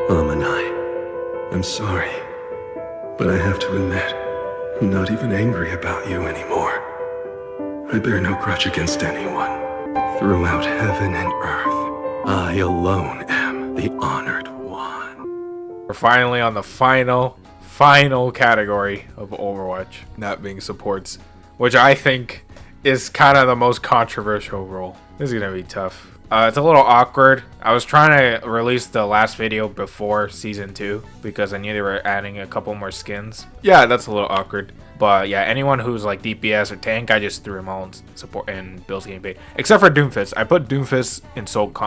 Amanai, I'm sorry, but I have to admit, I'm not even angry about you anymore. I bear no grudge against anyone. Throughout heaven and earth, I alone am the honored one. We're finally on the final category of Overwatch, that being supports, which I think is kind of the most controversial role. This is gonna be tough. It's a little awkward. I was trying to release the last video before season 2 because I knew they were adding a couple more skins. Yeah, that's a little awkward. But yeah, anyone who's like DPS or tank, I just threw them all in support and bills getting paid. Except for Doomfist. I put Doomfist in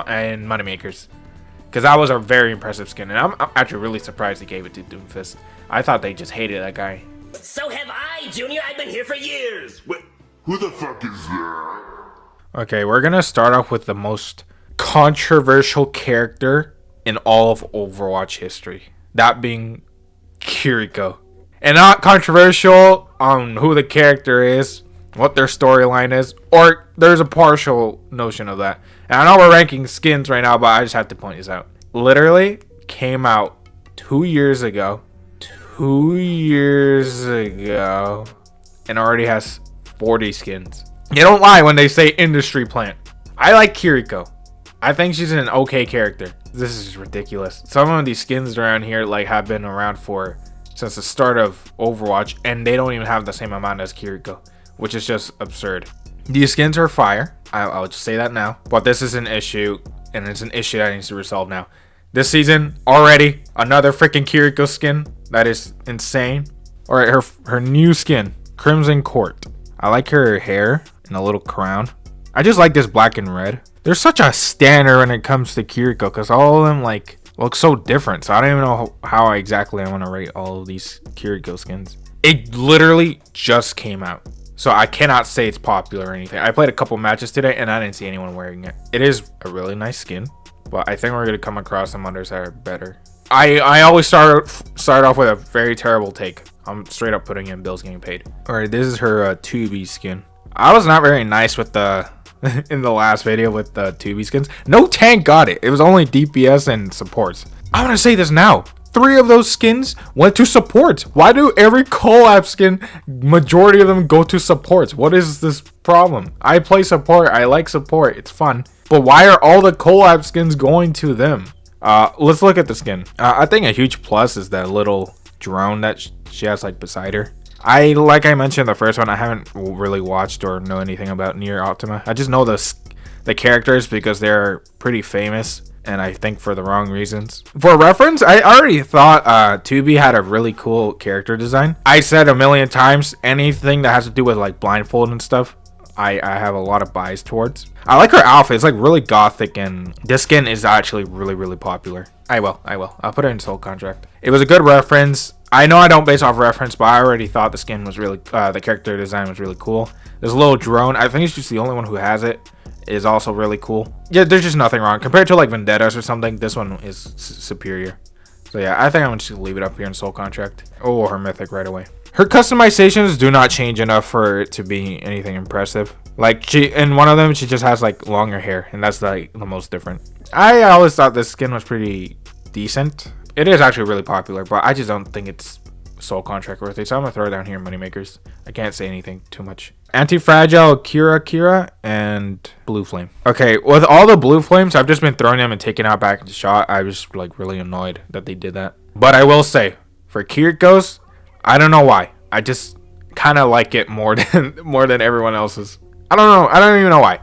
and Moneymakers because that was a very impressive skin, and I'm actually really surprised they gave it to Doomfist. I thought they just hated that guy. So have I, Junior. I've been here for years. Wait, who the fuck is that? Okay, we're gonna start off with the most controversial character in all of Overwatch history. That being Kiriko. And not controversial on who the character is, what their storyline is, or there's a partial notion of that. And I know we're ranking skins right now, but I just have to point this out. Literally came out 2 years ago. 2 years ago. And already has 40 skins. You don't lie when they say industry plant. I like Kiriko. I think she's an okay character. This is ridiculous. Some of these skins around here like have been around since the start of Overwatch, and they don't even have the same amount as Kiriko, which is just absurd. These skins are fire. I'll just say that now. But this is an issue, and it's an issue that needs to be resolved now. This season, already, another freaking Kiriko skin. That is insane. Alright, her new skin, Crimson Court. I like her hair and a little crown. I just like this black and red. There's such a standard when it comes to Kiriko, because all of them like look so different. So I don't even know how exactly I want to rate all of these Kiriko skins. It literally just came out, so I cannot say it's popular or anything. I played a couple matches today and I didn't see anyone wearing it. It is a really nice skin, but I think we're gonna come across some others that are better. I always start off with a very terrible take. I'm straight up putting in bills getting paid. All right, this is her 2B skin. I was not very nice with the in the last video with the 2B skins. No tank got it. It was only DPS and supports. I'm gonna say this now. 3 of those skins went to supports. Why do every collab skin, majority of them go to supports? What is this problem? I play support. I like support. It's fun. But why are all the collab skins going to them? Let's look at the skin. I think a huge plus is that little drone that she has like beside her. Like I mentioned the first one, I haven't really watched or know anything about Nier Optima. I just know the characters because they're pretty famous, and I think for the wrong reasons. For reference, I already thought 2B had a really cool character design. I said a million times, anything that has to do with like blindfold and stuff, I have a lot of bias towards. I like her outfit. It's like really gothic, and this skin is actually really popular. I will. I'll put it in soul contract. It was a good reference. I know I don't base off reference, but I already thought the skin was really, the character design was really cool. There's a little drone. I think it's just the only one who has it. Is also really cool. Yeah, there's just nothing wrong. Compared to like Vendettas or something, this one is superior. So yeah, I think I'm just gonna leave it up here in soul contract. Oh, her mythic right away. Her customizations do not change enough for it to be anything impressive. Like in one of them, she just has like longer hair, and that's like the most different. I always thought this skin was pretty decent. It is actually really popular, but I just don't think it's soul contract worthy. So I'm gonna throw it down here in Moneymakers. I can't say anything too much. Anti-Fragile, Kira, and Blue Flame. Okay, with all the Blue Flames, I've just been throwing them and taking out back into shot. I was like really annoyed that they did that. But I will say, for Kiriko's, I don't know why. I just kind of like it more than everyone else's. I don't know. I don't even know why.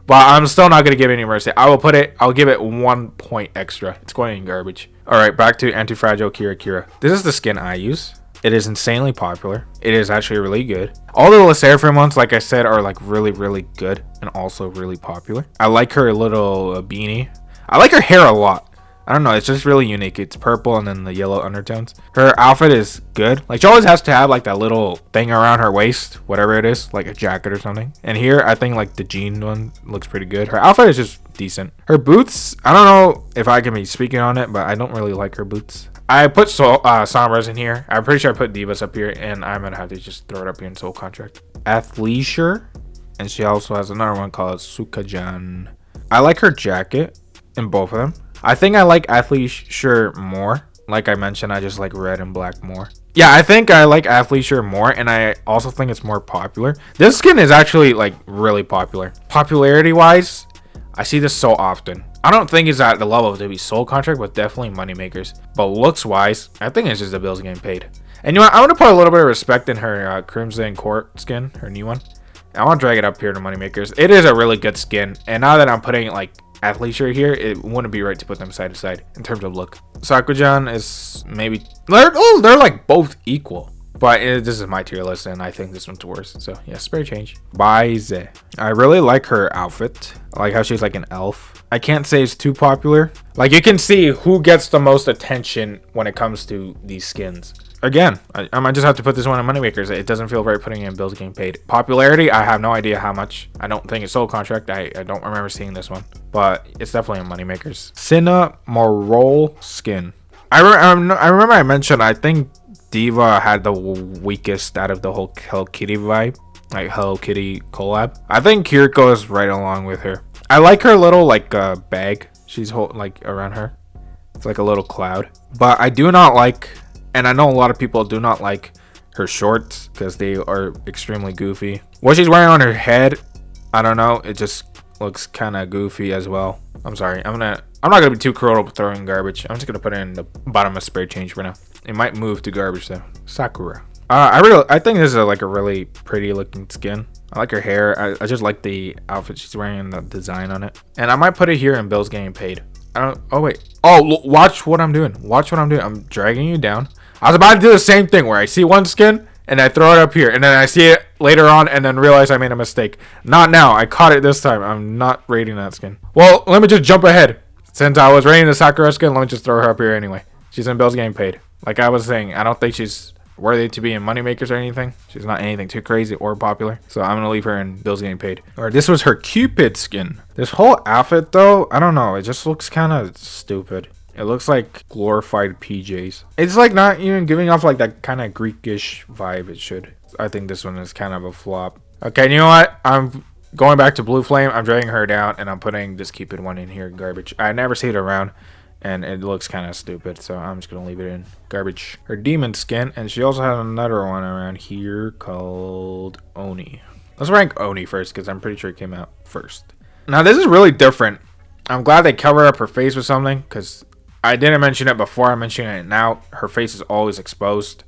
But I'm still not gonna give it any mercy. I'll give it 1 point extra. It's going in garbage. All right, back to Anti-Fragile Kira. This is the skin I use. It is insanely popular. It is actually really good. All the Seraphim ones, like I said, are like really good and also really popular. I like her little beanie. I like her hair a lot. I don't know, it's just really unique. It's purple and then the yellow undertones. Her outfit is good. Like she always has to have like that little thing around her waist, whatever it is, like a jacket or something. And here I think like the jean one looks pretty good. Her outfit is just decent. Her boots, I don't know if I can be speaking on it, but I don't really like her boots. I put Sombras in here. I'm pretty sure I put Divas up here, and I'm gonna have to just throw it up here in soul contract. Athleisure, and she also has another one called Sukajan. I like her jacket in both of them. I think I like athleisure more. Like I mentioned, I just like red and black more. Yeah, I think I like athleisure more, and I also think it's more popular. This skin is actually like really popular. Popularity wise, I see this so often. I don't think it's at the level to be soul contract, but definitely money makers. But looks wise, I think it's just the bills getting paid. And you know what? I want to put a little bit of respect in her Crimson Court skin, her new one. I want to drag it up here to money makers. It is a really good skin, and now that I'm putting like athleisure here, it wouldn't be right to put them side to side in terms of look. Sakura-chan is maybe they're like both equal, but this is my tier list, and I think this one's worse. So yeah, spare change. Baize. I really like her outfit. I like how she's like an elf. I can't say it's too popular. Like you can see who gets the most attention when it comes to these skins. Again, I might just have to put this one in moneymakers. It doesn't feel right putting in bills getting paid. Popularity, I have no idea how much. I don't think it's soul contract. I don't remember seeing this one, but it's definitely in moneymakers. Cinna Morol skin. I remember I mentioned I think Diva had the weakest out of the whole Hello Kitty vibe, like Hello Kitty collab. I think Kiriko is right along with her. I like her little like bag she's holding like around her. It's like a little cloud, but I do not like. And I know a lot of people do not like her shorts because they are extremely goofy. What she's wearing on her head, I don't know. It just looks kind of goofy as well. I'm sorry. I'm not gonna be too cruel with throwing garbage. I'm just gonna put it in the bottom of spare change for now. It might move to garbage though. Sakura. I think this is like a really pretty looking skin. I like her hair. I just like the outfit she's wearing and the design on it. And I might put it here in bills getting paid. Oh wait. Oh, watch what I'm doing. Watch what I'm doing. I'm dragging you down. I was about to do the same thing where I see one skin and I throw it up here and then I see it later on and then realize I made a mistake. Not now. I caught it this time. I'm not rating that skin. Well, let me just jump ahead. Since I was rating the Sakura skin, let me just throw her up here anyway. She's in bills getting paid. Like I was saying, I don't think she's worthy to be in moneymakers or anything. She's not anything too crazy or popular. So I'm going to leave her in bills getting paid. Or this was her Cupid skin. This whole outfit though, I don't know. It just looks kind of stupid. It looks like glorified PJs. It's like not even giving off like that kind of Greekish vibe it should. I think this one is kind of a flop. Okay, you know what? I'm going back to Blue Flame. I'm dragging her down and I'm putting this Cupid one in here. Garbage. I never see it around and it looks kind of stupid. So I'm just going to leave it in garbage. Her demon skin. And she also has another one around here called Oni. Let's rank Oni first because I'm pretty sure it came out first. Now this is really different. I'm glad they covered up her face with something because I didn't mention it before. I'm mentioning it now. Her face is always exposed.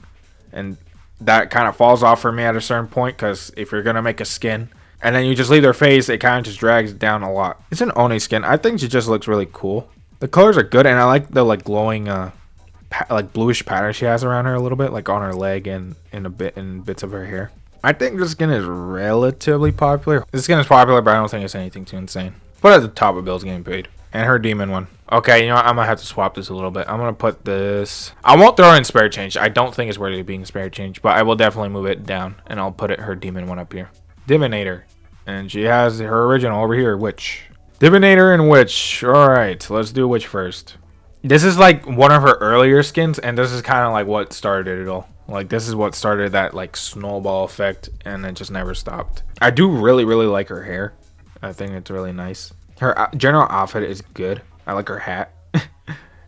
And that kind of falls off for me at a certain point. Because if you're going to make a skin and then you just leave their face, it kind of just drags down a lot. It's an Oni skin. I think she just looks really cool. The colors are good. And I like the like glowing like bluish pattern she has around her a little bit. Like on her leg and in bits of her hair. I think this skin is relatively popular. This skin is popular, but I don't think it's anything too insane. Put it at the top of bills getting paid. And her demon one. Okay, you know what? I'm going to have to swap this a little bit. I'm going to put this. I won't throw in spare change. I don't think it's worthy of being spare change. But I will definitely move it down. And I'll put her demon one up here. Divinator. And she has her original over here. Witch. Divinator and Witch. Alright, let's do Witch first. This is like one of her earlier skins. And this is kind of like what started it all. Like this is what started that like snowball effect. And it just never stopped. I do really like her hair. I think it's really nice. Her general outfit is good. I like her hat.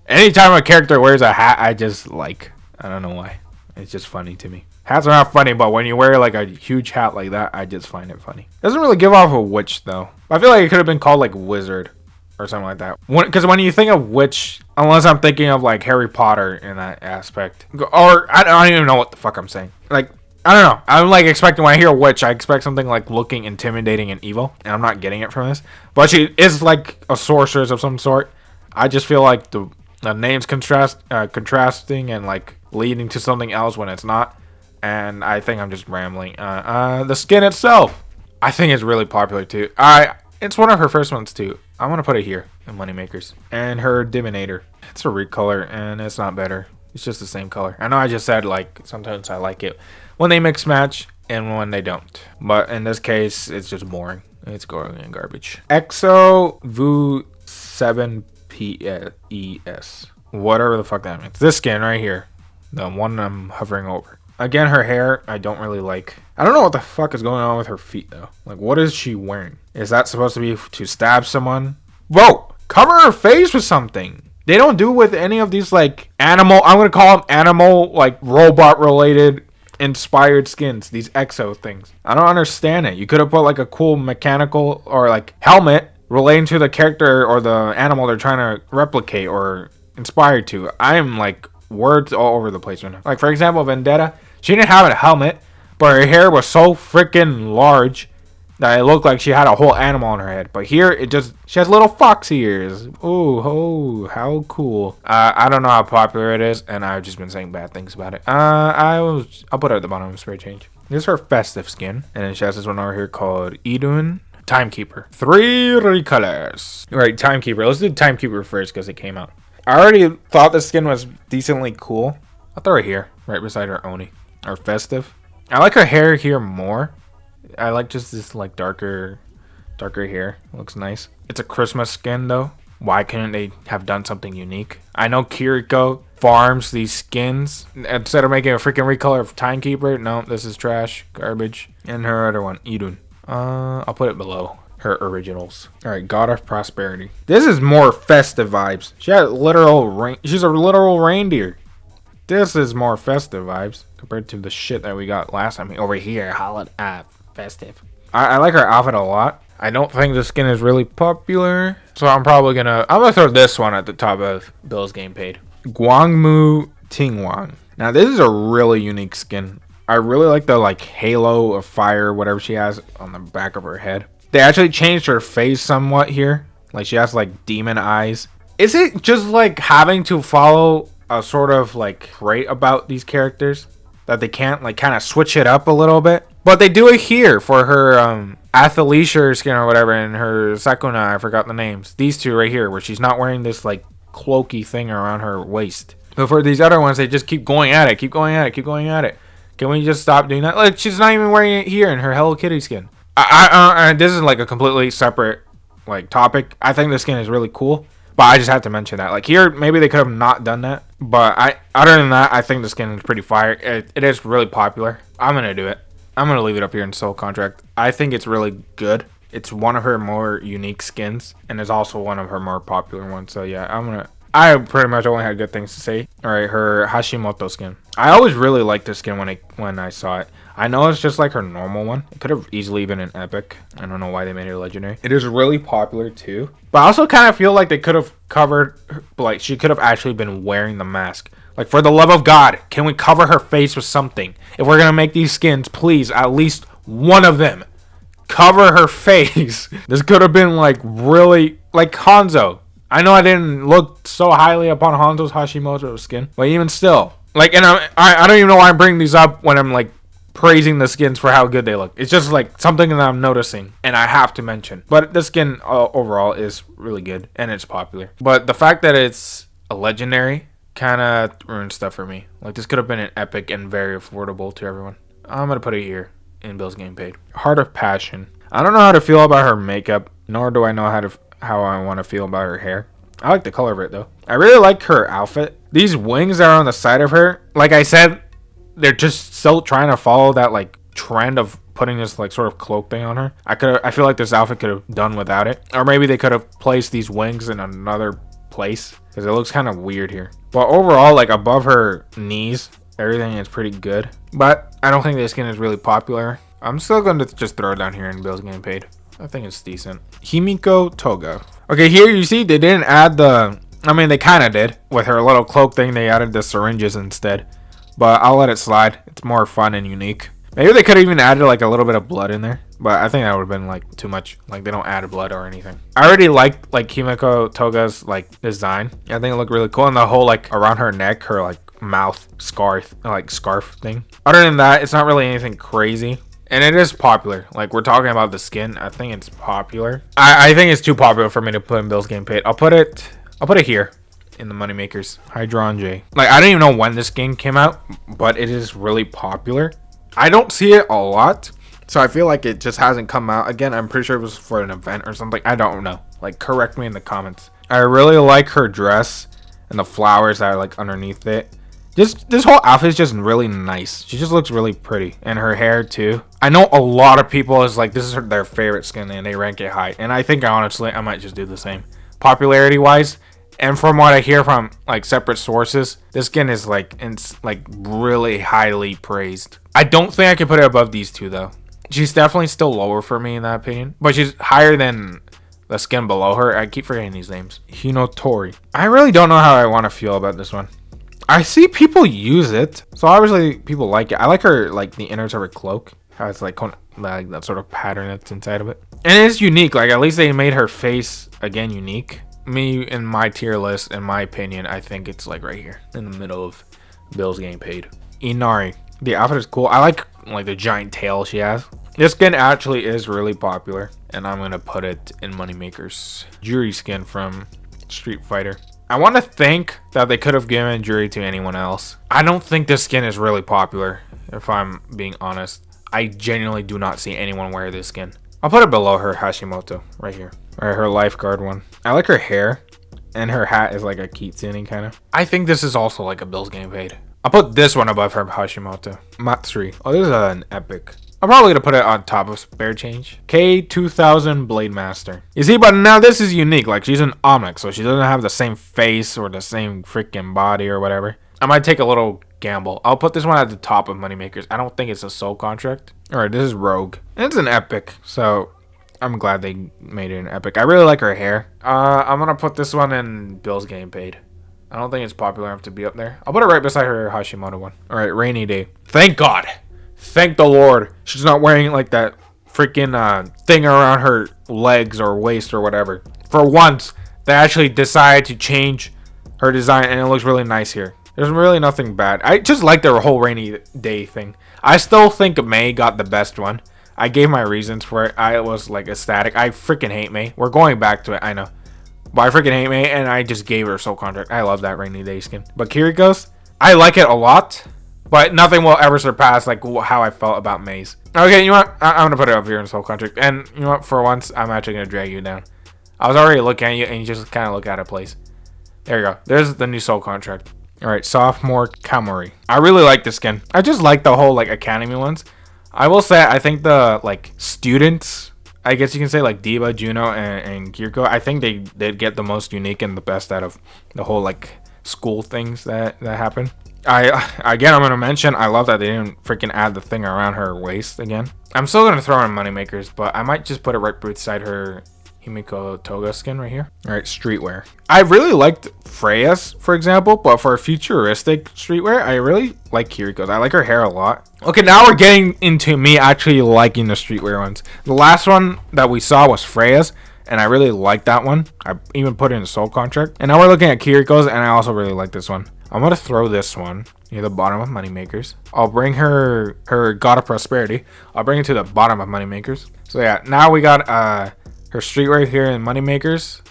Anytime a character wears a hat, I just like. I don't know why. It's just funny to me. Hats are not funny, but when you wear like a huge hat like that, I just find it funny. Doesn't really give off a witch though. I feel like it could have been called like wizard or something like that. Because when you think of witch, unless I'm thinking of like Harry Potter in that aspect, or I don't even know what the fuck I'm saying. Like. I don't know. I'm like expecting when I hear witch, I expect something like looking intimidating and evil, and I'm not getting it from this. But she is like a sorceress of some sort. I just feel like the names contrasting and like leading to something else when it's not. And I think I'm just rambling. The skin itself, I think it's really popular too. It's one of her first ones too. I'm gonna put it here in Moneymakers. And her Divinator. It's a recolor, and it's not better. It's just the same color. I know I just said like sometimes I like it when they mix match and when they don't. But in this case, it's just boring. It's going in garbage. Exo Vu 7PES. Whatever the fuck that means. This skin right here. The one I'm hovering over. Again, her hair, I don't really like. I don't know what the fuck is going on with her feet though. Like, what is she wearing? Is that supposed to be to stab someone? Whoa! Cover her face with something. They don't do with any of these like animal, I'm gonna call them animal, like robot related inspired skins, these exo things. I don't understand it. You could have put like a cool mechanical or like helmet relating to the character or the animal they're trying to replicate or inspired to. I am like words all over the place right now. Like for example, Vendetta, she didn't have a helmet, but her hair was so freaking large that it looked like she had a whole animal on her head. But here, she has little fox ears. Ooh, oh, how cool. I don't know how popular it is, and I've just been saying bad things about it. I'll put it at the bottom of spray change. This is her festive skin, and then she has this one over here called Idun Timekeeper. 3 recolors. Right, Timekeeper. Let's do Timekeeper first because it came out. I already thought the skin was decently cool. I'll throw it here, right beside her Oni. Or festive. I like her hair here more. I like just this like darker hair. Looks nice. It's a Christmas skin though. Why couldn't they have done something unique? I know Kiriko farms these skins instead of making a freaking recolor of Timekeeper. No, this is trash, garbage. And her other one, Idun. I'll put it below her originals. All right, God of Prosperity. This is more festive vibes. She's a literal reindeer. This is more festive vibes compared to the shit that we got last time over here. Festive. I like her outfit a lot. I don't think the skin is really popular, so I'm gonna throw this one at the top of Bill's Game Paid. Guangmu Tingwang. Now this is a really unique skin. I really like the like halo of fire, whatever she has on the back of her head. They actually changed her face somewhat here. Like she has like demon eyes. Is it just like having to follow a sort of like trait about these characters that they can't like kind of switch it up a little bit? But they do it here for her Athleisure skin or whatever, and her Sakuna, I forgot the names. These two right here, where she's not wearing this like cloaky thing around her waist. But for these other ones, they just keep going at it. Can we just stop doing that? Like she's not even wearing it here in her Hello Kitty skin. This is like a completely separate like topic. I think this skin is really cool, but I just have to mention that. Like here, maybe they could have not done that. But other than that, I think the skin is pretty fire. It is really popular. I'm gonna do it. I'm gonna leave it up here in Soul Contract. I think it's really good. It's one of her more unique skins, and it's also one of her more popular ones. So yeah, I pretty much only had good things to say. All right, her Hashimoto skin. I always really liked this skin when I saw it. I know it's just like her normal one. It could have easily been an epic. I don't know why they made it legendary. It is really popular too. But I also kind of feel like they could have covered, like she could have actually been wearing the mask. Like for the love of God, can we cover her face with something? If we're gonna make these skins, please, at least one of them, cover her face. This could have been like really, like Hanzo. I know I didn't look so highly upon Hanzo's Hashimoto skin, but even still, like, and I don't even know why I'm bringing these up when I'm like praising the skins for how good they look. It's just like something that I'm noticing and I have to mention. But the skin overall is really good and it's popular. But the fact that it's a legendary kind of ruined stuff for me. Like this could have been an epic and very affordable to everyone. I'm gonna put it here in Bill's Game Paid. Heart of Passion. I don't know how to feel about her makeup, nor do I know how I want to feel about her hair. I like the color of it though. I really like her outfit. These wings that are on the side of her, like I said, they're just still trying to follow that like trend of putting this like sort of cloak thing on her. I feel like this outfit could have done without it, or maybe they could have placed these wings in another place because it looks kind of weird here. But overall, like above her knees, everything is pretty good. But I don't think this skin is really popular. I'm still going to just throw it down here in Bill's Game Paid. I think it's decent. Himiko Toga. Okay, here you see they didn't add they kind of did. With her little cloak thing, they added the syringes instead. But I'll let it slide. It's more fun and unique. Maybe they could have even added like a little bit of blood in there. But I think that would have been like too much. Like they don't add blood or anything. I already liked like Himiko Toga's like design. I think it looked really cool. And the whole like around her neck, her like mouth scarf thing. Other than that, it's not really anything crazy. And it is popular. Like we're talking about the skin. I think it's popular. I think it's too popular for me to put in Bill's Game Paid. I'll put it here in the moneymakers. Hydron J. Like I don't even know when this game came out, but it is really popular. I don't see it a lot, so I feel like it just hasn't come out. Again, I'm pretty sure it was for an event or something. I don't know. Like correct me in the comments. I really like her dress and the flowers that are like underneath it. This whole outfit is just really nice. She just looks really pretty. And her hair too. I know a lot of people is like, this is their favorite skin and they rank it high. And I think honestly, I might just do the same. popularity wise. And from what I hear from like separate sources, this skin is like really highly praised. I don't think I can put it above these two though. She's definitely still lower for me in that opinion, but she's higher than the skin below her. I keep forgetting these names. Hinotori. I really don't know how I want to feel about this one. I see people use it, so obviously people like it. I like her, like the innards of her cloak, how it's like that sort of pattern that's inside of it, and it is unique. Like at least they made her face again unique. Me in my tier list, in my opinion, I think it's like right here in the middle of bills getting paid. Illari. The outfit is cool. I like the giant tail she has. This skin actually is really popular, and I'm gonna put it in moneymakers. Jury skin from Street Fighter. I want to think that they could have given Jury to anyone else. I don't think this skin is really popular, if I'm being honest. I genuinely do not see anyone wear this skin. I'll put it below her Hashimoto, right here. Or her lifeguard one. I like her hair, and her hat is like a kitsune kind of. I think this is also like a bills getting paid. I'll put this one above her Hashimoto. Matsuri. Oh, this is an epic. I'm probably gonna put it on top of spare change. K2000 Blade Master. You see, but now this is unique. Like she's an Omnic, so she doesn't have the same face or the same freaking body or whatever. I might take a little gamble. I'll put this one at the top of moneymakers. I don't think it's a soul contract. All right, this is Rogue. And it's an epic, so I'm glad they made it an epic. I really like her hair. I'm gonna put this one in bills getting paid. I don't think it's popular enough to be up there. I'll put it right beside her Hashimoto one. All right, Rainy Day. Thank God. Thank the Lord. She's not wearing like that freaking thing around her legs or waist or whatever. For once, they actually decided to change her design, and it looks really nice here. There's really nothing bad. I just like their whole Rainy Day thing. I still think May got the best one. I gave my reasons for it. I was like ecstatic. I freaking hate May. We're going back to it, I know. But I freaking hate May, and I just gave her soul contract. I love that Rainy Day skin. But Kiriko's, I like it a lot. But nothing will ever surpass like how I felt about May's. Okay, you know what? I'm going to put it up here in soul contract. And you know what? For once, I'm actually going to drag you down. I was already looking at you, and you just kind of look out of place. There you go. There's the new soul contract. All right, Sophomore Kamori. I really like this skin. I just like the whole like academy ones. I will say I think the like students, I guess you can say like Diva, Juno, and Kiriko, I think they'd get the most unique and the best out of the whole like school things that happen. I'm gonna mention I love that they didn't freaking add the thing around her waist again. I'm still gonna throw in moneymakers, but I might just put it right beside her Himiko Toga skin right here. All right, streetwear. I really liked Freya's, for example, but for futuristic streetwear, I really like Kiriko's. I like her hair a lot. Okay, now we're getting into me actually liking the streetwear ones. The last one that we saw was Freya's, and I really liked that one. I even put it in soul contract. And now we're looking at Kiriko's, and I also really like this one. I'm gonna throw this one near the bottom of moneymakers. I'll bring her God of Prosperity. I'll bring it to the bottom of moneymakers. So yeah, now we got her streetwear here in moneymakers,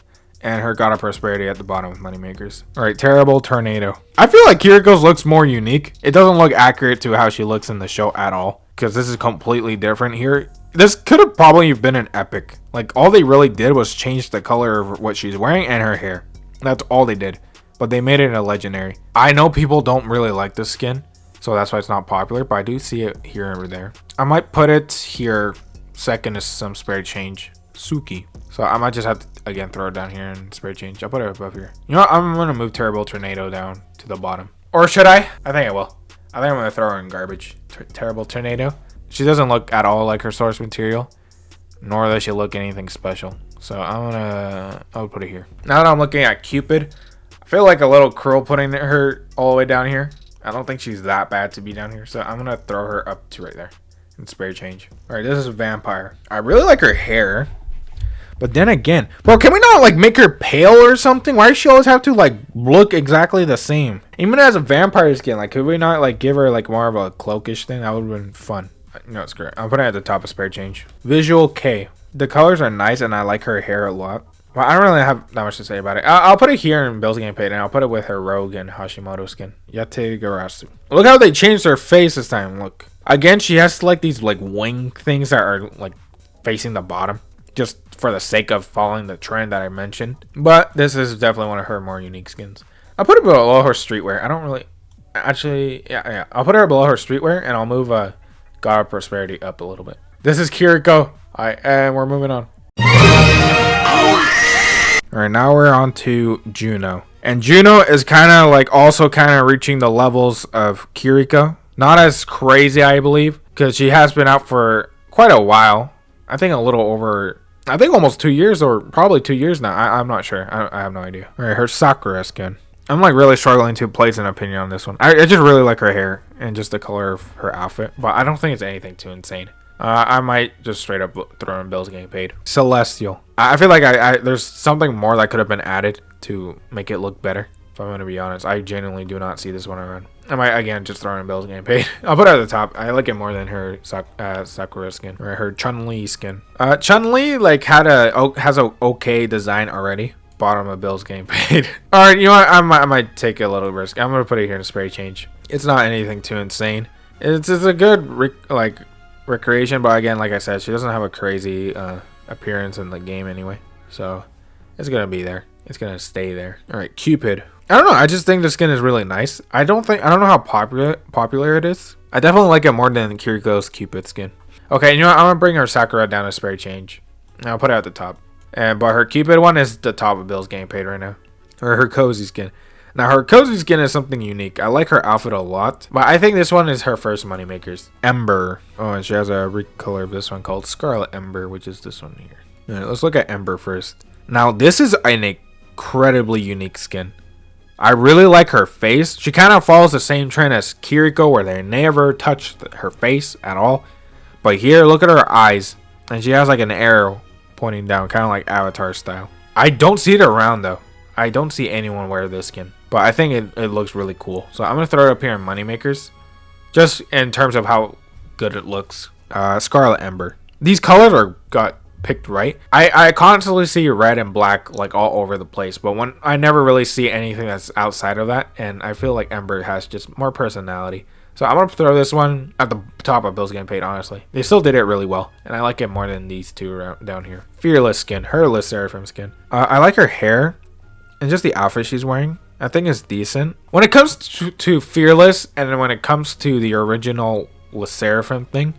and her God of Prosperity at the bottom of moneymakers. All right, Terrible Tornado. I feel like Kiriko's looks more unique. It doesn't look accurate to how she looks in the show at all, because this is completely different here. This could have probably been an epic. Like all they really did was change the color of what she's wearing and her hair. That's all they did. But they made it a legendary. I know people don't really like this skin, so that's why it's not popular, but I do see it here or there. I might put it here second is some spare change. Suki. So I might just have to, again, throw it down here and spare change. I'll put it above here. You know what? I'm going to move Terrible Tornado down to the bottom. Or should I? I think I will. I think I'm going to throw her in garbage. Terrible Tornado. She doesn't look at all like her source material, nor does she look anything special. So I'll put it here. Now that I'm looking at Cupid, I feel like a little cruel putting her all the way down here. I don't think she's that bad to be down here. So I'm going to throw her up to right there and spare change. All right, this is Vampire. I really like her hair. But then again, bro, can we not like make her pale or something? Why does she always have to like look exactly the same? Even as a vampire skin, like could we not like give her like more of a cloakish thing? That would have been fun. No, it's great. I'll put it at the top of spare change. Visual K. The colors are nice and I like her hair a lot. Well, I don't really have that much to say about it. I'll put it here in Bill's Game Paid, and I'll put it with her Rogue and Hashimoto skin. Yate Garasu. Look how they changed her face this time. Look. Again, she has like these like wing things that are like facing the bottom, just for the sake of following the trend that I mentioned. But this is definitely one of her more unique skins. I'll put it below her streetwear. I don't really... Actually, yeah. I'll put her below her streetwear, and I'll move God of Prosperity up a little bit. This is Kiriko. Alright, and we're moving on. All right, now we're on to Juno. And Juno is kind of like also kind of reaching the levels of Kiriko. Not as crazy, I believe, because she has been out for quite a while. I think a little over, I think almost 2 years, or probably 2 years now. I'm not sure. I have no idea. All right, her Sakura skin. I'm like really struggling to place an opinion on this one. I just really like her hair and just the color of her outfit, but I don't think it's anything too insane. I might just straight up throw in bills getting paid. Celestial. I feel like there's something more that could have been added to make it look better. If I'm going to be honest, I genuinely do not see this one around. I might again just throw in bills getting paid. I'll put it at the top. I like it more than her Sakura skin or her Chun-Li skin. Chun-Li like has a okay design already. Bottom of bills getting paid. All right, you know what? I might take a little risk. I'm gonna put it here in a spray change. It's not anything too insane. It's a good recreation, but again, like I said, she doesn't have a crazy appearance in the game anyway, so it's gonna be there. It's gonna stay there. All right, Cupid. I don't know. I just think the skin is really nice. I don't know how popular it is. I definitely like it more than Kiriko's Cupid skin. Okay, you know what? I'm gonna bring her Sakura down a spray change. I'll put it at the top. But her Cupid one is the top of bills getting paid right now. Or her cozy skin. Now her cozy skin is something unique. I like her outfit a lot, but I think this one is her first moneymakers. Ember. Oh, and she has a recolor of this one called Scarlet Ember, which is this one here. All right, let's look at Ember first. Now this is an incredibly unique skin. I really like her face. She kind of follows the same trend as Kiriko, where they never touch her face at all. But here, look at her eyes, and she has like an arrow pointing down, kind of like Avatar style. I don't see it around though. I don't see anyone wear this skin, but I think it looks really cool. So I'm gonna throw it up here in moneymakers, just in terms of how good it looks. Scarlet Ember. These colors got picked right. I constantly see red and black like all over the place, but when I never really see anything that's outside of that, and I feel like Ember has just more personality. So I'm going to throw this one at the top of bills getting paid, honestly. They still did it really well, and I like it more than these two down here. Fearless skin, her Seraphim skin. I like her hair and just the outfit she's wearing. I think it's decent. When it comes to Fearless, and then when it comes to the original Seraphim thing,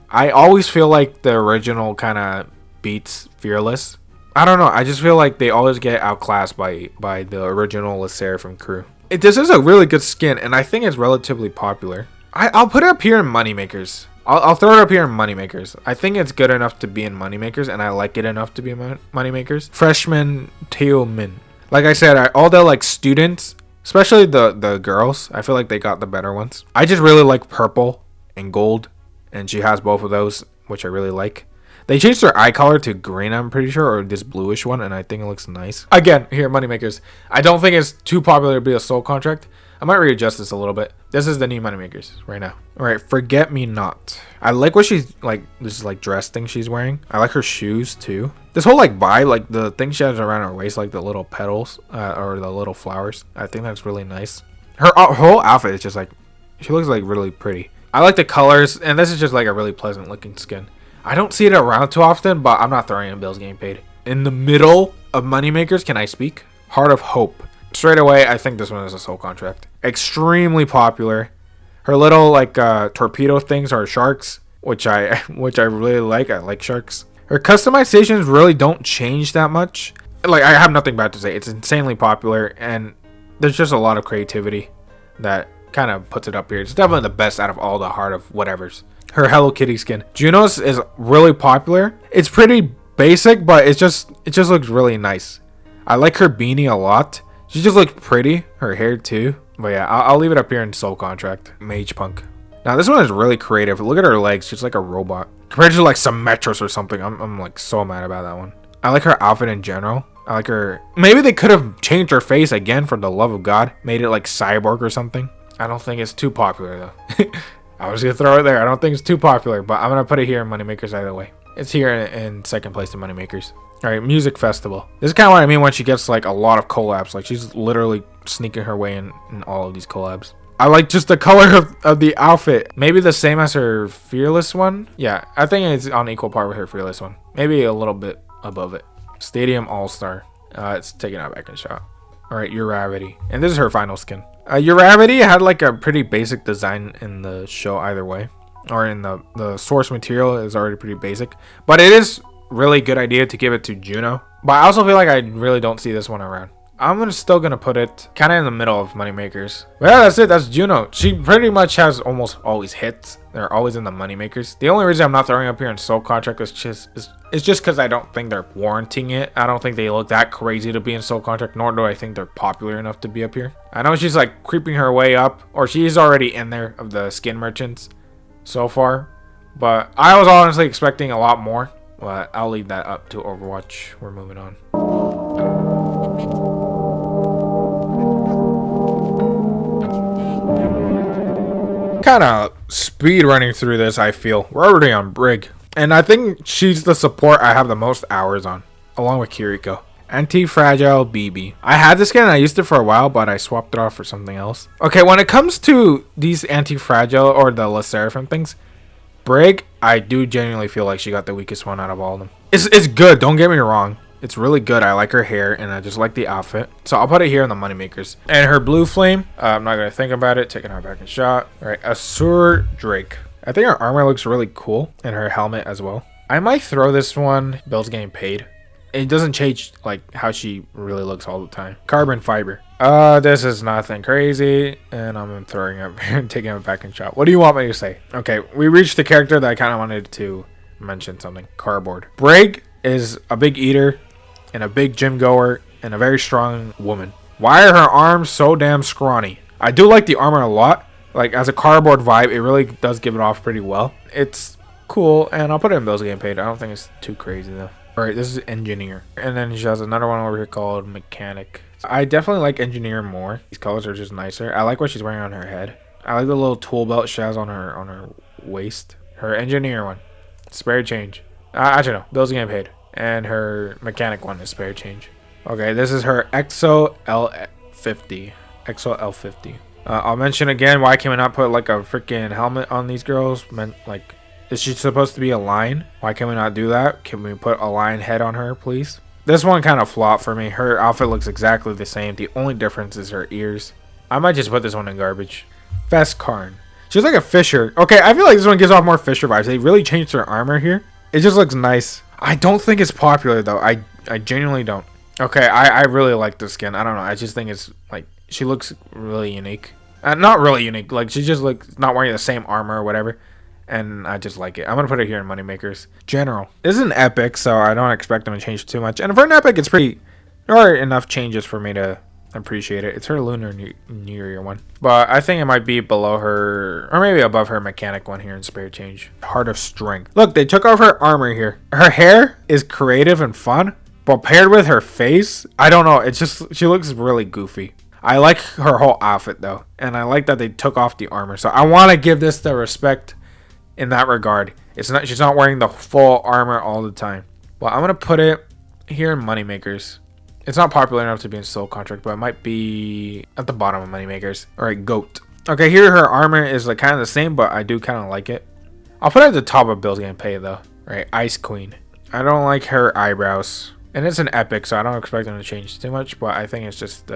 I always feel like the original kind of beats Fearless. I don't know. I just feel like they always get outclassed by the original Seraphim crew. This is a really good skin, and I think it's relatively popular. I'll put it up here in moneymakers. I'll throw it up here in moneymakers. I think it's good enough to be in moneymakers, and I like it enough to be in moneymakers. Freshman Teomin. Like I said, all the like students, especially the girls, I feel like they got the better ones. I just really like purple and gold, and she has both of those, which I really like. They changed their eye color to green, I'm pretty sure, or this bluish one, and I think it looks nice. Again, here, moneymakers. I don't think it's too popular to be a soul contract. I might readjust this a little bit. This is the new moneymakers right now. All right, Forget Me Not. I like what she's like, this like dress thing she's wearing. I like her shoes too. This whole like vibe, like the thing she has around her waist, like the little petals or the little flowers. I think that's really nice. Her whole outfit is just like, she looks like really pretty. I like the colors, and this is just like a really pleasant looking skin. I don't see it around too often, but I'm not throwing in bills getting paid. In the middle of moneymakers, can I speak? Heart of Hope. Straight away, I think this one is a soul contract. Extremely popular. Her little like torpedo things are sharks, which I really like. I like sharks. Her customizations really don't change that much. Like, I have nothing bad to say. It's insanely popular, and there's just a lot of creativity that kind of puts it up here. It's definitely the best out of all the Heart of whatevers. Her Hello Kitty skin. Juno's is really popular. It's pretty basic, but it just looks really nice. I like her beanie a lot. She just looks pretty. Her hair too. But yeah, I'll leave it up here in soul contract. Mage Punk. Now this one is really creative. Look at her legs. She's like a robot. Compared to like some Metros or something. I'm like so mad about that one. I like her outfit in general. I like her. Maybe they could have changed her face again, for the love of God. Made it like cyborg or something. I don't think it's too popular though. I was gonna throw it there. I don't think it's too popular, but I'm gonna put it here in moneymakers either way. It's here in second place in moneymakers. All right, music festival. This is kind of what I mean when she gets like a lot of collabs. Like, she's literally sneaking her way in all of these collabs. I like just the color of the outfit. Maybe the same as her Fearless one. Yeah, I think it's on equal par with her Fearless one. Maybe a little bit above it. Stadium All-Star. It's taking out back in shot. All right, Uravity. And this is her final skin. Uravity had like a pretty basic design in the show either way. Or in the source material is already pretty basic. But it is really good idea to give it to Juno But I also feel like I really don't see this one around. I'm still gonna put it kind of in the middle of moneymakers. But yeah, that's it. That's Juno. She pretty much has almost always hits. They're always in the moneymakers. The only reason I'm not throwing up here in Soul Contract is just because I don't think they're warranting it. I don't think they look that crazy to be in Soul Contract, nor do I think they're popular enough to be up here. I know she's like creeping her way up, or she's already in there of the skin merchants so far. But I was honestly expecting a lot more. But I'll leave that up to Overwatch. We're moving on. Kind of speed running through this, I feel. We're already on Brig. And I think she's the support I have the most hours on, along with Kiriko. Anti-Fragile BB. I had this skin and I used it for a while, but I swapped it off for something else. Okay, when it comes to these Anti-Fragile or the La Seraphim things, Brig, I do genuinely feel like she got the weakest one out of all of them. It's good, don't get me wrong. It's really good. I like her hair and I just like the outfit. So I'll put it here in the moneymakers. And her blue flame, I'm not going to think about it. Taking her back in shot. All right, Asur Drake. I think her armor looks really cool and her helmet as well. I might throw this one. Bill's getting paid. It doesn't change like how she really looks all the time. Carbon fiber. This is nothing crazy. And I'm throwing up here and taking it back in shot. What do you want me to say? Okay, we reached the character that I kind of wanted to mention something. Cardboard. Brig is a big eater and a big gym goer and a very strong woman. Why are her arms so damn scrawny? I do like the armor a lot. Like as a cardboard vibe, it really does give it off pretty well. It's cool, and I'll put it in Bill's getting paid. I don't think it's too crazy though. All right, this is engineer, and then she has another one over here called mechanic. I definitely like engineer more. These colors are just nicer. I like what she's wearing on her head. I like the little tool belt she has on her waist. Her engineer one, spare change. Actually no, Bill's getting paid. And her mechanic one is spare change. Okay, this is her EXO L50. EXO L50. I'll mention again, why can we not put like a freaking helmet on these girls? Like, is she supposed to be a lion? Why can we not do that? Can we put a lion head on her, please? This one kind of flopped for me. Her outfit looks exactly the same. The only difference is her ears. I might just put this one in garbage. Festkarn. She's like a fisher. Okay, I feel like this one gives off more fisher vibes. They really changed her armor here. It just looks nice. I don't think it's popular though. I genuinely don't. Okay, I really like this skin. I don't know. I just think it's like she looks really unique. Not really unique. Like she just looks not wearing the same armor or whatever. And I just like it. I'm gonna put it here in moneymakers. General. This is an epic, so I don't expect them to change too much. And for an epic, it's pretty. There are enough changes for me to appreciate it. It's her Lunar New Year one, but I think it might be below her or maybe above her mechanic one here in spare change. Heart of Strength. Look, they took off her armor here. Her hair is creative and fun, but paired with her face, I don't know, it's just she looks really goofy. I like her whole outfit though, and I like that they took off the armor, so I want to give this the respect in that regard. It's not, she's not wearing the full armor all the time. Well, I'm gonna put it here in moneymakers. It's not popular enough to be in Soul Contract, but it might be at the bottom of moneymakers. All right, Goat. Okay, here her armor is like kind of the same, but I do kind of like it. I'll put it at the top of Bill's getting paid though. All right, Ice Queen. I don't like her eyebrows, and it's an epic, so I don't expect them to change too much. But I think it's just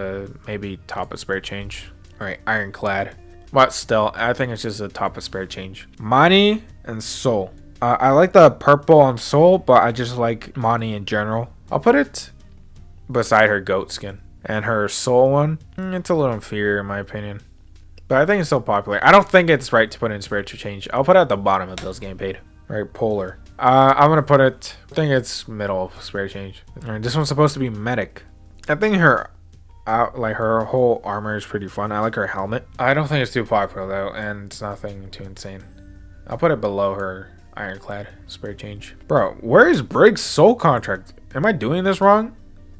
maybe top of spare change. All right, Ironclad. But still, I think it's just the top of spare change. Mani and Soul. I like the purple on Soul, but I just like Mani in general. I'll put it beside her goat skin. And her Soul one, it's a little inferior in my opinion. But I think it's still popular. I don't think it's right to put in spare change. I'll put it at the bottom of Bill's game paid. All right, Polar. I'm gonna put it, I think it's middle of spare change. All right, this one's supposed to be Medic. I think her her whole armor is pretty fun. I like her helmet. I don't think it's too popular though, and it's nothing too insane. I'll put it below her Ironclad spare change. Bro, where is Brig's Soul Contract? Am I doing this wrong?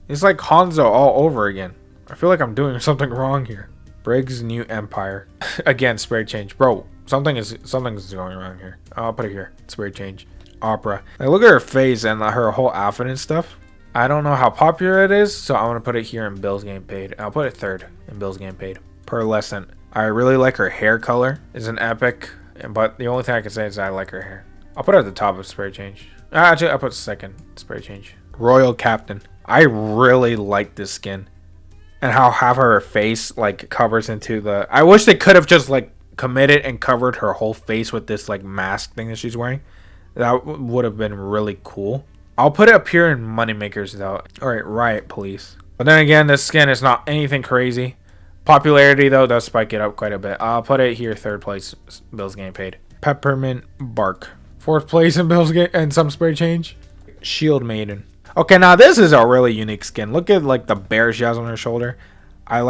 It's like Hanzo all over again. I feel like I'm doing something wrong here. Brig's New Empire. Again, spare change. Bro, something's going wrong here. I'll put it here. Spare change. Opera. Like, look at her face and her whole outfit and stuff. I don't know how popular it is, so I'm going to put it here in Bill's Game Paid. I'll put it third in Bill's Game Paid. Pearlescent. I really like her hair color. It's an epic, but the only thing I can say is I like her hair. I'll put it at the top of spare change. Actually, I'll put second spare change. Royal Captain. I really like this skin. And how half of her face like covers into the... I wish they could have just like committed and covered her whole face with this like mask thing that she's wearing. That would have been really cool. I'll put it up here in moneymakers though. Alright, Riot Police. But then again, this skin is not anything crazy. Popularity though does spike it up quite a bit. I'll put it here, 3rd place, bills getting paid. Peppermint Bark. 4th place in bills get and some spray change. Shield Maiden. Okay, now this is a really unique skin. Look at like the bear she has on her shoulder. I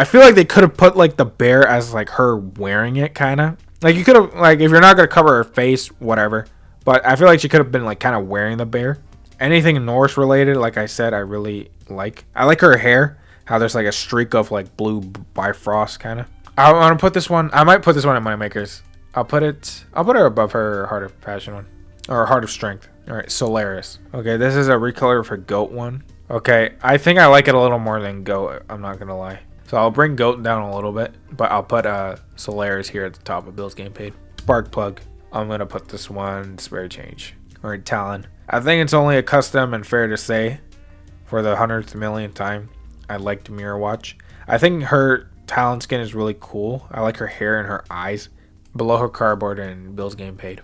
feel like they could have put like the bear as like her wearing it, kind of. Like you could have, like, if you're not gonna cover her face, whatever. But I feel like she could have been like kind of wearing the bear. Anything Norse related, like I said, I really like. I like her hair. How there's like a streak of like blue bifrost kind of. I want to put this one. I might put this one in Moneymakers. I'll put her above her Heart of Passion one, or Heart of Strength. All right, Solaris. Okay, this is a recolor for Goat one. Okay, I think I like it a little more than Goat. I'm not gonna lie. So I'll bring Goat down a little bit, but I'll put Solaris here at the top of Bill's game paid. Spark Plug. I'm gonna put this one spare change. All right, Talon. I think it's only a custom and fair to say, for the 100th millionth time, I liked Mirror Watch. I think her Talon skin is really cool. I like her hair and her eyes. Below her cardboard and Bill's game paid.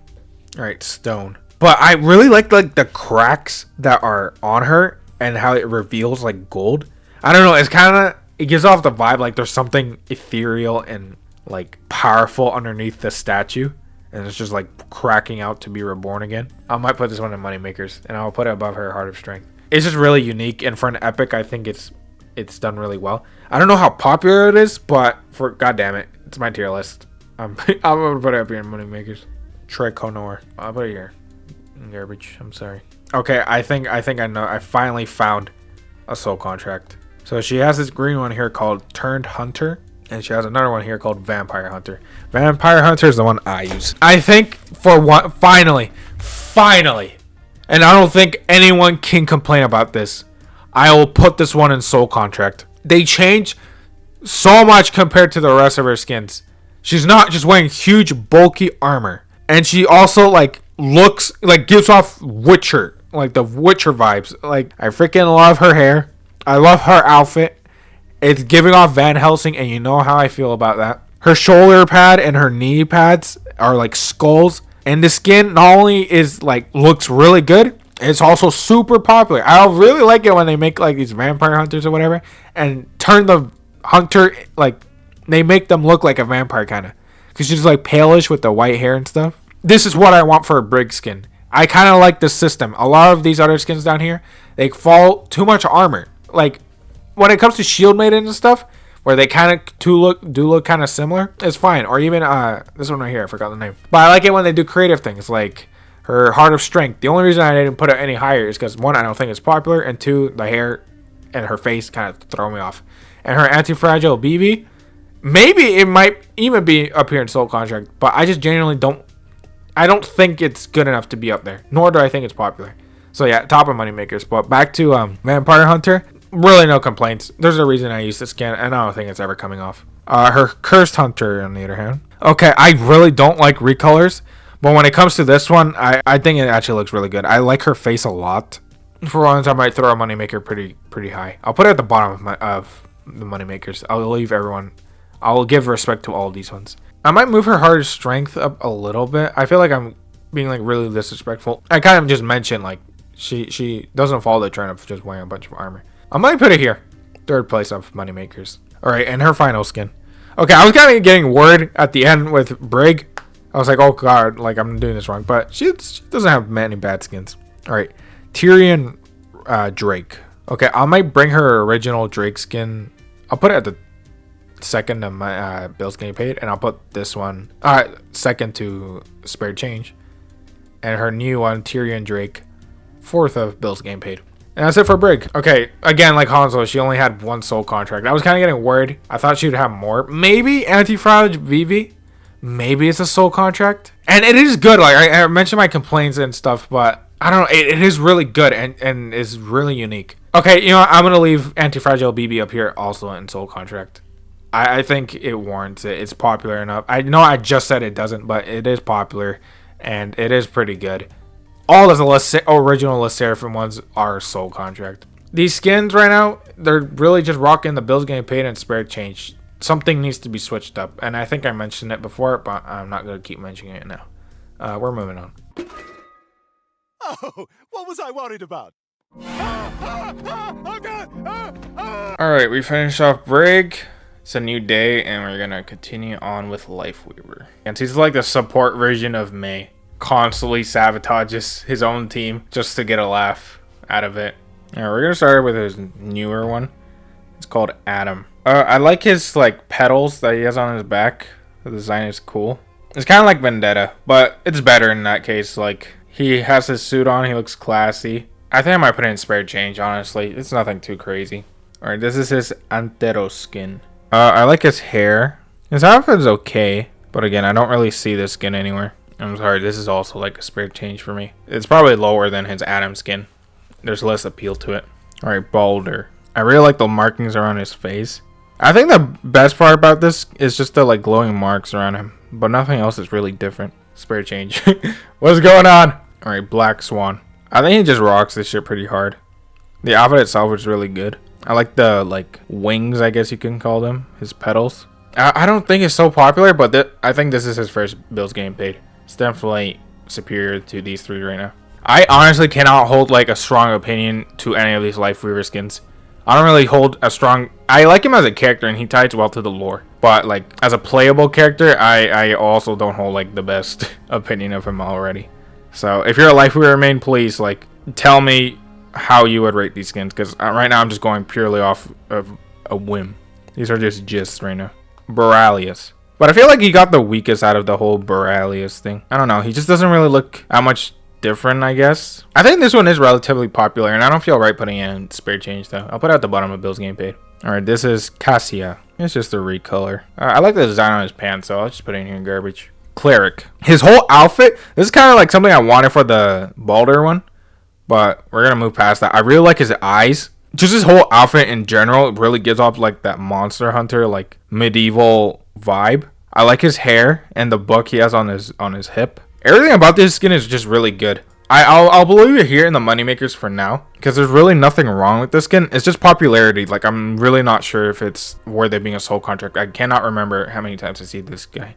All right, Stone. But I really like the cracks that are on her and how it reveals like gold. I don't know. It's kind of, it gives off the vibe like there's something ethereal and like powerful underneath the statue. And it's just like cracking out to be reborn again. I might put this one in Moneymakers and I'll put it above her Heart of Strength. It's just really unique. And for an epic, I think it's done really well. I don't know how popular it is, but for, god damn it, it's my tier list. I'm gonna put it up here in Moneymakers. Triconor. I'll put it here. Garbage. I'm sorry. Okay, I think I know. I finally found a soul contract. So she has this green one here called Turned Hunter, and she has another one here called Vampire Hunter. Vampire Hunter is the one I use. I think for one, finally, and I don't think anyone can complain about this, I will put this one in soul contract. They changed so much compared to the rest of her skins. She's not just wearing huge bulky armor, and she also like looks like, gives off Witcher, like the Witcher vibes. Like, I freaking love her hair. I love her outfit. It's giving off Van Helsing, and you know how I feel about that. Her shoulder pad and her knee pads are like skulls, and the skin not only is like looks really good, it's also super popular. I really like it when they make like these vampire hunters or whatever and turn the hunter, like they make them look like a vampire kind of, because she's like palish with the white hair and stuff. This is what I want for a Brig skin. I kind of like the system. A lot of these other skins down here, they fall too much armor. Like when it comes to Shield Maiden and stuff, where they kind of do look kind of similar, it's fine. Or even this one right here, I forgot the name. But I like it when they do creative things like her Heart of Strength. The only reason I didn't put it any higher is because, one, I don't think it's popular, and two, the hair and her face kind of throw me off. And her Anti-Fragile BB, maybe it might even be up here in Soul Contract, but I just genuinely don't think it's good enough to be up there, nor do I think it's popular. So yeah, top of Moneymakers. But back to Vampire Hunter, really no complaints. There's a reason I use this skin, and I don't think it's ever coming off. Her Cursed Hunter, on the other hand. Okay, I really don't like recolors, but when it comes to this one, I think it actually looks really good. I like her face a lot. For once, I might throw a Moneymaker pretty high. I'll put it at the bottom of the Moneymakers. I'll give respect to all of these ones. I might move her Heart of Strength up a little bit. I feel like I'm being like really disrespectful. I kind of just mentioned like she doesn't follow the trend of just wearing a bunch of armor. I might put it here, 3rd place of Moneymakers. All right, and her final skin. Okay, I was kind of getting worried at the end with Brig. I was like, oh god, like I'm doing this wrong, but she doesn't have many bad skins. All right, Tyrion Drake. Okay, I might bring her original Drake skin. I'll put it at the second of my bills getting paid, and I'll put this one second to spare change, and her new one, Tyrion Drake, 4th of bills getting paid. And that's it for Brig. Okay, again, like Hanzo, she only had one soul contract. I was kind of getting worried. I thought she would have more. Maybe Anti-Fragile VV. Maybe it's a soul contract. And it is good. Like I mentioned my complaints and stuff, but I don't know. It is really good and is really unique. Okay, you know what? I'm going to leave Anti-Fragile BB up here also in soul contract. I think it warrants it. It's popular enough. I know I just said it doesn't, but it is popular and it is pretty good. All of the original Le Seraphim ones are soul contract. These skins right now, they're really just rocking the bills getting paid and spare change. Something needs to be switched up, and I think I mentioned it before, but I'm not going to keep mentioning it now. We're moving on. Oh, what was I worried about? Alright, we finished off Brig. It's a new day, and we're gonna continue on with Lifeweaver. And he's like the support version of May. Constantly sabotages his own team just to get a laugh out of it. Alright, we're gonna start with his newer one. It's called Adam. I like his like petals that he has on his back. The design is cool. It's kind of like Vendetta, but it's better in that case. Like, he has his suit on, he looks classy. I think I might put it in spare change, honestly. It's nothing too crazy. Alright, this is his Antero skin. I like his hair. His outfit's okay, but again, I don't really see this skin anywhere. I'm sorry, this is also like a spare change for me. It's probably lower than his Adam skin. There's less appeal to it. Alright, Balder. I really like the markings around his face. I think the best part about this is just the like glowing marks around him, but nothing else is really different. Spare change. What's going on? Alright, Black Swan. I think he just rocks this shit pretty hard. The outfit itself is really good. I like the like wings, I guess you can call them, his petals. I don't think it's so popular, but I think this is his first builds game paid. It's definitely superior to these three right now. I honestly cannot hold like a strong opinion to any of these Lifeweaver skins. I don't really hold a strong... I like him as a character and he ties well to the lore. But like as a playable character, I also don't hold like the best opinion of him already. So if you're a Lifeweaver main, please like tell me how you would rate these skins. Because right now I'm just going purely off of a whim. These are just gists right now. Boralius. But I feel like he got the weakest out of the whole Boralius thing. I don't know. He just doesn't really look that much different, I guess. I think this one is relatively popular, and I don't feel right putting it in spare change though. I'll put it at the bottom of Bill's game paid. Alright, this is Cassia. It's just a recolor. I like the design on his pants, so I'll just put it in here in garbage. Cleric. His whole outfit, this is kind of like something I wanted for the Balder one, but we're gonna move past that. I really like his eyes. Just his whole outfit in general really gives off like that Monster Hunter, like medieval vibe. I like his hair and the book he has on his hip. Everything about this skin is just really good. I'll believe it here in the moneymakers for now, because there's really nothing wrong with this skin. It's just popularity. Like, I'm really not sure if it's worth it being a soul contract. I cannot remember how many times I see this guy.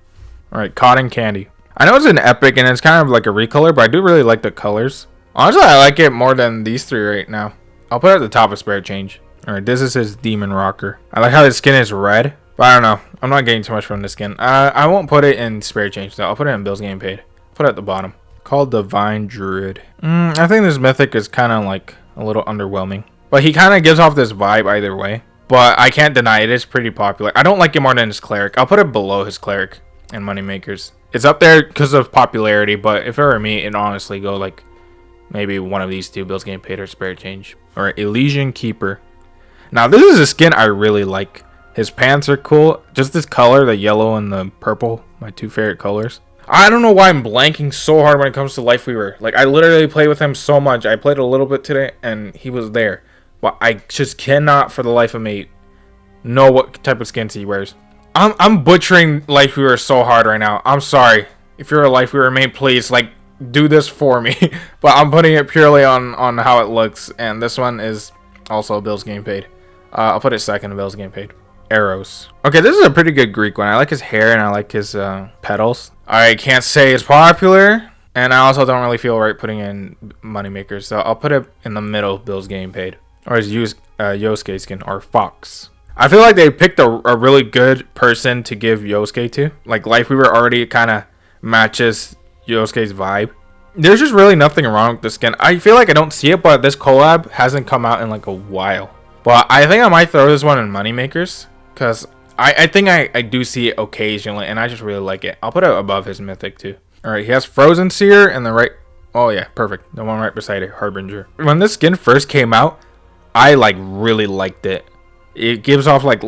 Alright, Cotton Candy. I know it's an epic and it's kind of like a recolor, but I do really like the colors. Honestly, I like it more than these three right now. I'll put it at the top of spare change. Alright, this is his Demon Rocker. I like how his skin is red, but I don't know. I'm not getting too much from this skin. I won't put it in spare change though. I'll put it in Bill's game paid. Put it at the bottom. Called Divine Druid. I think this mythic is kind of like a little underwhelming, but he kind of gives off this vibe either way. But I can't deny it is pretty popular. I don't like it more than his Cleric. I'll put it below his Cleric and Moneymakers. It's up there because of popularity, but if it were me, it'd honestly go like maybe one of these two, Bill's game paid or spare change. Or Elysian Keeper. Now this is a skin I really like. His pants are cool. Just this color, the yellow and the purple, my two favorite colors. I don't know why I'm blanking so hard when it comes to Lifeweaver. Like, I literally play with him so much. I played a little bit today, and he was there. But I just cannot, for the life of me, know what type of skins he wears. I'm butchering Lifeweaver so hard right now. I'm sorry. If you're a Lifeweaver main, please, like, do this for me. But I'm putting it purely on how it looks. And this one is also Bill's game paid. I'll put it second to Bill's game paid. Eros. Okay, this is a pretty good Greek one. I like his hair and I like his petals. I can't say it's popular, and I also don't really feel right putting in Moneymakers, so I'll put it in the middle of Bill's game paid. Or his Yosuke skin, or Fox. I feel like they picked a really good person to give Yosuke to. Like, Lifeweaver already kind of matches Yosuke's vibe. There's just really nothing wrong with this skin. I feel like I don't see it, but this collab hasn't come out in like a while. But I think I might throw this one in Moneymakers, because I think I do see it occasionally, and I just really like it. I'll put it above his mythic too. Alright, he has Frozen Seer and the right... Oh yeah, perfect. The one right beside it, Harbinger. When this skin first came out, I like really liked it. It gives off like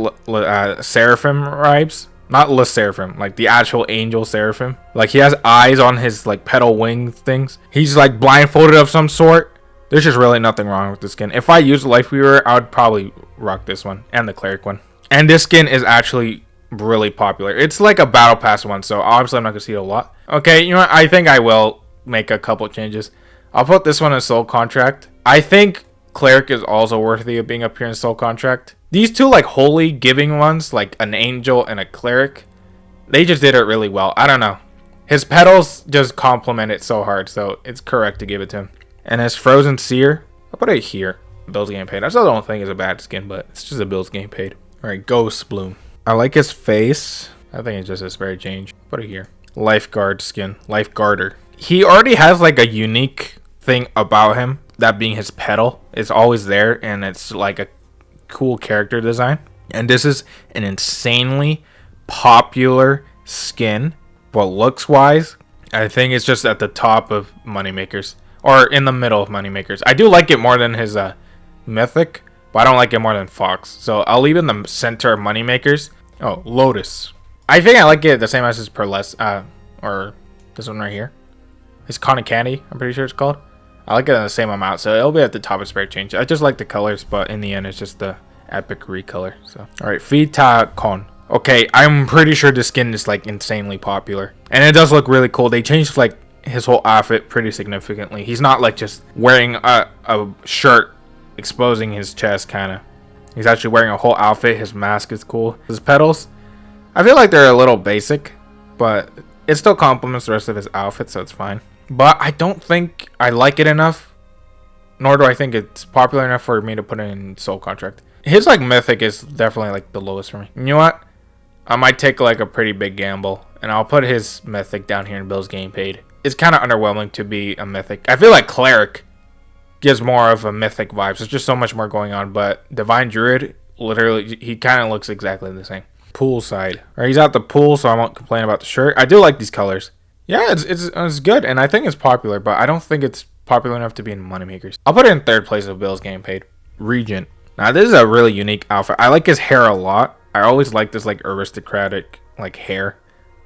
Seraphim vibes. Not Le Seraphim, like the actual angel Seraphim. Like, he has eyes on his like petal wing things. He's like blindfolded of some sort. There's just really nothing wrong with this skin. If I used Lifeweaver, I would probably rock this one and the Cleric one. And this skin is actually really popular. It's like a battle pass one, so obviously I'm not going to see it a lot. Okay, you know what? I think I will make a couple changes. I'll put this one in Soul Contract. I think Cleric is also worthy of being up here in Soul Contract. These two like holy giving ones, like an angel and a Cleric, they just did it really well. I don't know. His petals just complement it so hard, so it's correct to give it to him. And his Frozen Seer, I'll put it here. Bills getting paid. I still don't think it's a bad skin, but it's just a Bills getting paid. Alright, Ghost Bloom. I like his face. I think it's just a spare change. Put it here. Lifeguard skin. Lifeguarder. He already has like a unique thing about him. That being his petal. It's always there, and it's like a cool character design. And this is an insanely popular skin. But looks wise, I think it's just at the top of moneymakers. Or in the middle of moneymakers. I do like it more than his mythic. But I don't like it more than Fox. So I'll leave it in the center of moneymakers. Oh, Lotus. I think I like it the same as his Pearlescent. Or this one right here. His Cotton Candy, I'm pretty sure it's called. I like it in the same amount. So it'll be at the top of spare change. I just like the colors. But in the end, it's just the epic recolor. So, alright, Fita Kon. Okay, I'm pretty sure the skin is like insanely popular. And it does look really cool. They changed like his whole outfit pretty significantly. He's not like just wearing a shirt exposing his chest kind of. He's actually wearing a whole outfit. His mask is cool. His petals, I feel like they're a little basic, but it still complements the rest of his outfit, so it's fine. But I don't think I like it enough, nor do I think it's popular enough for me to put it in Soul Contract. His like mythic is definitely like the lowest for me. You know what? I might take like a pretty big gamble, and I'll put his mythic down here in Bill's Getting Paid. It's kind of underwhelming to be a mythic. I feel like Cleric gives more of a mythic vibes. There's just so much more going on, but Divine Druid, literally, he kind of looks exactly the same. Poolside. Alright, he's at the pool, so I won't complain about the shirt. I do like these colors. Yeah, it's good, and I think it's popular, but I don't think it's popular enough to be in moneymakers. I'll put it in third place of Bill's Getting Paid. Regent. Now, this is a really unique outfit. I like his hair a lot. I always like this like aristocratic like hair.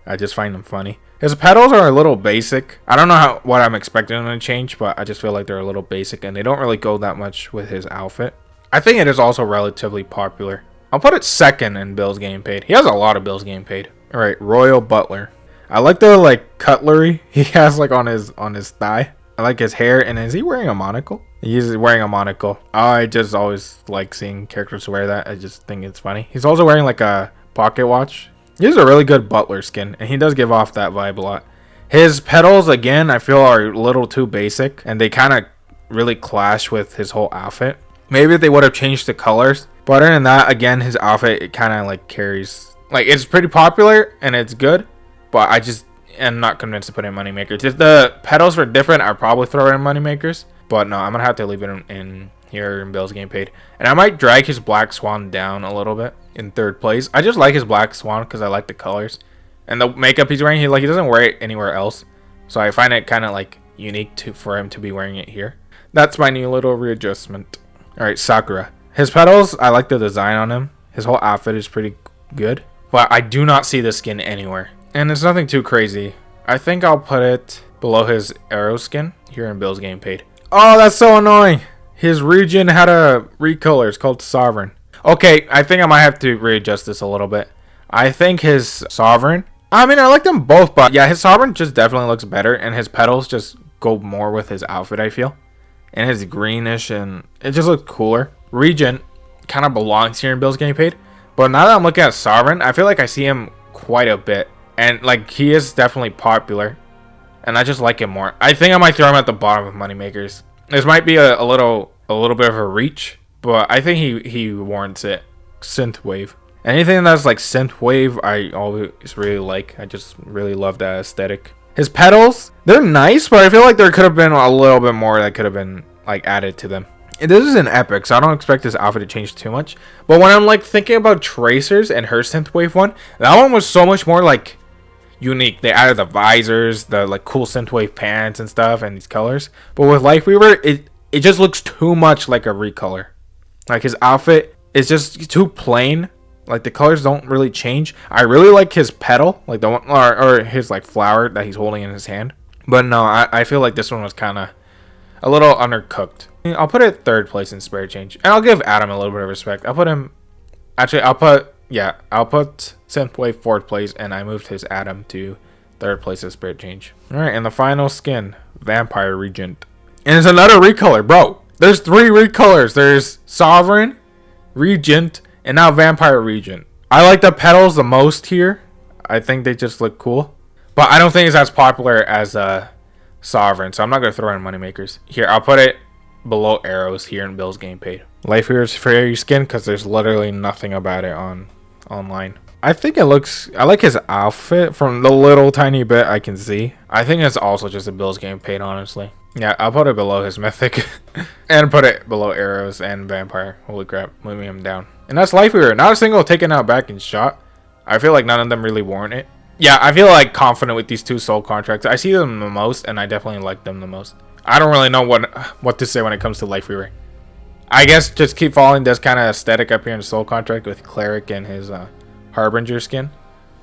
I just find them funny. His petals are a little basic. I don't know what I'm expecting them to change, but I just feel like they're a little basic and they don't really go that much with his outfit. I think it is also relatively popular. I'll put it second in Bill's Getting Paid. He has a lot of Bills Getting Paid. All right, Royal Butler. I like the like cutlery he has like on his thigh. I like his hair. And is he wearing a monocle? He's wearing a monocle. I just always like seeing characters wear that. I just think it's funny. He's also wearing like a pocket watch. He's a really good butler skin, and he does give off that vibe a lot. His petals, again, I feel are a little too basic, and they kind of really clash with his whole outfit. Maybe if they would have changed the colors. But other than that, again, his outfit, it kind of like carries... Like, it's pretty popular, and it's good, but I just am not convinced to put in moneymakers. If the petals were different, I'd probably throw it in moneymakers. But no, I'm going to have to leave it in here in Bill's Getting Paid. And I might drag his Black Swan down a little bit in third place. I just like his Black Swan because I like the colors. And the makeup he's wearing, he doesn't wear it anywhere else. So I find it kind of like unique for him to be wearing it here. That's my new little readjustment. Alright, Sakura. His petals, I like the design on him. His whole outfit is pretty good. But I do not see the skin anywhere. And it's nothing too crazy. I think I'll put it below his arrow skin here in Bill's Getting Paid. Oh, that's so annoying. His region had a recolor. It's called Sovereign. Okay, I think I might have to readjust this a little bit. I think his Sovereign... I mean, I like them both, but yeah, his Sovereign just definitely looks better. And his petals just go more with his outfit, I feel. And his greenish, and it just looks cooler. Regent kind of belongs here in Bill's Getting Paid. But now that I'm looking at Sovereign, I feel like I see him quite a bit. And like, he is definitely popular. And I just like him more. I think I might throw him at the bottom of moneymakers. This might be a little bit of a reach, but I think he warrants it. Synthwave. Anything that's like synthwave, I always really like. I just really love that aesthetic. His petals, they're nice, but I feel like there could have been a little bit more that could have been like added to them. And this is an epic, so I don't expect this outfit to change too much. But when I'm like thinking about Tracers and her synthwave one, that one was so much more like unique. They added the visors, the like cool synthwave pants and stuff, and these colors. But with Lifeweaver, it just looks too much like a recolor. Like his outfit is just too plain. Like the colors don't really change. I really like his petal, like the one or his like flower that he's holding in his hand. But no, I feel like this one was kind of a little undercooked. I'll put it third place in spare change, and I'll give Adam a little bit of respect. I'll put him. Actually, I'll put Synthwave fourth place, and I moved his Adam to third place of spare change. All right, and the final skin, Vampire Regent, and it's another recolor, bro. There's 3 recolors. There's Sovereign, Regent, and now Vampire Regent. I like the petals the most here. I think they just look cool, but I don't think it's as popular as sovereign, so I'm not gonna throw in moneymakers. Here, I'll put it below arrows here in Bill's game paid. Lifeweaver's fairy skin because there's literally nothing about it on online. I think it looks, I like his outfit from the little tiny bit I can see. I think it's also just a Bill's game paid, honestly. Yeah, I'll put it below his mythic and put it below arrows and vampire. Holy crap, moving him down. And that's Lifeweaver. Not a single taken out back and shot. I feel like none of them really warrant it. Yeah, I feel like confident with these two soul contracts. I see them the most, and I definitely like them the most. I don't really know what to say when it comes to Lifeweaver. I guess just keep following this kind of aesthetic up here in soul contract with Cleric and his Harbinger skin.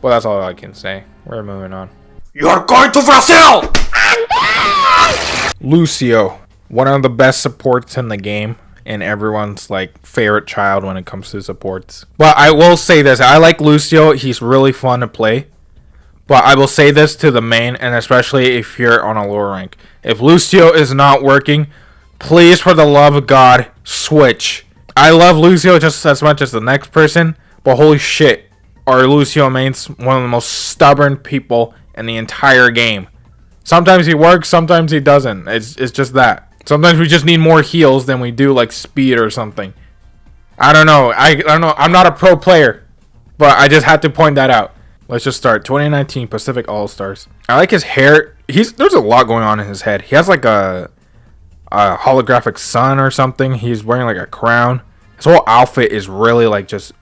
Well, that's all I can say. We're moving on. You're going to Brazil! Lucio, one of the best supports in the game, and everyone's like favorite child when it comes to supports. But I will say this, I like Lucio. He's really fun to play. But I will say this to the main, and especially if you're on a lower rank. If Lucio is not working, please, for the love of God, switch. I love Lucio just as much as the next person, but holy shit, are Lucio mains one of the most stubborn people in the entire game. Sometimes he works, sometimes he doesn't. It's just that. Sometimes we just need more heals than we do like speed or something. I don't know. I don't know. I'm not a pro player, but I just had to point that out. Let's just start. 2019 Pacific All-Stars. I like his hair. There's a lot going on in his head. He has like a holographic sun or something. He's wearing like a crown. His whole outfit is really like just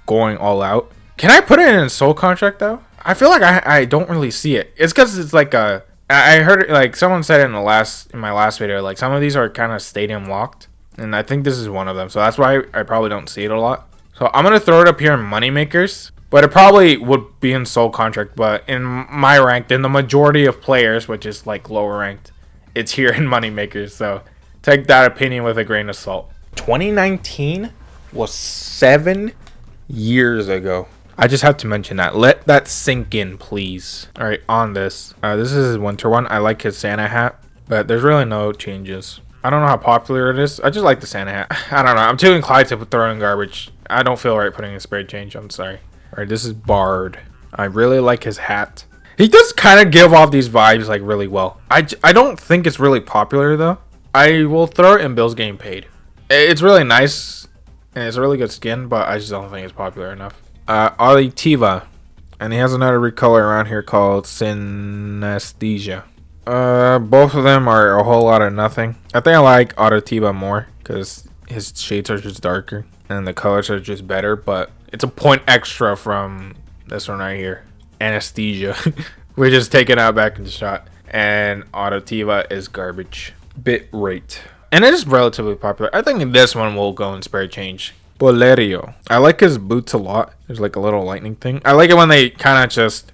going all out. Can I put it in a soul contract though? I feel like I don't really see it. It's because it's like a... I heard it, like someone said it in my last video, like some of these are kind of stadium locked, and I think this is one of them. So that's why I probably don't see it a lot. So I'm gonna throw it up here in moneymakers. But it probably would be in soul contract. But in my rank, in the majority of players, which is like lower ranked, it's here in moneymakers. So take that opinion with a grain of salt. 2019 was 7 years ago. I just have to mention that. Let that sink in, please. All right, on this. This is his winter one. I like his Santa hat, but there's really no changes. I don't know how popular it is. I just like the Santa hat. I don't know. I'm too inclined to throw in garbage. I don't feel right putting a spare change. I'm sorry. Alright, this is Bard. I really like his hat. He does kind of give off these vibes like really well. I don't think it's really popular though. I will throw it in Bill's game paid. It's really nice and it's a really good skin, but I just don't think it's popular enough. Alitiva. And he has another recolor around here called Synesthesia. Both of them are a whole lot of nothing. I think I like Alitiva more because his shades are just darker and the colors are just better, but it's a point extra from this one right here. Anesthesia. We're just taking out back in the shot. And Auditiva is garbage. Bit rate. And it is relatively popular. I think this one will go in spare change. Bolerio. I like his boots a lot. There's like a little lightning thing. I like it when they kind of just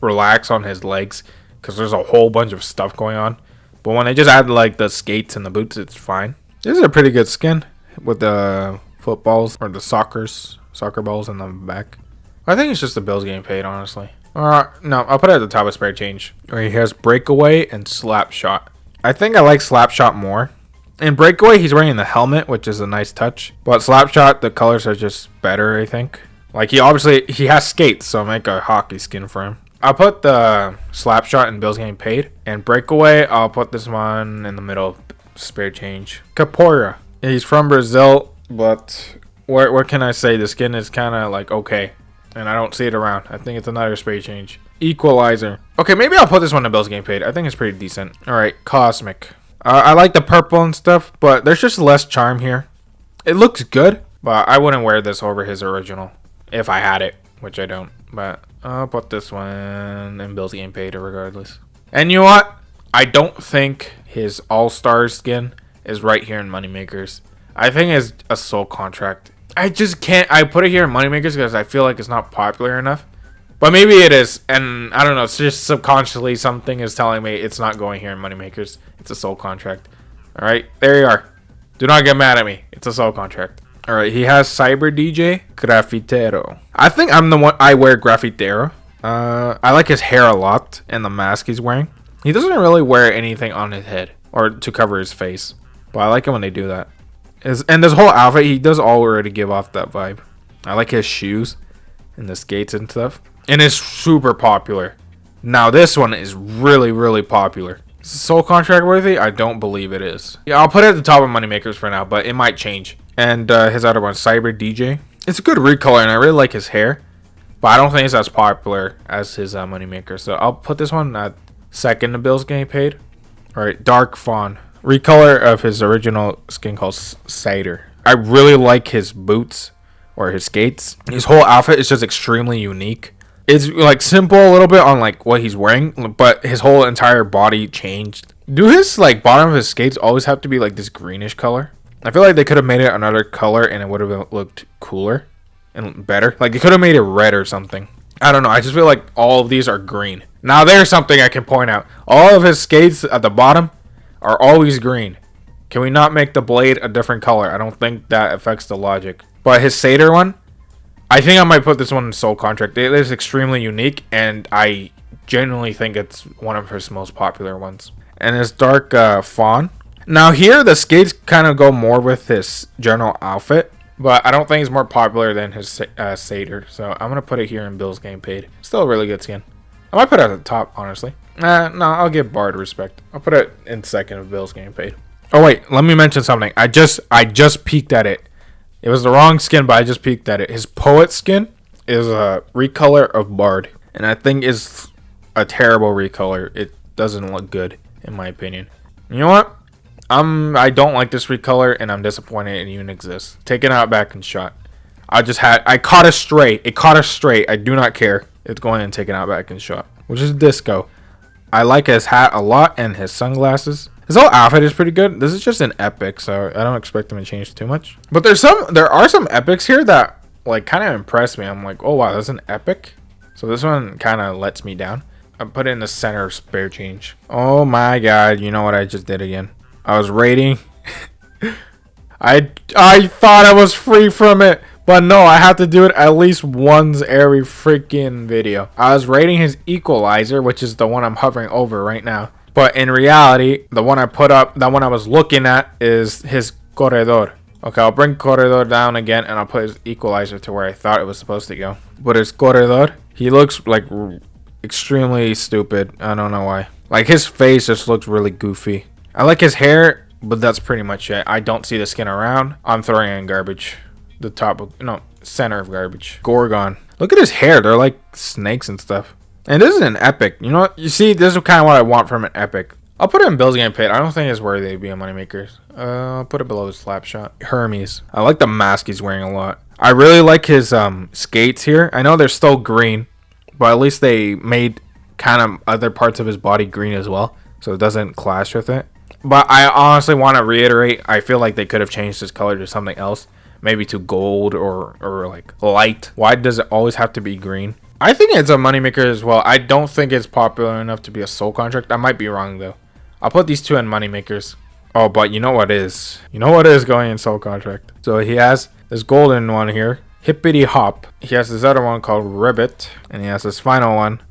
relax on his legs, because there's a whole bunch of stuff going on. But when they just add like the skates and the boots, it's fine. This is a pretty good skin with the footballs or the soccer balls in the back. I think it's just the Bills getting paid, honestly. No, I'll put it at the top of spare change. Right, he has breakaway and slap shot. I think I like slap shot more. In breakaway, he's wearing the helmet, which is a nice touch. But slap shot, the colors are just better, I think. Like he has skates, so I'll make a hockey skin for him. I'll put the slap shot in Bills getting paid. And breakaway, I'll put this one in the middle of spare change. Capoeira. He's from Brazil, but what can I say? The skin is kind of like okay. And I don't see it around. I think it's another spare change. Equalizer. Okay, maybe I'll put this one in Bills getting paid. I think it's pretty decent. Alright, Cosmic. I like the purple and stuff, but there's just less charm here. It looks good, but I wouldn't wear this over his original if I had it, which I don't. But I'll put this one in Bills getting paid regardless. And you know what? I don't think his All-Star skin is right here in Moneymakers. I think it's a soul contract. I just can't. I put it here in Moneymakers because I feel like it's not popular enough. But maybe it is, and I don't know, it's just subconsciously something is telling me it's not going here in Moneymakers. It's a soul contract. Alright, there you are. Do not get mad at me. It's a soul contract. Alright, he has Cyber DJ, Grafitero. I think I'm the one, I wear Grafitero. I like his hair a lot, and the mask he's wearing. He doesn't really wear anything on his head, or to cover his face. But I like it when they do that. And this whole outfit, he does already give off that vibe. I like his shoes, and the skates and stuff. And it's super popular. Now this one is really, really popular. Soul contract worthy? I don't believe it is. Yeah, I'll put it at the top of moneymakers for now, but it might change. And his other one, Cyber DJ. It's a good recolor, and I really like his hair, but I don't think it's as popular as his moneymaker. So I'll put this one at second to Bill's getting paid. All right, Dark Fawn. Recolor of his original skin called Cider. I really like his boots or his skates. His whole outfit is just extremely unique. It's like simple a little bit on like what he's wearing, but his whole entire body changed. Do his like bottom of his skates always have to be like this greenish color? I feel like they could have made it another color and it would have looked cooler and better. Like they could have made it red or something. I don't know. I just feel like all of these are green. Now there's something I can point out. All of his skates at the bottom are always green. Can we not make the blade a different color? I don't think that affects the logic. But his Satyr one, I think I might put this one in Soul Contract. It is extremely unique, and I genuinely think it's one of his most popular ones. And his Dark Fawn. Now here, the skates kind of go more with his general outfit, but I don't think it's more popular than his Satyr. So I'm going to put it here in Bill's Getting Paid. Still a really good skin. I might put it at the top, honestly. No, I'll give Bard respect. I'll put it in second of Bill's Getting Paid. Oh wait, let me mention something. I just peeked at it. It was the wrong skin, but I just peeked at it. His Poet skin is a recolor of Bard, and I think is a terrible recolor. It doesn't look good, in my opinion. You know what? I don't like this recolor, and I'm disappointed it even exists. Take it out back and shot. I caught a stray. It caught a stray. I do not care. It's going and taken out back and shot, which is Disco. I like his hat a lot and his sunglasses. His whole outfit is pretty good. This is just an epic, so I don't expect him to change too much. But there are some epics here that like kind of impress me. I'm like, oh wow, that's an epic. So this one kind of lets me down. I put it in the center of spare change. Oh my god, you know what I just did again? I was rating. I thought I was free from it, but no, I have to do it at least once every freaking video. I was rating his equalizer, which is the one I'm hovering over right now. But in reality, the one I put up, that one I was looking at is his corredor. Okay, I'll bring corredor down again and I'll put his equalizer to where I thought it was supposed to go. But his corredor, he looks like extremely stupid. I don't know why. Like his face just looks really goofy. I like his hair, but that's pretty much it. I don't see the skin around. I'm throwing it in garbage. The top of, no, center of garbage. Gorgon. Look at his hair. They're like snakes and stuff. And this is an epic. You know what? You see, this is kind of what I want from an epic. I'll put it in Bill's Getting Paid. I don't think it's worthy to be a moneymaker. I'll put it below his slap shot. Hermes. I like the mask he's wearing a lot. I really like his skates here. I know they're still green, but at least they made kind of other parts of his body green as well, so it doesn't clash with it. But I honestly want to reiterate, I feel like they could have changed his color to something else. Maybe to gold or like light. Why does it always have to be green? I think it's a moneymaker as well. I don't think it's popular enough to be a soul contract. I might be wrong though. I'll put these two in moneymakers. Oh, but you know what is? You know what is going in soul contract? So he has this golden one here, Hippity Hop. He has this other one called Ribbit, and he has this final one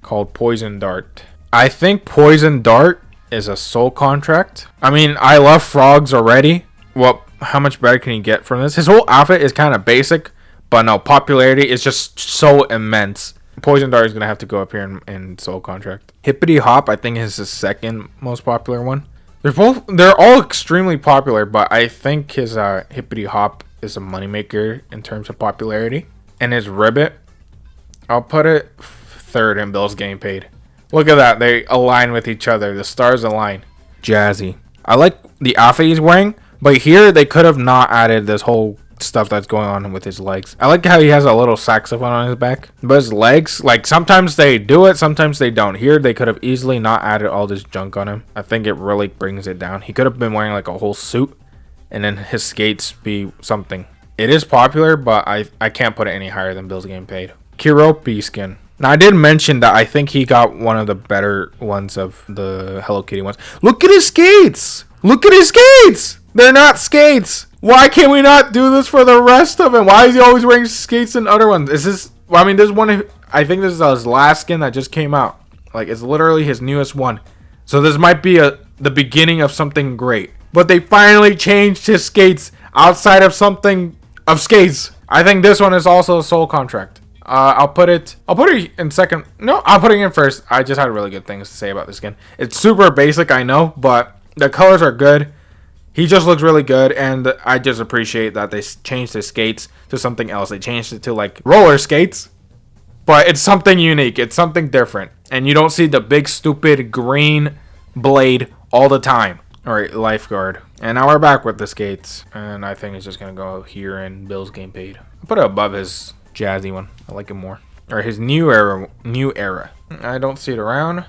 called Poison Dart. I think Poison Dart is a soul contract. I mean, I love frogs already. Well, how much better can you get from this? His whole outfit is kind of basic, but no, popularity is just so immense. Poison Dart is going to have to go up here in soul contract. Hippity Hop, I think, is the second most popular one. They're all extremely popular, but I think his Hippity Hop is a moneymaker in terms of popularity. And his Ribbit, I'll put it third in Bill's Getting Paid. Look at that. They align with each other. The stars align. Jazzy. I like the outfit he's wearing, but here they could have not added this whole stuff that's going on with his legs. I like how he has a little saxophone on his back, but his legs, like sometimes they do it, sometimes they don't. Here they could have easily not added all this junk on him. I think it really brings it down. He could have been wearing like a whole suit and then his skates be something. It is popular, but I can't put it any higher than Bill's Getting Paid. Kiropi skin. Now I did mention that I think he got one of the better ones of the Hello Kitty ones. Look at his skates. Look at his skates. They're not skates. Why can't we not do this for the rest of him? Why is he always wearing skates in other ones? Is this, I mean, this one, I think this is his last skin that just came out. Like, it's literally his newest one. So this might be the beginning of something great. But they finally changed his skates outside of something of skates. I think this one is also a soul contract. I'll put it in second. No, I'll put it in first. I just had really good things to say about this skin. It's super basic, I know, but the colors are good. He just looks really good, and I just appreciate that they changed his skates to something else. They changed it to like roller skates, but it's something unique. It's something different, and you don't see the big stupid green blade all the time. All right, lifeguard, and now we're back with the skates, and I think it's just gonna go here in Bill's game paid. I'll put it above his jazzy one. I like it more, or his new era. I don't see it around,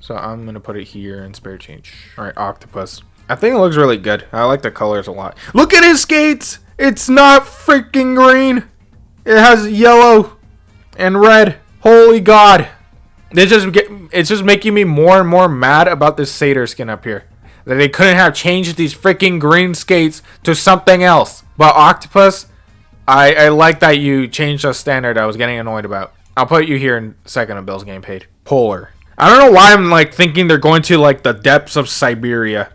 so I'm gonna put it here in spare change. All right, octopus. I think it looks really good. I like the colors a lot. Look at his skates. It's not freaking green. It has yellow and red. Holy God. It's just making me more and more mad about this satyr skin up here. That they couldn't have changed these freaking green skates to something else. But octopus, I like that you changed the standard I was getting annoyed about. I'll put you here in second of Bill's game paid. Polar. I don't know why I'm like thinking they're going to like the depths of Siberia,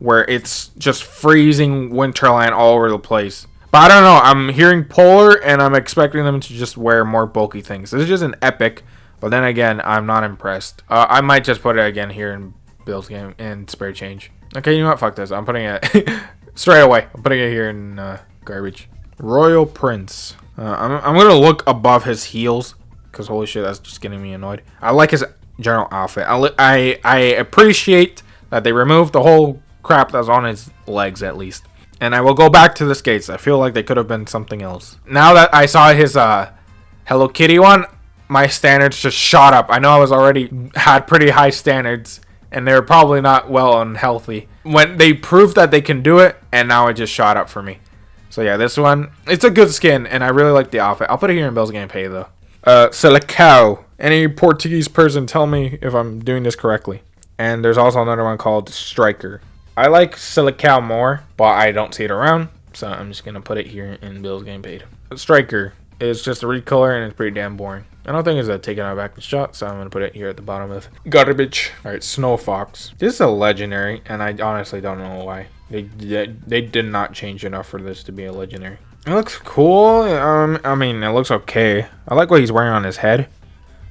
where it's just freezing winterland all over the place. But I don't know. I'm hearing polar, and I'm expecting them to just wear more bulky things. This is just an epic, but then again, I'm not impressed. I might just put it again here in Bill's game in spare change. Okay, you know what? Fuck this. I'm putting it straight away. I'm putting it here in garbage. Royal Prince. I'm gonna look above his heels, because holy shit, that's just getting me annoyed. I like his general outfit. I appreciate that they removed the whole crap that's on his legs at least. And I will go back to the skates. I feel like they could have been something else. Now that I saw his Hello Kitty one, my standards just shot up. I know I was already had pretty high standards, and they were probably not well and healthy when they proved that they can do it, and now it just shot up for me. So yeah, this one, it's a good skin, and I really like the outfit. I'll put it here in Bill's game pay though. Silicao. Any Portuguese person tell me if I'm doing this correctly. And there's also another one called Striker. I like Silicao more, but I don't see it around, so I'm just going to put it here in Bill's game paid. Striker is just a recolor, and it's pretty damn boring. I don't think it's a taken out back shot, so I'm going to put it here at the bottom of garbage. Alright, Snow Fox. This is a legendary, and I honestly don't know why. They did not change enough for this to be a legendary. It looks cool. I mean, it looks okay. I like what he's wearing on his head.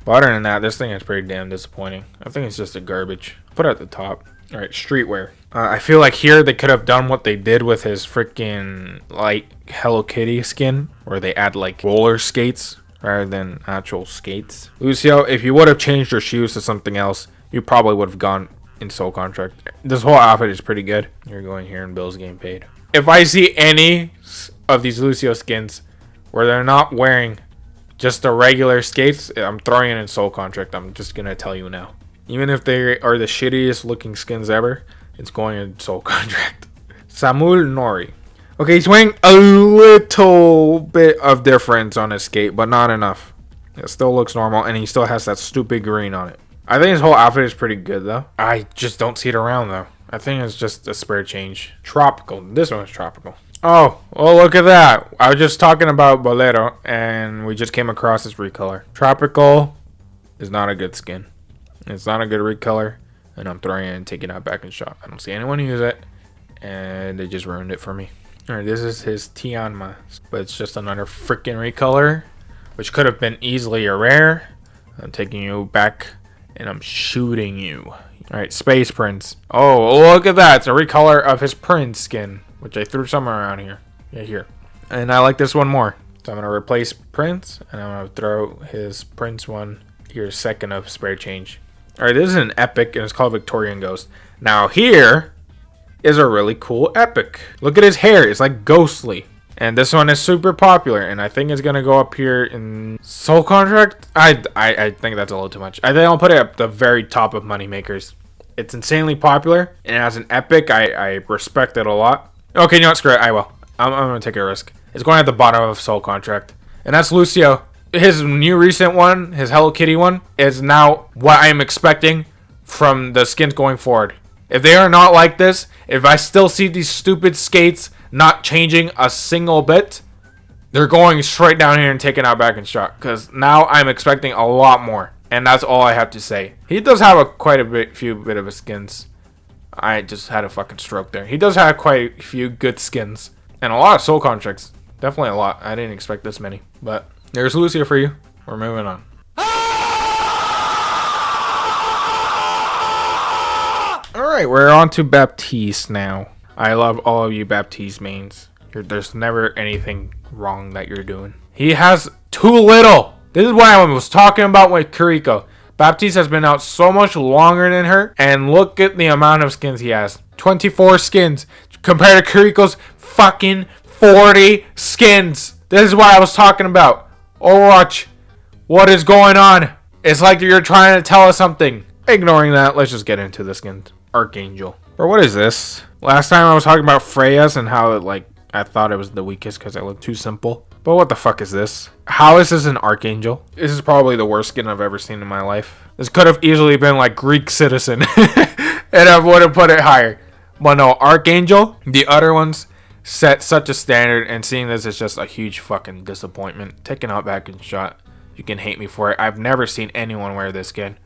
But other than that, this thing is pretty damn disappointing. I think it's just a garbage. Put it at the top. Alright, streetwear. I feel like here they could have done what they did with his freaking like Hello Kitty skin, where they add like roller skates rather than actual skates. Lucio, if you would have changed your shoes to something else, you probably would have gone in soul contract. This whole outfit is pretty good. You're going here in Bill's game paid. If I see any of these Lucio skins where they're not wearing just the regular skates, I'm throwing it in soul contract. I'm just gonna tell you now. Even if they are the shittiest looking skins ever, it's going in soul contract. Samul Nori. Okay, he's wearing a little bit of difference on his skate, but not enough. It still looks normal, and he still has that stupid green on it. I think his whole outfit is pretty good, though. I just don't see it around, though. I think it's just a spare change. Tropical. This one's tropical. Oh, well, look at that. I was just talking about Bolero, and we just came across this recolor. Tropical is not a good skin. It's not a good recolor, and I'm throwing it and taking it out back in shop. I don't see anyone use it, and they just ruined it for me. Alright, this is his Tianma, but it's just another freaking recolor, which could have been easily a rare. I'm taking you back, and I'm shooting you. Alright, Space Prince. Oh, look at that. It's a recolor of his Prince skin, which I threw somewhere around here. Yeah, here. And I like this one more. So I'm going to replace Prince, and I'm going to throw his Prince one here second of spare change. Alright, this is an epic, and it's called Victorian Ghost. Now here is a really cool epic. Look at his hair. It's like ghostly. And this one is super popular, and I think it's going to go up here in Soul Contract. I think that's a little too much. I think I'll put it at the very top of Moneymakers. It's insanely popular, and as an epic, I respect it a lot. Okay, you know what? Screw it. I will. I'm going to take a risk. It's going at the bottom of Soul Contract. And that's Lucio. His new recent one, his Hello Kitty one, is now what I am expecting from the skins going forward. If they are not like this, if I still see these stupid skates not changing a single bit, they're going straight down here and taking out back in shot. Because now I'm expecting a lot more. And that's all I have to say. He does have quite a few bit of his skins. I just had a fucking stroke there. He does have quite a few good skins. And a lot of soul contracts. Definitely a lot. I didn't expect this many. But there's Lucio for you. We're moving on. Alright, we're on to Baptiste now. I love all of you Baptiste mains. There's never anything wrong that you're doing. He has too little. This is what I was talking about with Kiriko. Baptiste has been out so much longer than her. And look at the amount of skins he has. 24 skins. Compared to Kiriko's fucking 40 skins. This is what I was talking about. Overwatch. What is going on? It's like you're trying to tell us something. Ignoring that, let's just get into the skins. Archangel. Or what is this? Last time I was talking about Freya's and how I thought it was the weakest because it looked too simple. But what the fuck is this? How is this an Archangel? This is probably the worst skin I've ever seen in my life. This could have easily been like Greek Citizen. And I would have put it higher. But no, Archangel. The other ones set such a standard. And seeing this is just a huge fucking disappointment. Taking out back and shot. You can hate me for it. I've never seen anyone wear this skin.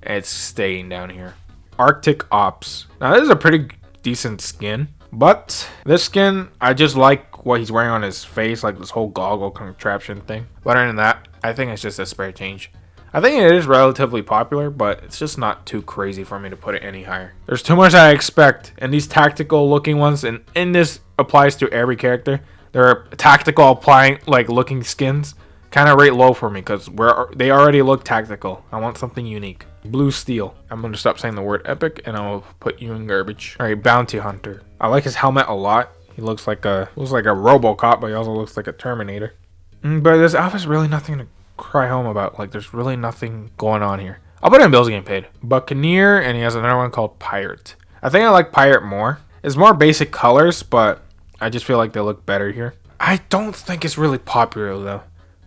It's staying down here. Arctic Ops. Now this is a pretty decent skin. But this skin, I just like what he's wearing on his face. Like this whole goggle contraption thing. But other than that, I think it's just a spare change. I think it is relatively popular, but it's just not too crazy for me to put it any higher. There's too much I expect. And these tactical looking ones, and this applies to every character. There are tactical applying like looking skins. Kind of rate low for me because they already look tactical. I want something unique. Blue Steel. I'm going to stop saying the word epic and I'll put you in garbage. Alright, Bounty Hunter. I like his helmet a lot. He looks like a RoboCop, but he also looks like a Terminator. But this outfit's really nothing to cry home about. Like, there's really nothing going on here. I'll put it in bills getting paid. Buccaneer, and he has another one called Pirate. I think I like Pirate more. It's more basic colors, but I just feel like they look better here. I don't think it's really popular, though.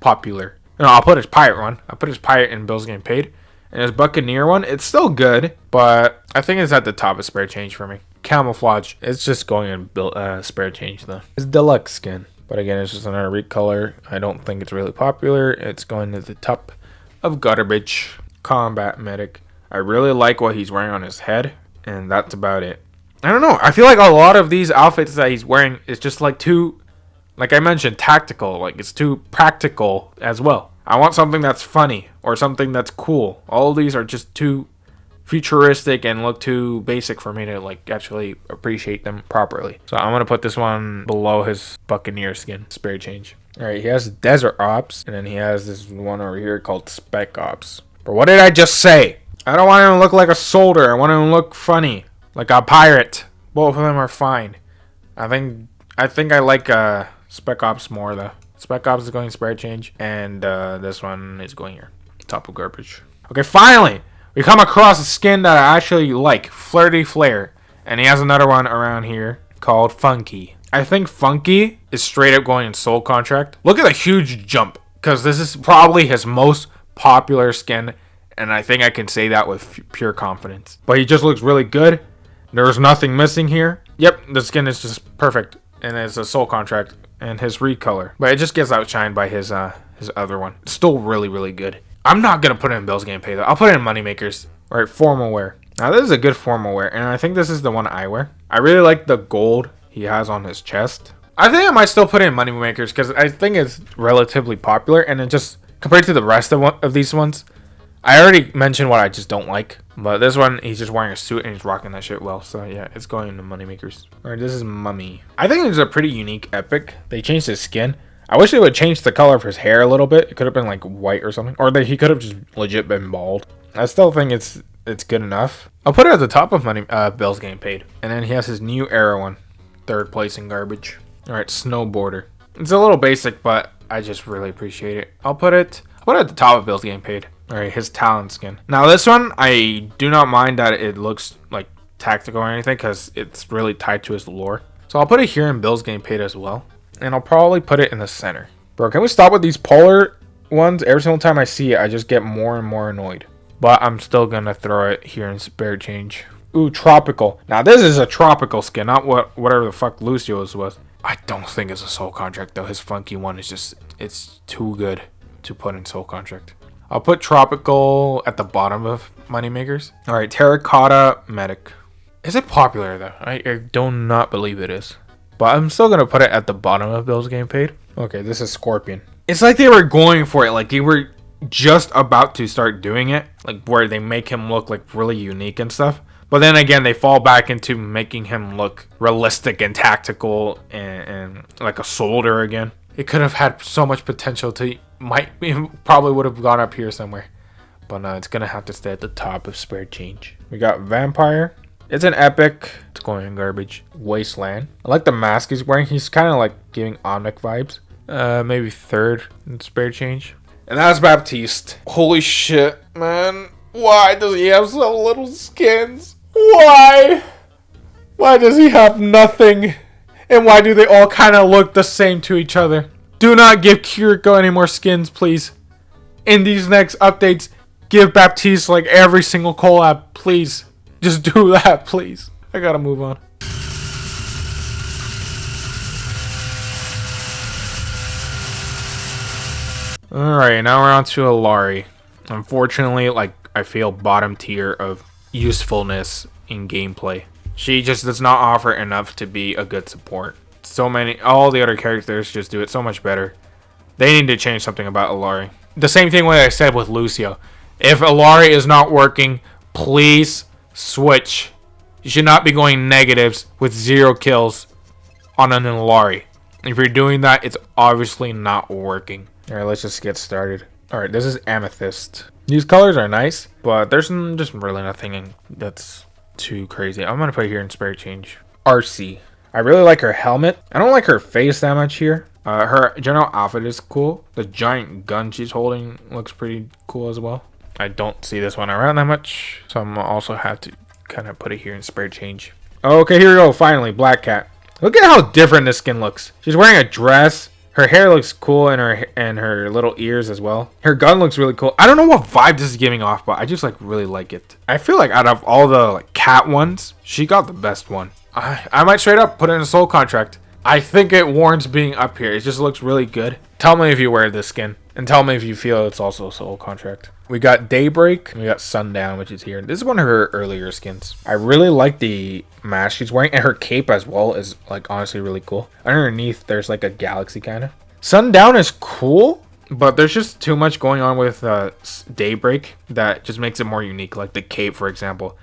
No, I'll put his Pirate one. I'll put his Pirate in bills getting paid. And his Buccaneer one, it's still good, but I think it's at the top of spare change for me. Camouflage, it's just going in spare change though. His deluxe skin, but again, it's just another recolor. I don't think it's really popular. It's going to the top of garbage. Combat Medic. I really like what he's wearing on his head, and that's about it. I don't know. I feel like a lot of these outfits that he's wearing is just like too, like I mentioned, tactical. Like it's too practical as well. I want something that's funny or something that's cool. All of these are just too futuristic and look too basic for me to like actually appreciate them properly. So I'm going to put this one below his Buccaneer skin. Spare change. Alright, he has Desert Ops. And then he has this one over here called Spec Ops. But what did I just say? I don't want him to look like a soldier. I want him to look funny. Like a pirate. Both of them are fine. I think I like Spec Ops more though. Spec Ops is going spare change, and this one is going here. Top of garbage. Okay, finally, we come across a skin that I actually like. Flirty Flare. And he has another one around here called Funky. I think Funky is straight up going in soul contract. Look at the huge jump, because this is probably his most popular skin, and I think I can say that with pure confidence. But he just looks really good. There's nothing missing here. Yep, the skin is just perfect, and it's a soul contract. And his recolor, but it just gets outshined by his other one. It's still really, really good. I'm not gonna put it in bills getting paid though. I'll put it in moneymakers. All right, formal wear. Now this is a good formal wear, and I think this is the one I wear. I really like the gold he has on his chest. I think I might still put it in moneymakers because I think it's relatively popular, and it just compared to the rest of these ones, I already mentioned what I just don't like. But this one, he's just wearing a suit and he's rocking that shit well. So yeah, it's going into moneymakers. Alright, this is Mummy. I think it's a pretty unique epic. They changed his skin. I wish they would change the color of his hair a little bit. It could have been like white or something. Or he could have just legit been bald. I still think it's good enough. I'll put it at the top of bills getting paid. And then he has his new era one. Third place in garbage. Alright, Snowboarder. It's a little basic, but I just really appreciate it. I'll put it at the top of bills getting paid. Alright, his talent skin. Now this one, I do not mind that it looks like tactical or anything because it's really tied to his lore. So I'll put it here in bills getting paid as well. And I'll probably put it in the center. Bro, can we stop with these polar ones? Every single time I see it, I just get more and more annoyed. But I'm still going to throw it here in spare change. Ooh, tropical. Now this is a tropical skin, not whatever the fuck Lucio's was. I don't think it's a soul contract though. His funky one is just, it's too good to put in soul contract. I'll put tropical at the bottom of moneymakers. Alright, terracotta medic. Is it popular though? I do not believe it is. But I'm still going to put it at the bottom of bills getting paid. Okay, this is Scorpion. It's like they were going for it. Like they were just about to start doing it, like where they make him look like really unique and stuff. But then again, they fall back into making him look realistic and tactical and like a soldier again. It could have had so much potential to probably would have gone up here somewhere. But no, it's gonna have to stay at the top of spare change. We got Vampire. It's an epic. It's going in garbage. Wasteland. I like the mask he's wearing. He's kind of like giving Omnic vibes. Maybe third in spare change. And that's Baptiste. Holy shit, man. Why does he have so little skins? Why? Why does he have nothing? And why do they all kind of look the same to each other? Do not give Kiriko any more skins, please. In these next updates, give Baptiste like every single collab, please. Just do that, please. I gotta move on. Alright, now we're on to illari. Unfortunately, like, I feel bottom tier of usefulness in gameplay. She just does not offer enough to be a good support. All the other characters just do it so much better. They need to change something about illari. The same thing what I said with Lucio. If illari is not working, please switch. You should not be going negatives with 0 kills on an illari. If you're doing that, it's obviously not working. Alright, let's just get started. Alright, this is Amethyst. These colors are nice, but there's just really nothing that's too crazy. I'm gonna put it here in spare change. RC. I really like her helmet. I don't like her face that much here. Her general outfit is cool. The giant gun she's holding looks pretty cool as well. I don't see this one around that much, so I'm also have to kind of put it here in spare change. Okay, here we go. Finally, Black Cat. Look at how different this skin looks. She's wearing a dress. Her hair looks cool, and her little ears as well. Her gun looks really cool. I don't know what vibe this is giving off, but I just like really like it. I feel like out of all the like cat ones, she got the best one. I might straight up put it in a soul contract. I think it warrants being up here. It just looks really good. Tell me if you wear this skin, and tell me if you feel it's also a soul contract. We got Daybreak, and we got Sundown, which is here. This is one of her earlier skins. I really like the mask she's wearing, and her cape as well is like honestly really cool. Underneath, there's like a galaxy kind of. Sundown is cool, but there's just too much going on with Daybreak that just makes it more unique. Like the cape, for example.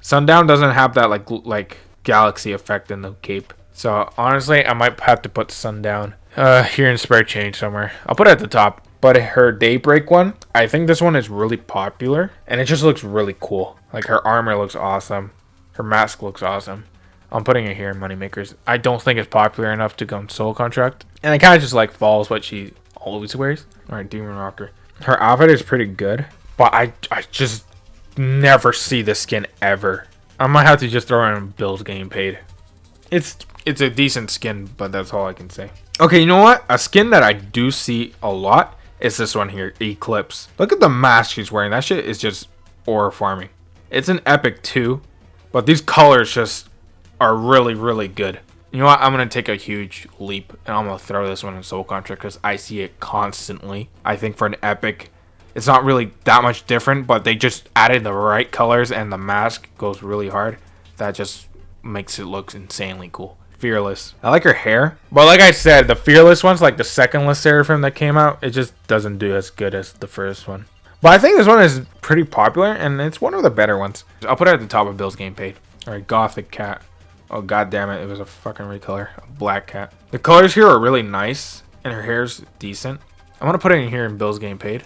Sundown doesn't have that like galaxy effect in the cape. So honestly, I might have to put Sundown here in spare change somewhere. I'll put it at the top. But her Daybreak one, I think this one is really popular. And it just looks really cool. Like her armor looks awesome. Her mask looks awesome. I'm putting it here in Moneymakers. I don't think it's popular enough to go in soul contract. And it kind of just like follows what she always wears. Alright, Demon Rocker. Her outfit is pretty good. But I just never see this skin ever. I might have to just throw in Bill's Getting Paid. It's a decent skin, but that's all I can say. Okay, you know what? A skin that I do see a lot is this one here, Eclipse. Look at the mask she's wearing. That shit is just aura farming. It's an epic too, but these colors just are really, really good. You know what? I'm going to take a huge leap, and I'm going to throw this one in soul contract because I see it constantly. I think for an epic, it's not really that much different, but they just added the right colors, and the mask goes really hard. That just makes it look insanely cool. Fearless. I like her hair, but like I said, the Fearless one's like the second-less Seraphim that came out. It just doesn't do as good as the first one. But I think this one is pretty popular, and it's one of the better ones. I'll put it at the top of Bill's Getting Paid. Alright, Gothic Cat. Oh god damn it, it was a fucking recolor. A Black Cat. The colors here are really nice, and her hair's decent. I'm gonna put it in here in Bill's Getting Paid.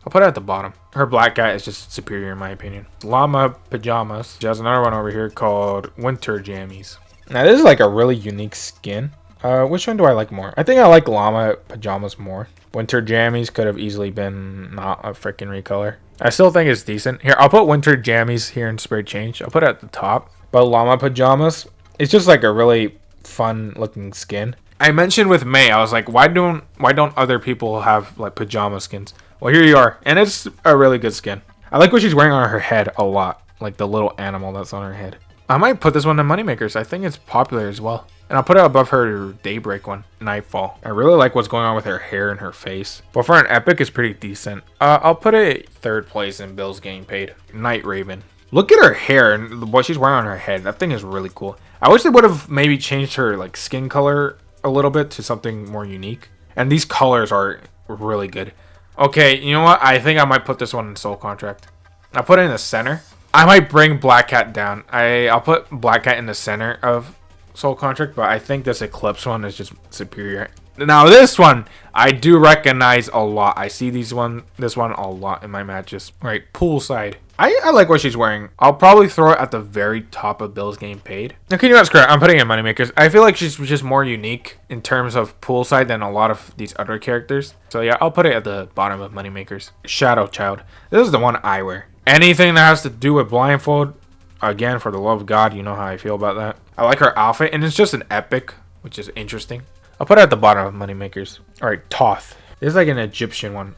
I'll put it at the bottom. Her Black Cat is just superior in my opinion. Llama Pajamas. She has another one over here called Winter Jammies. Now this is like a really unique skin. Which one do I like more? I think I like Llama Pajamas more. Winter Jammies could have easily been not a freaking recolor. I still think it's decent. Here, I'll put Winter Jammies here in spare change. I'll put it at the top. But Llama Pajamas, it's just like a really fun looking skin. I mentioned with May, I was like, why don't other people have like pajama skins? Well, here you are, and it's a really good skin. I like what she's wearing on her head a lot, like the little animal that's on her head. I might put this one in Moneymakers. I think it's popular as well. And I'll put it above her Daybreak one, Nightfall. I really like what's going on with her hair and her face. But for an epic, it's pretty decent. I'll put it third place in Bill's Getting Paid. Night Raven. Look at her hair and what she's wearing on her head. That thing is really cool. I wish they would have maybe changed her like skin color a little bit to something more unique. And these colors are really good. Okay, you know what? I think I might put this one in Soul Contract. I'll put it in the center. I might bring Black Cat down. I'll put Black Cat in the center of Soul Contract, but I think this Eclipse one is just superior. Now this one, I do recognize a lot. I see this one a lot in my matches. All right, poolside. I like what she's wearing. I'll probably throw it at the very top of Bill's Game Paid. Okay, you know what, screw it. I'm putting it in Moneymakers. I feel like she's just more unique in terms of poolside than a lot of these other characters. So yeah, I'll put it at the bottom of Moneymakers. Shadow Child. This is the one I wear. Anything that has to do with blindfold, again, for the love of God, you know how I feel about that. I like her outfit, and it's just an epic, which is interesting. I'll put it at the bottom of Moneymakers. All right, Toth. This is like an Egyptian one.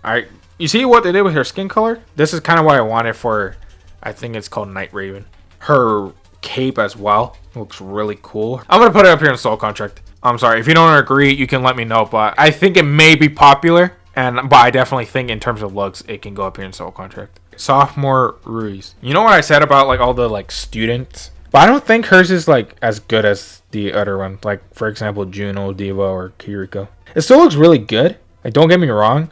You see what they did with her skin color? This is kind of what I wanted for, I think it's called Night Raven. Her cape as well looks really cool. I'm going to put it up here in Soul Contract. I'm sorry. If you don't agree, you can let me know, but I think it may be popular. But I definitely think in terms of looks, it can go up here in Soul Contract. Sophomore Ruiz. You know what I said about like all the like students? But I don't think hers is like as good as the other one. Like for example, Juno, Diva, or Kiriko. It still looks really good. Like don't get me wrong.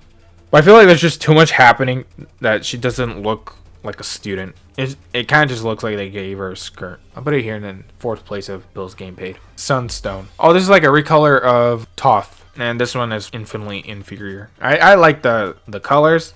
But I feel like there's just too much happening that she doesn't look like a student. It kind of just looks like they gave her a skirt. I'll put it here in the 4th place of Bill's Game Paid. Sunstone. Oh, this is like a recolor of Toth. And this one is infinitely inferior. I like the colors.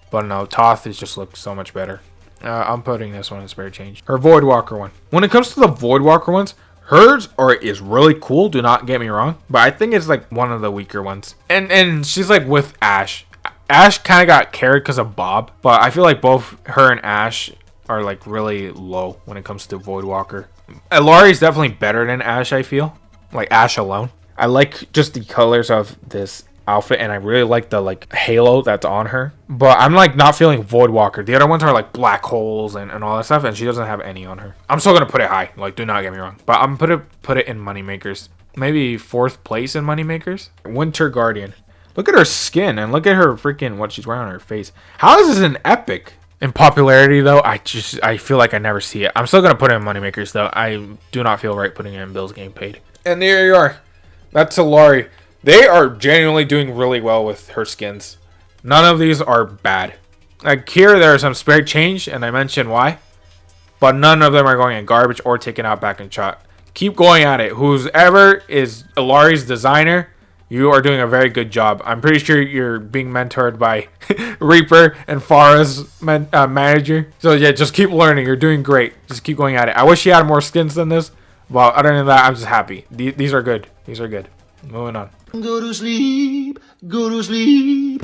But no, Toth just looks so much better. I'm putting this one in spare change. Her Voidwalker one. When it comes to the Voidwalker ones, hers is really cool. Do not get me wrong. But I think it's like one of the weaker ones. And she's like with Ash. Ash kind of got carried because of Bob. But I feel like both her and Ash are like really low when it comes to Voidwalker. Illari is definitely better than Ash, I feel. Like Ash alone. I like just the colors of this outfit, and I really like the like halo that's on her. But I'm like not feeling Voidwalker. The other ones are like black holes and all that stuff, and she doesn't have any on her. I'm still gonna put it high. Like do not get me wrong. But I'm put it in Moneymakers. Maybe 4th place in Moneymakers. Winter Guardian. Look at her skin and look at her freaking what she's wearing on her face. How is this an epic? In popularity though, I feel like I never see it. I'm still gonna put it in Moneymakers though. I do not feel right putting it in Bill's Game Paid. And there you are. That's Illari. They are genuinely doing really well with her skins. None of these are bad. Like here, there are some spare change, and I mentioned why. But none of them are going in garbage or taken out back in shot. Keep going at it. Whoever is Illari's designer, you are doing a very good job. I'm pretty sure you're being mentored by Reaper and Farah's manager. So yeah, just keep learning. You're doing great. Just keep going at it. I wish she had more skins than this. Well, other than that, I'm just happy. These are good. These are good. Moving on. Go to sleep. Go to sleep.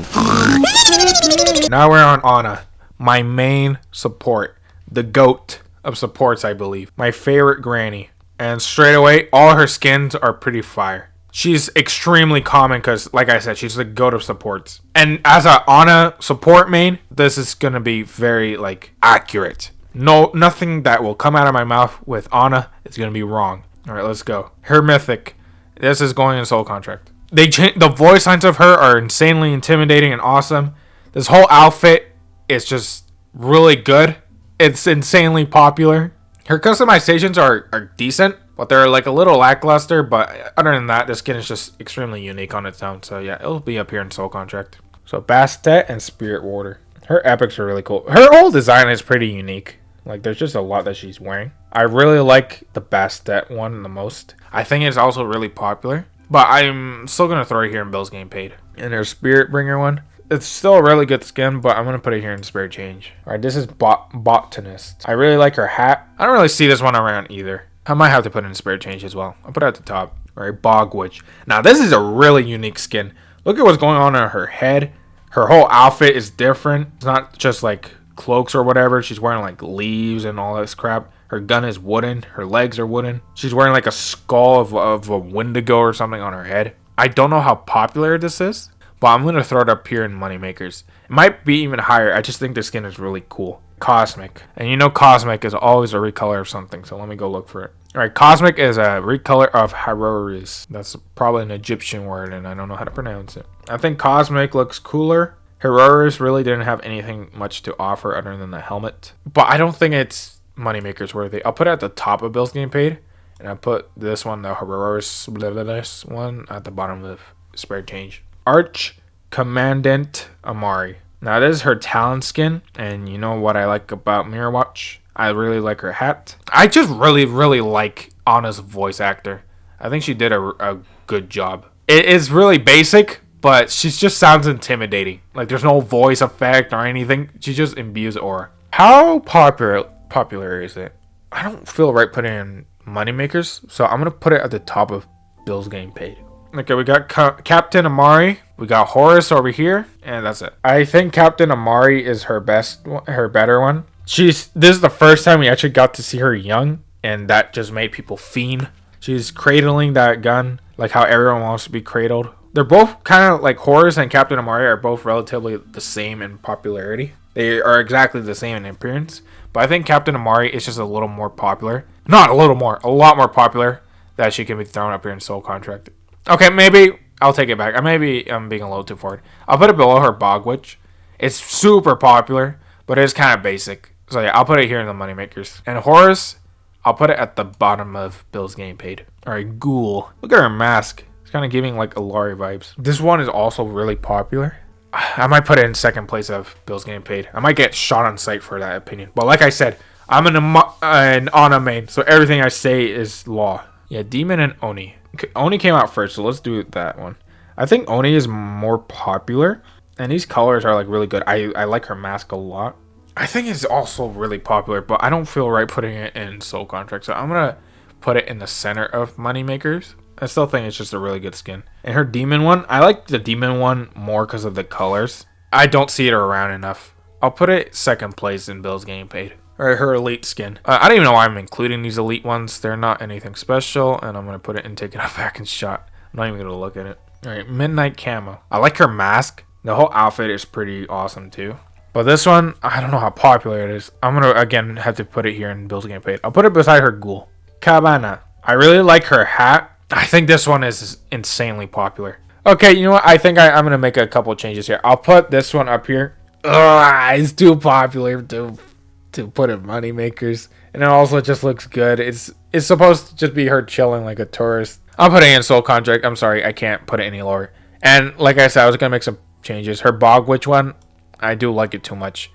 Now we're on Ana, my main support. The GOAT of supports, I believe. My favorite granny. And straight away, all her skins are pretty fire. She's extremely common because, like I said, she's the GOAT of supports. And as a Ana support main, this is going to be very, like, accurate. Nothing that will come out of my mouth with Ana is going to be wrong. All right, let's go. Her mythic. This is going in Soul Contract. The voice lines of her are insanely intimidating and awesome. This whole outfit is just really good. It's insanely popular. Her customizations are decent, but they're like a little lackluster. But other than that, the skin is just extremely unique on its own. So yeah, it'll be up here in Soul Contract. So Baptiste and Spirit Warder. Her epics are really cool. Her whole design is pretty unique. Like there's just a lot that she's wearing. I really like the Baptiste one the most. I think it's also really popular. But I'm still going to throw it here in Bill's Game Paid. And her Spirit Bringer one. It's still a really good skin, but I'm going to put it here in spare change. Alright, this is Botanist. I really like her hat. I don't really see this one around either. I might have to put it in spare change as well. I'll put it at the top. Alright, Bog Witch. Now, this is a really unique skin. Look at what's going on her head. Her whole outfit is different. It's not just like cloaks or whatever. She's wearing like leaves and all this crap. Her gun is wooden. Her legs are wooden. She's wearing like a skull of a Wendigo or something on her head. I don't know how popular this is, but I'm going to throw it up here in Moneymakers. It might be even higher. I just think the skin is really cool. Cosmic. And you know Cosmic is always a recolor of something, so let me go look for it. Alright, Cosmic is a recolor of Haroris. That's probably an Egyptian word, and I don't know how to pronounce it. I think Cosmic looks cooler. Haroris really didn't have anything much to offer other than the helmet. But I don't think it's Moneymakers worthy. I'll put it at the top of Bill's Game Paid, and I'll put this one, the Haroris one, at the bottom of the spare change. Arch Commandant Amari. Now this is her talent skin, and you know what I like about Mirror Watch? I really like her hat. I just really like Anna's voice actor. I think she did a good job. It is really basic, but she just sounds intimidating. Like there's no voice effect or anything. She just imbues aura. How popular is it? I don't feel right putting in moneymakers, so I'm gonna put it at the top of bills getting paid. Okay, we got Captain Amari. We got Horace over here, and that's it. I think Captain Amari is her better one. This is the first time we actually got to see her young, and that just made people fiend. She's cradling that gun like how everyone wants to be cradled. They're both kind of like Horace and Captain Amari are both relatively the same in popularity. They are exactly the same in appearance, but I think Captain Amari is just a little more popular. Not a little more, a lot more popular that she can be thrown up here in Soul Contract. Okay, maybe I'll take it back. I'm being a little too forward. I'll put it below her Bog Witch. It's super popular, but it's kind of basic. So yeah, I'll put it here in the moneymakers. And Horace, I'll put it at the bottom of bills getting paid. Alright, Ghoul. Look at her mask. It's kind of giving like illari vibes. This one is also really popular. I might put it in second place of bills getting paid. I might get shot on sight for that opinion. But like I said, I'm an Ana main, so everything I say is law. Yeah, Demon and Oni. Oni came out first, so let's do that one. I think Oni is more popular, and these colors are like really good. I like her mask a lot. I think it's also really popular, but I don't feel right putting it in Soul Contract, so I'm gonna put it in the center of moneymakers. I still think it's just a really good skin. And her demon one, I like the demon one more because of the colors. I don't see it around enough. I'll put it second place in bills getting paid. Alright, her elite skin. I don't even know why I'm including these elite ones. They're not anything special, and I'm going to put it in taking a back and shot. I'm not even going to look at it. Alright, Midnight Camo. I like her mask. The whole outfit is pretty awesome too. But this one, I don't know how popular it is. I'm going to, again, have to put it here in bills getting paid. I'll put it beside her Ghoul. Cabana. I really like her hat. I think this one is insanely popular. Okay, you know what? I think I'm going to make a couple changes here. I'll put this one up here. Ugh, it's too popular to put in moneymakers, and it also just looks good. It's supposed to just be her chilling like a tourist. I'm putting in Soul Contract. I'm sorry, I can't put it any lower. And like I said, I was gonna make some changes. Her Bog Witch one, I do like it too much.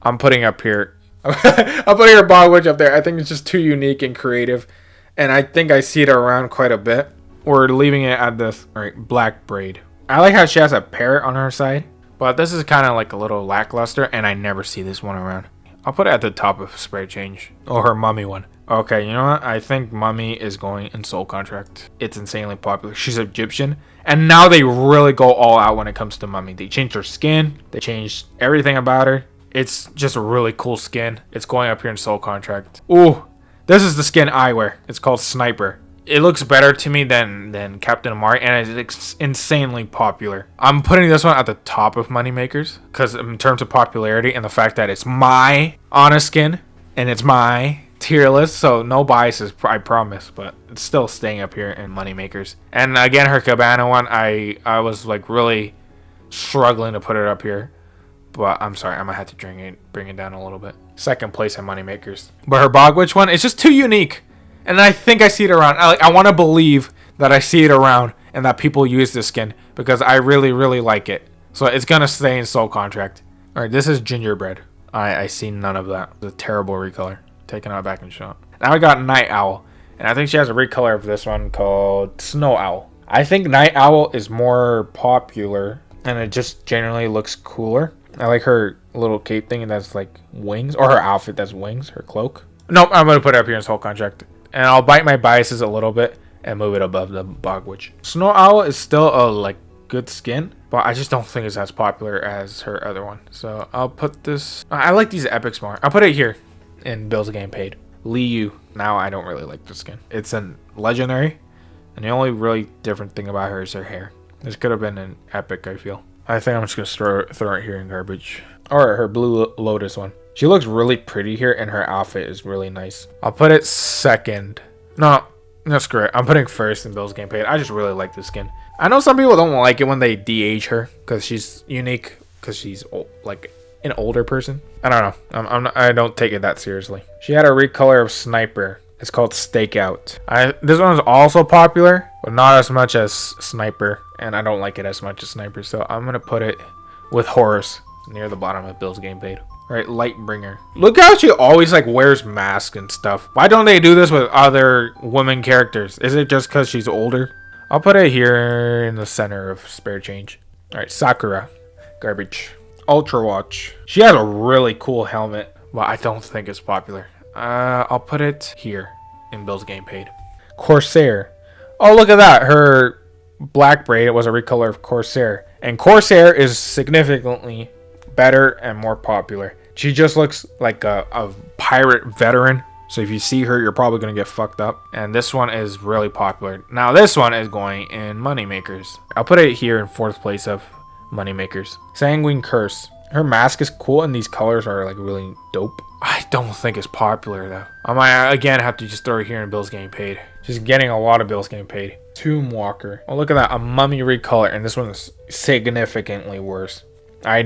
I'm putting up here. I'm putting her Bog Witch up there. I think it's just too unique and creative, and I think I see it around quite a bit. We're leaving it at this. All right, Black Braid. I like how she has a parrot on her side, but this is kind of like a little lackluster, and I never see this one around. I'll put it at the top of spray change. Or her Mummy one. Okay, you know what? I think Mummy is going in Soul Contract. It's insanely popular. She's Egyptian. And now they really go all out when it comes to Mummy. They changed her skin. They changed everything about her. It's just a really cool skin. It's going up here in Soul Contract. Ooh, this is the skin I wear. It's called Sniper. It looks better to me than Captain Amari, and it's insanely popular. I'm putting this one at the top of moneymakers because in terms of popularity and the fact that it's my honest skin and it's my tier list, so no biases, I promise, but it's still staying up here in moneymakers. And again, her Cabana one, I was like really struggling to put it up here, but I'm sorry, I might have to bring it down a little bit. Second place in moneymakers. But her Bog Witch one, it's just too unique. And I think I see it around. I want to believe that I see it around and that people use this skin because I really like it. So it's going to stay in Soul Contract. Alright, this is Gingerbread. I see none of that. It's a terrible recolor. Taken out back and shot. Now I got Night Owl. And I think she has a recolor of this one called Snow Owl. I think Night Owl is more popular and it just generally looks cooler. I like her little cape thing that's like wings. Or her outfit that's wings. Her cloak. Nope, I'm going to put it up here in Soul Contract. And I'll bite my biases a little bit and move it above the Bog Witch. Snow Owl is still a like good skin, but I just don't think it's as popular as her other one. So I'll put this. I like these epics more. I'll put it here in bills getting paid. Liu. Now I don't really like the skin. It's a legendary, and the only really different thing about her is her hair. This could have been an epic, I feel. I think I'm just gonna throw it here in garbage. Or her Blue Lotus one. She looks really pretty here, and her outfit is really nice. I'll put it second. No, screw it. I'm putting first in bills getting paid. I just really like this skin. I know some people don't like it when they de-age her because she's unique, because she's like an older person. I don't know. I don't take it that seriously. She had a recolor of Sniper. It's called Stakeout. This one is also popular, but not as much as Sniper and I don't like it as much as Sniper, so I'm gonna put it with Horus near the bottom of Bill's game paid. All right, Lightbringer. Look how she always like wears masks and stuff. Why don't they do this with other women characters? Is it just because she's older? I'll put it here in the center of spare change. All right, Sakura. Garbage. Ultrawatch. She has a really cool helmet, but I don't think it's popular. I'll put it here in Bill's game paid. Corsair. Oh, look at that. Her black braid was a recolor of Corsair. And Corsair is significantly better and more popular. She just looks like a pirate veteran. So if you see her, you're probably going to get fucked up. And this one is really popular. Now this one is going in Moneymakers. I'll put it here in 4th place of Moneymakers. Sanguine Curse. Her mask is cool and these colors are like really dope. I don't think it's popular though. I might again have to just throw it here in Bill's getting paid. She's getting a lot of Bill's getting paid. Tomb Walker. Oh, look at that. A mummy recolor. And this one is significantly worse. I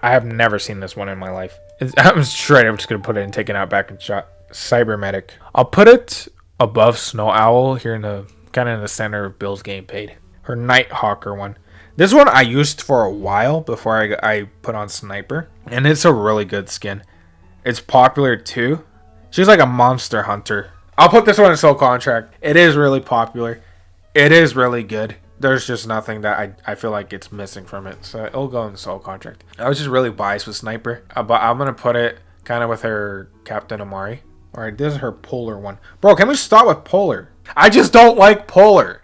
have never seen this one in my life. I'm straight. I'm just going to put it in taken out back and shot. Cybermedic. I'll put it above Snow Owl here in the kind of in the center of Bill's getting paid. Her Nighthawker one. This one I used for a while before I put on Sniper. And it's a really good skin. It's popular too. She's like a monster hunter. I'll put this one in Soul Contract. It is really popular. It is really good. There's just nothing that I feel like it's missing from it. So it'll go in Soul Contract. I was just really biased with Sniper. But I'm going to put it kind of with her Captain Amari. Alright, this is her Polar one. Bro, can we start with Polar? I just don't like Polar.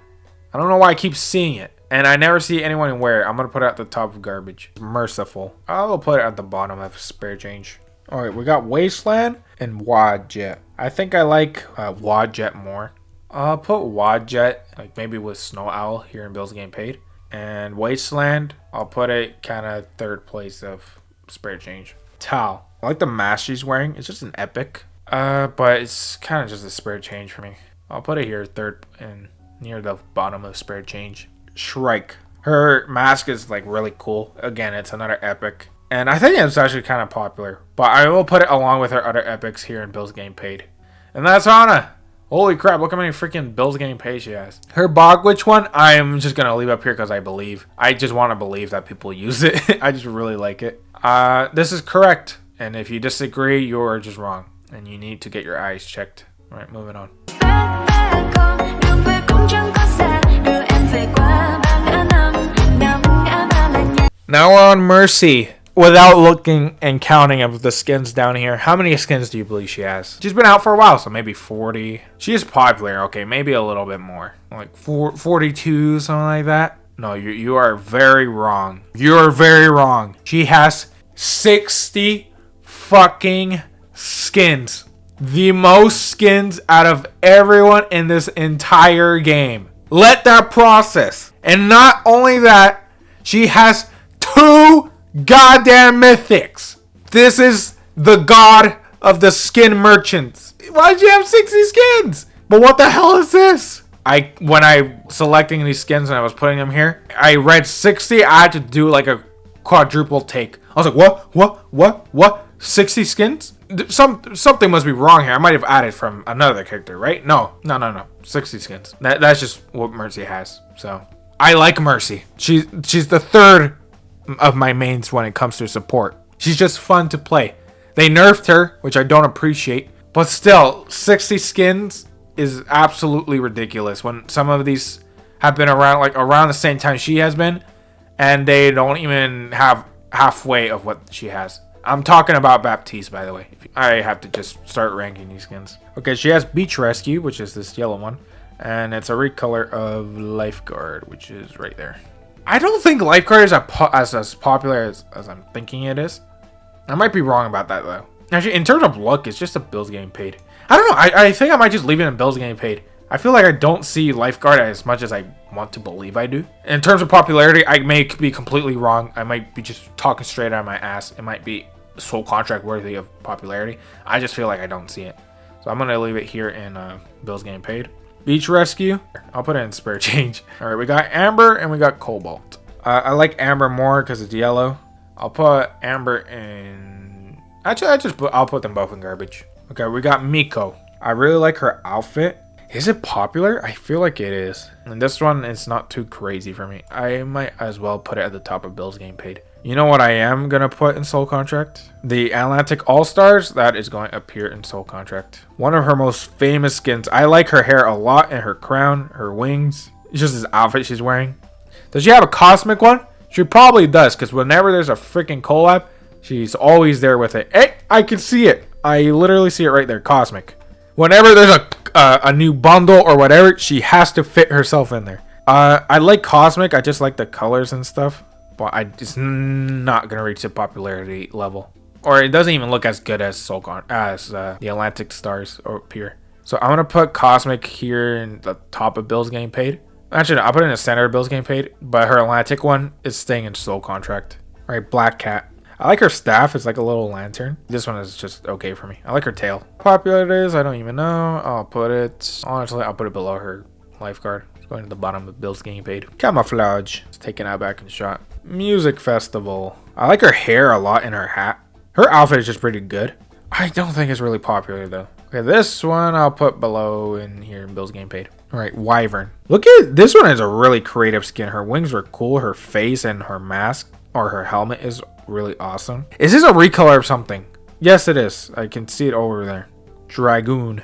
I don't know why I keep seeing it. And I never see anyone wear it. I'm going to put it at the top of garbage. Merciful. I will put it at the bottom of spare change. Alright, we got Wasteland and Wadjet. I think I like Wadjet more. I'll put Wadjet, like maybe with Snow Owl here in Bill's Getting Paid. And Wasteland, I'll put it kind of 3rd place of spare change. Tal. I like the mask she's wearing. It's just an epic. But it's kind of just a spare change for me. I'll put it here 3rd and near the bottom of spare change. Shrike. Her mask is like really cool. Again, it's another epic. And I think it's actually kind of popular. But I will put it along with her other epics here in Bill's Getting Paid. And that's Anna. Holy crap, look how many freaking Bill's Getting Paid she has. Her Bogwitch one, I'm just going to leave up here because I believe. I just want to believe that people use it. I just really like it. This is correct. And if you disagree, you're just wrong. And you need to get your eyes checked. All right, moving on. Now we're on Mercy. Without looking and counting of the skins down here, how many skins do you believe she has? She's been out for a while, so maybe 40. She is popular. Okay, maybe a little bit more. Like 42, something like that. No, you are very wrong. You are very wrong. She has 60 fucking skins. The most skins out of everyone in this entire game. Let that process. And not only that, she has 2 goddamn mythics. This is the god of the skin merchants. Why'd you have 60 skins? But what the hell is this? When I selecting these skins and I was putting them here, I read 60. I had to do like a quadruple take. I was like, what? 60 skins? Something must be wrong here. I might have added from another character, right? No. 60 skins. That's just what Mercy has. So I like Mercy. She's the 3rd of my mains when it comes to support. She's just fun to play. They nerfed her, which I don't appreciate, but still 60 skins is absolutely ridiculous when some of these have been around the same time she has been, and they don't even have halfway of what she has. I'm talking about Baptiste, by the way. I have to just start ranking these skins. Okay, she has Beach Rescue, which is this yellow one, and it's a recolor of Lifeguard, which is right there. I don't think Lifeguard is as popular as I'm thinking it is. I might be wrong about that, though. Actually, in terms of look, it's just a Bill's Getting Paid. I don't know. I think I might just leave it in Bill's Getting Paid. I feel like I don't see Lifeguard as much as I want to believe I do. In terms of popularity, I may be completely wrong. I might be just talking straight out of my ass. It might be Soul Contract worthy of popularity. I just feel like I don't see it. So I'm going to leave it here in Bill's Getting Paid. Beach Rescue, I'll put it in spare change. All right, we got Amber and we got Cobalt. I like Amber more because it's yellow. I'll put Amber in... Actually, I'll put them both in garbage. Okay, we got Miko. I really like her outfit. Is it popular? I feel like it is. And this one is not too crazy for me. I might as well put it at the top of Bill's Game Paid. You know what I am going to put in Soul Contract? The Atlantic All-Stars, that is going to appear in Soul Contract. One of her most famous skins. I like her hair a lot and her crown, her wings. It's just this outfit she's wearing. Does she have a cosmic one? She probably does, because whenever there's a freaking collab, she's always there with it. Hey, I can see it. I literally see it right there, cosmic. Whenever there's a new bundle or whatever, she has to fit herself in there. I like cosmic. I just like the colors and stuff. But it's not gonna reach the popularity level, or it doesn't even look as good as the Atlantic Stars or Pure. So I'm gonna put Cosmic here in the top of Bill's Game Paid. Actually, no, I'll put it in the center of Bill's Game Paid, but her Atlantic one is staying in Soul Contract. All right, Black Cat. I like her staff. It's like a little lantern. This one is just okay for me. I like her tail. Popular it is, I don't even know. I'll put it, honestly, I'll put it below her lifeguard. It's going to the bottom of Bill's Game Paid. Camouflage. It's taken out back in shot. Music Festival. I like her hair a lot and her hat. Her outfit is just pretty good. I don't think it's really popular though. Okay, this one I'll put below in here in Bill's Game Paid. All right, Wyvern. Look at this one is a really creative skin. Her wings are cool. Her face and her mask or her helmet is really awesome. Is this a recolor of something? Yes, it is. I can see it over there. Dragoon.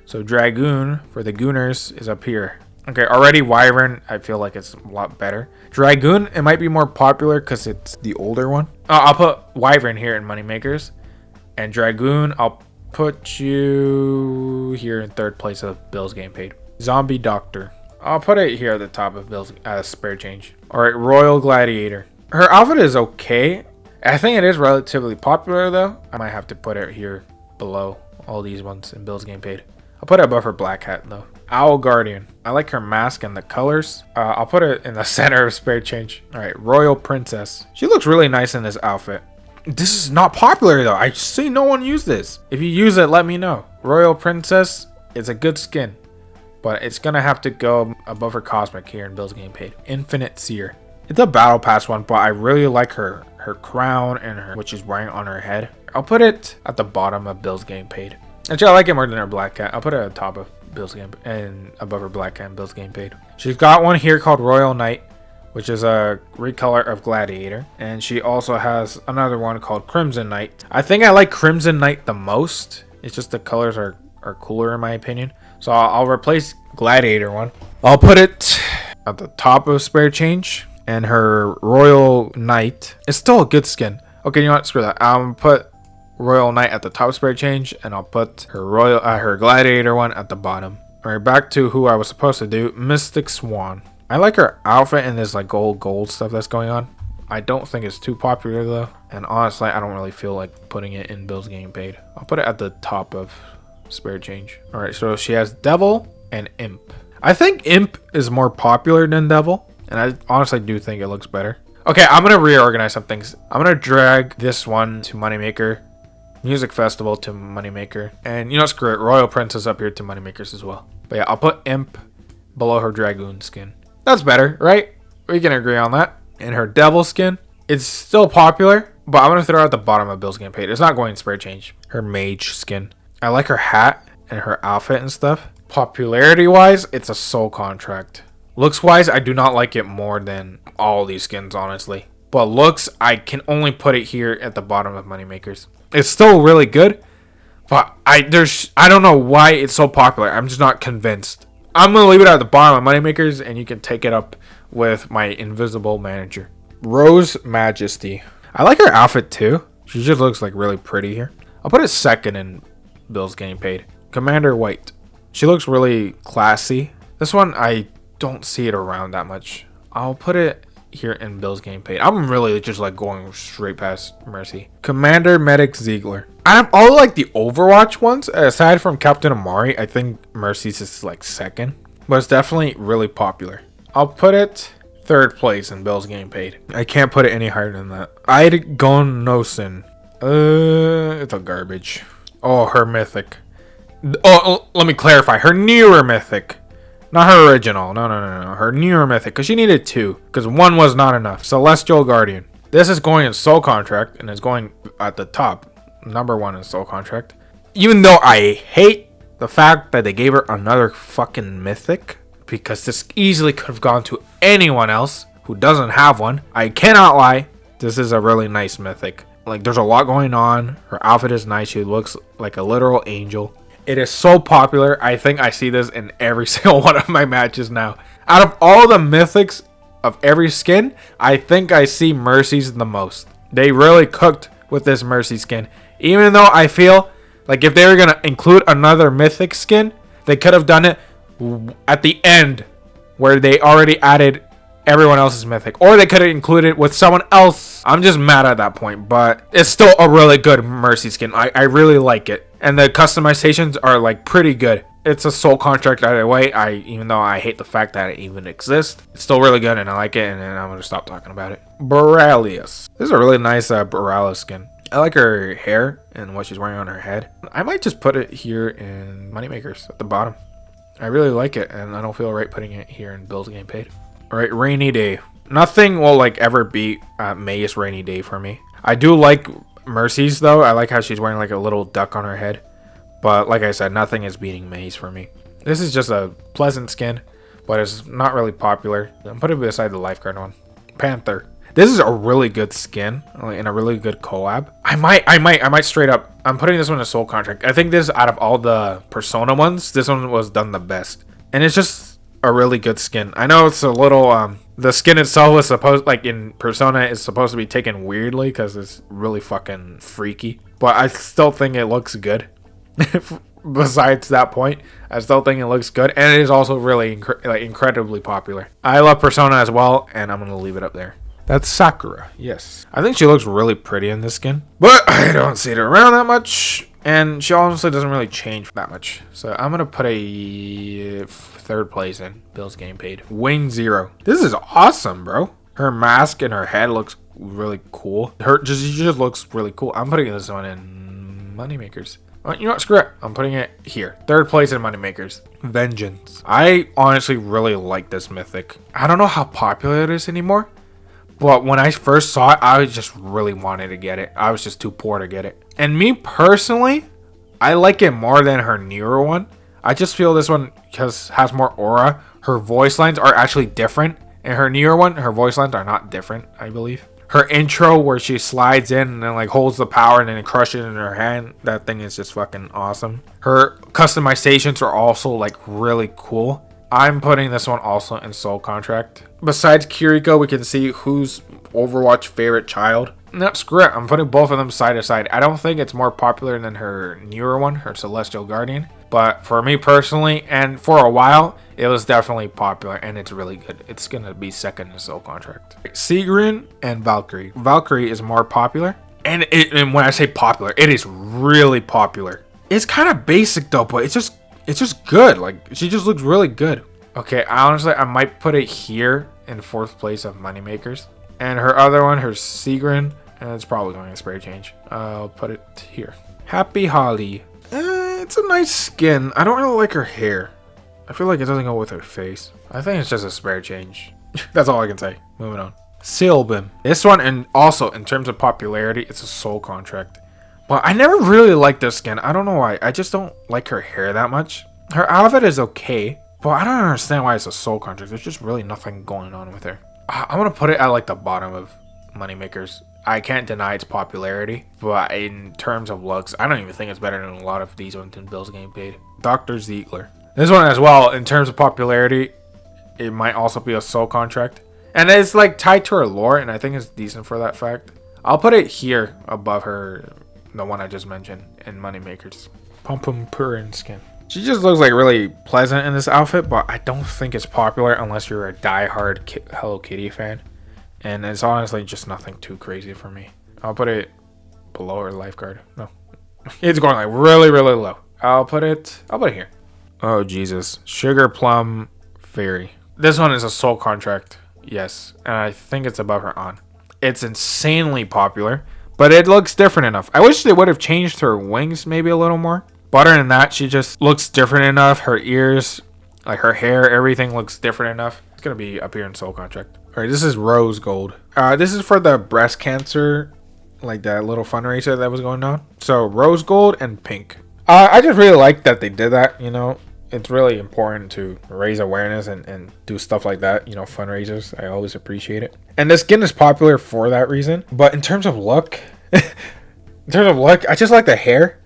So Dragoon for the Gooners is up here. Okay, already Wyvern, I feel like it's a lot better. Dragoon, it might be more popular because it's the older one. I'll put Wyvern here in Moneymakers. And Dragoon, I'll put you here in third place of Bill's Game Paid. Zombie Doctor. I'll put it here at the top of Bill's spare change. Alright, Royal Gladiator. Her outfit is okay. I think it is relatively popular though. I might have to put it here below all these ones in Bill's Game Paid. I'll put it above her Black Hat though. Owl Guardian. I like her mask and the colors. I'll put it in the center of spare change. Alright, Royal Princess. She looks really nice in this outfit. This is not popular though. I see no one use this. If you use it, let me know. Royal Princess is a good skin, but it's gonna have to go above her Cosmic here in Bill's Game Paid. Infinite Seer. It's a battle pass one, but I really like her crown and her what she's wearing on her head. I'll put it at the bottom of Bill's Game Paid. Actually, I like it more than her Black Cat. I'll put it at the top of Bill's Game and above her Black Cat and Bill's Game Paid. She's got one here called Royal Knight, which is a recolor of Gladiator, and she also has another one called Crimson Knight. I think I like Crimson Knight the most. It's just the colors are cooler in my opinion. So I'll replace Gladiator one. I'll put it at the top of spare change, and her Royal Knight is still a good skin. Okay, you know what? Screw that. I'll put Royal Knight at the top spare change, and I'll put her her Gladiator one at the bottom. All right, back to who I was supposed to do. Mystic Swan. I like her outfit and this like gold stuff that's going on. I don't think it's too popular though, and honestly I don't really feel like putting it in Bill's Game Paid. I'll put it at the top of spare change. All right, so she has Devil and Imp. I think Imp is more popular than Devil, and I honestly do think it looks better. Okay, I'm gonna reorganize some things. I'm gonna drag this one to Moneymaker, Music Festival to Moneymaker, and you know, screw it, Royal Princess up here to Moneymakers as well. But yeah, I'll put Imp below her Dragoon skin. That's better, right? We can agree on that. And her Devil skin, it's still popular, but I'm gonna throw it at the bottom of Bill's Game Paid. It's not going in spare change. Her Mage skin. I like her hat and her outfit and stuff. Popularity wise, it's a Soul Contract. Looks wise, I do not like it more than all these skins, honestly. But looks, I can only put it here at the bottom of Moneymakers. It's still really good, but I don't know why it's so popular. I'm just not convinced. I'm going to leave it at the bottom of Moneymakers, and you can take it up with my invisible manager. Rose Majesty. I like her outfit too. She just looks like really pretty here. I'll put it second in Bill's Game Paid. Commander White. She looks really classy. This one, I don't see it around that much. I'll put it here in Bill's Game Paid. I'm really just like going straight past Mercy. Commander Medic Ziegler. Out of all like the Overwatch ones, aside from Captain Amari, I think Mercy's is like second, but it's definitely really popular. I'll put it third place in Bill's Game Paid. I can't put it any higher than that. I'd go no sin. It's a garbage. Oh, her mythic. Oh, let me clarify. Her newer mythic. Not her original. No. Her newer mythic. Because she needed two. Because one was not enough. Celestial Guardian. This is going in Soul Contract. And it's going at the top. Number one in Soul Contract. Even though I hate the fact that they gave her another fucking mythic, because this easily could have gone to anyone else who doesn't have one. I cannot lie, this is a really nice mythic. Like, there's a lot going on. Her outfit is nice. She looks like a literal angel. It is so popular. I think I see this in every single one of my matches now. Out of all the mythics of every skin, I think I see Mercy's the most. They really cooked with this Mercy skin. Even though I feel like if they were going to include another mythic skin, they could have done it at the end where they already added everyone else's mythic, or they could have included it with someone else. I'm just mad at that point, but it's still a really good Mercy skin. I really like it, and the customizations are like pretty good. It's a soul contract either way. Even though I hate the fact that it even exists, it's still really good and I like it, and then I'm gonna stop talking about it. Boralius. This is a really nice Boralius skin. I like her hair and what she's wearing on her head. I might just put it here in Moneymakers at the bottom. I really like it, and I don't feel right putting it here in Bills Game Paid. Alright, Rainy Day. Nothing will like ever beat May's Rainy Day for me. I do like Mercy's though. I like how she's wearing like a little duck on her head. But like I said, nothing is beating May's for me. This is just a pleasant skin, but it's not really popular. I'm putting it beside the Lifeguard one. Panther. This is a really good skin and a really good collab. I might straight up. I'm putting this one in a soul contract. I think this, out of all the Persona ones, this one was done the best. And it's just a really good skin. I know it's a little, the skin itself is supposed, like in Persona, is supposed to be taken weirdly because it's really fucking freaky. But I still think it looks good. Besides that point, I still think it looks good. And it is also really incredibly popular. I love Persona as well, and I'm going to leave it up there. That's Sakura, yes. I think she looks really pretty in this skin, but I don't see it around that much, and she honestly doesn't really change that much. So I'm going to put a third place in Bill's Game Paid. Wing Zero. This is awesome, bro. Her mask and her head looks really cool. She just looks really cool. I'm putting this one in Moneymakers. You know what? Screw it. I'm putting it here. Third place in Moneymakers. Vengeance. I honestly really like this mythic. I don't know how popular it is anymore. But when I first saw it, I just really wanted to get it. I was just too poor to get it. And me personally, I like it more than her newer one. I just feel this one has more aura. Her voice lines are actually different. And her newer one, her voice lines are not different, I believe. Her intro where she slides in and then like holds the power and then crushes it in her hand. That thing is just fucking awesome. Her customizations are also like really cool. I'm putting this one also in Soul Contract. Besides Kiriko, we can see who's Overwatch favorite child. No, screw it. I'm putting both of them side to side. I don't think it's more popular than her newer one, her Celestial Guardian. But for me personally, and for a while, it was definitely popular and it's really good. It's going to be second in Soul Contract. Sigrun and Valkyrie. Valkyrie is more popular. And when I say popular, it is really popular. It's kind of basic though, but it's just good. Like, she just looks really good. Okay, I might put it here in fourth place of Moneymakers. And her other one, her Sigrun, and it's probably going to spray change. I'll put it here. Happy Holly. It's a nice skin. I don't really like her hair. I feel like it doesn't go with her face. I think it's just a spare change. That's all I can say. Moving on. Silbim. This one, and also in terms of popularity, it's a Soul Contract. But I never really liked this skin. I don't know why. I just don't like her hair that much. Her outfit is okay, but I don't understand why it's a Soul Contract. There's just really nothing going on with her. I'm going to put it at like the bottom of Moneymakers. I can't deny its popularity, but in terms of looks, I don't even think it's better than a lot of these ones in Bills Game Paid. Dr. Ziegler. This one as well, in terms of popularity, it might also be a Soul Contract. And it's like tied to her lore, and I think it's decent for that fact. I'll put it here above her, the one I just mentioned, in Moneymakers. Pum Pum Purin skin. She just looks like really pleasant in this outfit, but I don't think it's popular unless you're a die-hard Hello Kitty fan. And it's honestly just nothing too crazy for me. I'll put it below her Lifeguard. No. It's going like really, really low. I'll put it here. Oh, Jesus. Sugar Plum Fairy. This one is a Soul Contract. Yes. And I think it's above her on. It's insanely popular, but it looks different enough. I wish they would have changed her wings maybe a little more. But other than that, she just looks different enough. Her ears, like her hair, everything looks different enough. It's going to be up here in Soul Contract. All right, this is Rose Gold. This is for the breast cancer, like that little fundraiser that was going on. So Rose Gold and Pink. I just really like that they did that, you know. It's really important to raise awareness and do stuff like that, you know, fundraisers. I always appreciate it. And the skin is popular for that reason. But in terms of look, I just like the hair.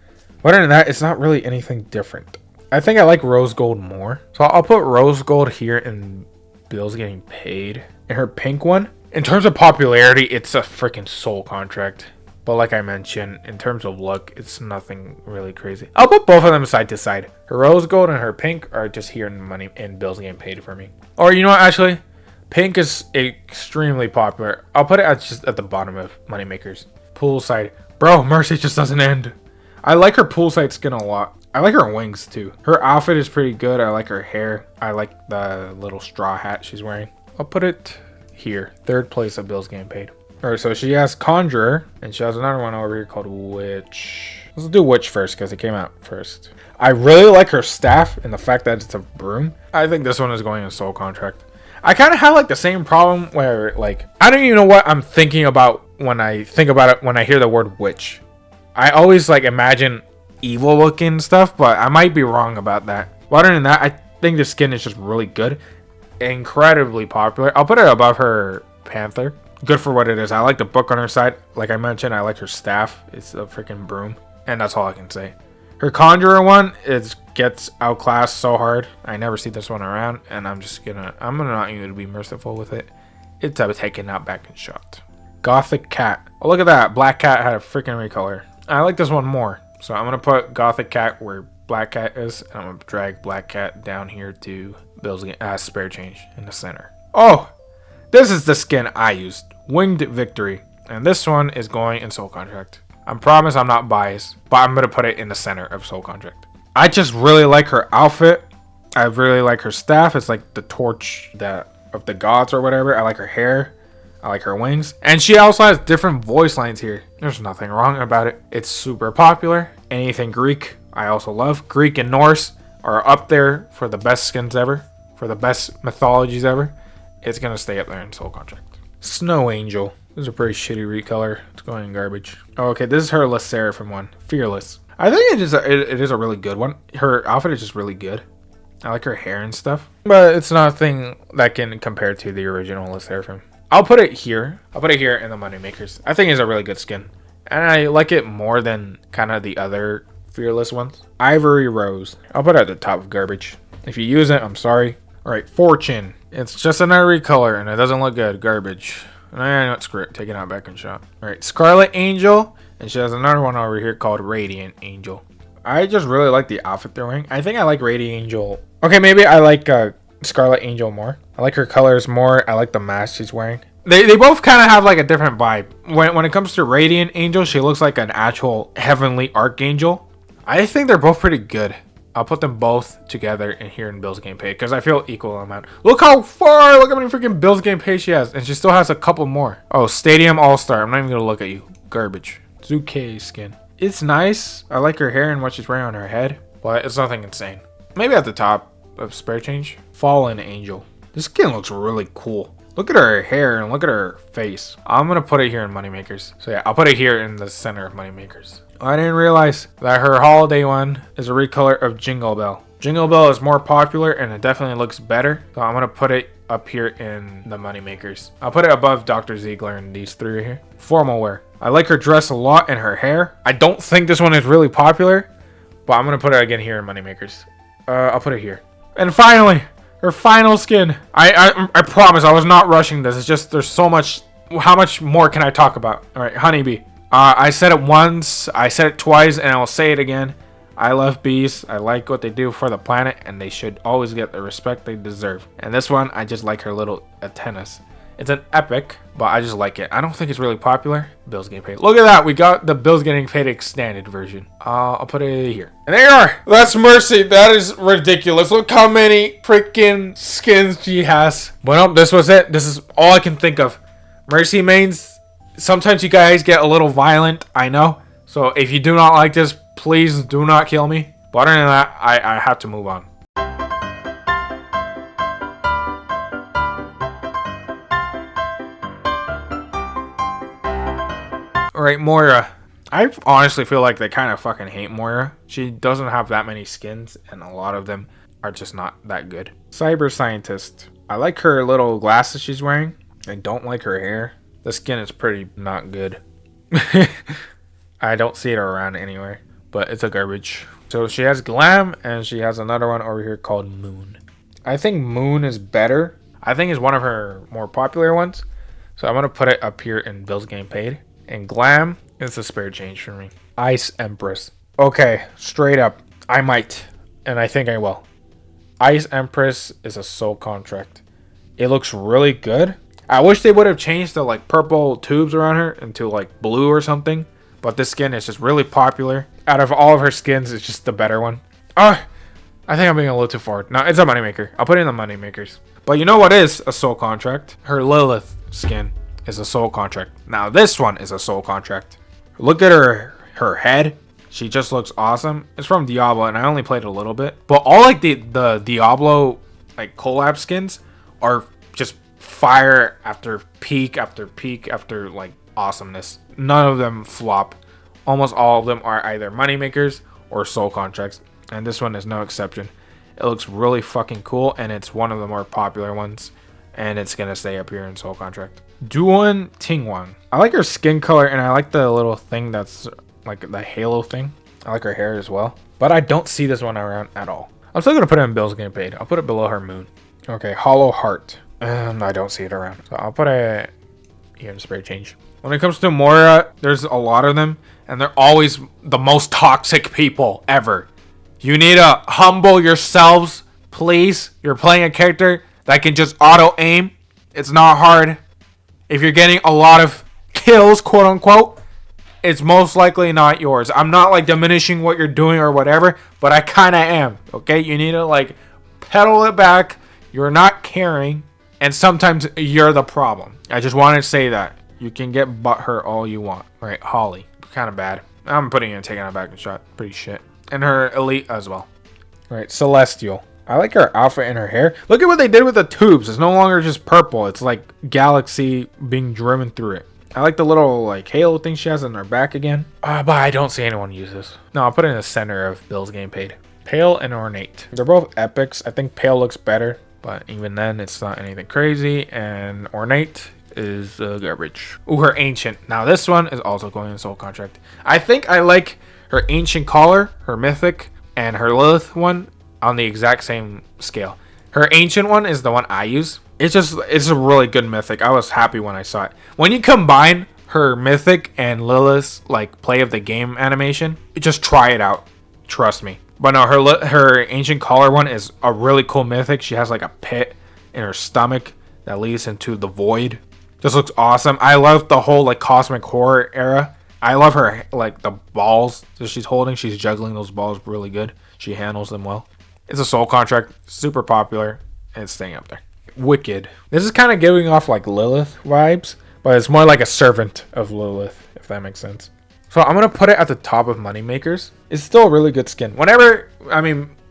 Other than that, it's not really anything different. I think I like rose gold more. So I'll put rose gold here and Bill's getting paid. And her pink one, in terms of popularity, it's a freaking soul contract. But like I mentioned, in terms of look, it's nothing really crazy. I'll put both of them side to side. Her rose gold and her pink are just here in money and Bill's getting paid for me. Or you know what, actually, pink is extremely popular. I'll put it just at the bottom of moneymakers. Poolside. Bro, Mercy just doesn't end. I like her poolside skin a lot. I like her wings too. Her outfit is pretty good. I like her hair. I like the little straw hat she's wearing. I'll put it here. Third place of Bill's getting paid. Alright, so she has Conjurer, and she has another one over here called Witch. Let's do Witch first, because it came out first. I really like her staff, and the fact that it's a broom. I think this one is going in Soul Contract. I kind of have, like, the same problem where, like, I don't even know what I'm thinking about when I think about it when I hear the word Witch. I always, like, imagine evil looking stuff, but I might be wrong about that. But other than that, I think the skin is just really good. Incredibly popular. I'll put it above her Panther. Good for what it is. I like the book on her side. Like I mentioned, I like her staff. It's a freaking broom. And that's all I can say. Her Conjurer one, it gets outclassed so hard. I never see this one around. And I'm not even going to be merciful with it. It's a taken out back and shot. Gothic Cat. Oh, look at that. Black Cat had a freaking recolor. I like this one more. So I'm going to put Gothic Cat where Black Cat is. And I'm going to drag Black Cat down here to Bill's spare change in the center. Oh! This is the skin I used. Winged Victory. And this one is going in Soul Contract. I promise I'm not biased, but I'm going to put it in the center of Soul Contract. I just really like her outfit. I really like her staff. It's like the torch of the gods or whatever. I like her hair. I like her wings. And she also has different voice lines here. There's nothing wrong about it. It's super popular. Anything Greek, I also love. Greek and Norse are up there for the best skins ever. For the best mythologies ever. It's going to stay up there in Soul Contract. Snow Angel. This is a pretty shitty recolor. It's going in garbage. Oh, okay, this is her La Seraphim one. Fearless. I think it is a really good one. Her outfit is just really good. I like her hair and stuff. But it's nothing that can compare to the original La Seraphim. I'll put it here. I'll put it here in the Moneymakers. I think it's a really good skin. And I like it more than kind of the other Fearless ones. Ivory Rose. I'll put it at the top of garbage. If you use it, I'm sorry. Alright, Fortune. It's just another recolor and it doesn't look good. Garbage. I know it's great. Taking out back and shot. Alright, Scarlet Angel. And she has another one over here called Radiant Angel. I just really like the outfit they're wearing. I think I like Radiant Angel. Okay, maybe I like Scarlet Angel more. I like her colors more. I like the mask she's wearing. They both kind of have like a different vibe. When it comes to Radiant Angel, she looks like an actual heavenly archangel. I think they're both pretty good. I'll put them both together in here in Bill's Game Paid because I feel equal amount. Look how far! Look how many freaking Bill's Game Paid she has. And she still has a couple more. Oh, Stadium All-Star. I'm not even going to look at you. Garbage. Zuke skin. It's nice. I like her hair and what she's wearing on her head. But it's nothing insane. Maybe at the top of spare change. Fallen Angel. This skin looks really cool. Look at her hair and look at her face. I'm going to put it here in Moneymakers. So yeah, I'll put it here in the center of Moneymakers. I didn't realize that her holiday one is a recolor of Jingle Bell. Jingle Bell is more popular and it definitely looks better. So I'm going to put it up here in the Moneymakers. I'll put it above Dr. Ziegler and these three right here. Formal wear. I like her dress a lot and her hair. I don't think this one is really popular, but I'm going to put it again here in Moneymakers. I'll put it here. And finally, her final skin. I promise I was not rushing this. It's just there's so much. How much more can I talk about? All right, Honeybee. I said it once, I said it twice, and I'll say it again. I love bees. I like what they do for the planet, and they should always get the respect they deserve. And this one, I just like her little antennas. It's an epic, but I just like it. I don't think it's really popular. Bill's Getting Paid. Look at that. We got the Bill's Getting Paid extended version. I'll put it here. And there you are. That's Mercy. That is ridiculous. Look how many freaking skins she has. But no, this was it. This is all I can think of. Mercy mains. Sometimes you guys get a little violent, I know. So if you do not like this, please do not kill me. But other than that, I have to move on. Alright, Moira. I honestly feel like they kind of fucking hate Moira. She doesn't have that many skins, and a lot of them are just not that good. Cyber Scientist. I like her little glasses she's wearing. I don't like her hair. The skin is pretty not good. I don't see it around anywhere, but it's a garbage. So she has Glam, and she has another one over here called Moon. I think Moon is better. I think it's one of her more popular ones. So I'm going to put it up here in Bills Game Paid. And Glam is a spare change for me. Ice Empress. Okay, straight up. I might, and I think I will. Ice Empress is a soul contract. It looks really good. I wish they would have changed the like purple tubes around her into like blue or something. But this skin is just really popular. Out of all of her skins, it's just the better one. I think I'm being a little too forward. No, it's a moneymaker. I'll put it in the moneymakers. But you know what is a soul contract? Her Lilith skin is a soul contract. Now this one is a soul contract. Look at her head. She just looks awesome. It's from Diablo, and I only played a little bit. But all like the Diablo like collab skins are just fire after peak after like awesomeness. None of them flop. Almost all of them are either moneymakers or soul contracts, and this one is no exception. It looks really fucking cool, and it's one of the more popular ones, and it's gonna stay up here in soul contract. Duan Tingwang. I like her skin color, and I like the little thing that's like the halo thing. I like her hair as well, but I don't see this one around at all. I'm still gonna put it in Bills Getting Paid. I'll put it below her Moon. Okay, Hollow Heart. I don't see it around, so I'll put it here in spray change. When it comes to Moira, there's a lot of them, and they're always the most toxic people ever. You need to humble yourselves, please. You're playing a character that can just auto-aim. It's not hard. If you're getting a lot of kills, quote unquote, it's most likely not yours. I'm not like diminishing what you're doing or whatever, but I kind of am, okay? You need to like pedal it back. You're not caring, and sometimes you're the problem. I just want to say that. You can get butthurt all you want. Right, Holly. Kind of bad. I'm putting in taking it back and shot. Pretty shit. And her elite as well. Right, Celestial. I like her outfit and her hair. Look at what they did with the tubes. It's no longer just purple. It's like galaxy being driven through it. I like the little like halo thing she has on her back again. But I don't see anyone use this. No, I'll put it in the center of Bills Getting Paid. Pale and Ornate. They're both epics. I think Pale looks better, but even then it's not anything crazy. And Ornate is garbage. Ooh, her Ancient. Now this one is also going in soul contract. I think I like her Ancient collar, her Mythic, and her Lilith one on the exact same scale. Her Ancient one is the one I use. It's a really good Mythic. I was happy when I saw it. When you combine her Mythic and Lilith's like play of the game animation, just try it out. Trust me. But no, her Ancient collar one is a really cool Mythic. She has like a pit in her stomach that leads into the void. This looks awesome. I love the whole like cosmic horror era. I love her like the balls that she's holding. She's juggling those balls really good. She handles them well. It's a soul contract, super popular, and it's staying up there. Wicked. This is kind of giving off like Lilith vibes, but it's more like a servant of Lilith, if that makes sense. So I'm gonna put it at the top of moneymakers. It's still a really good skin.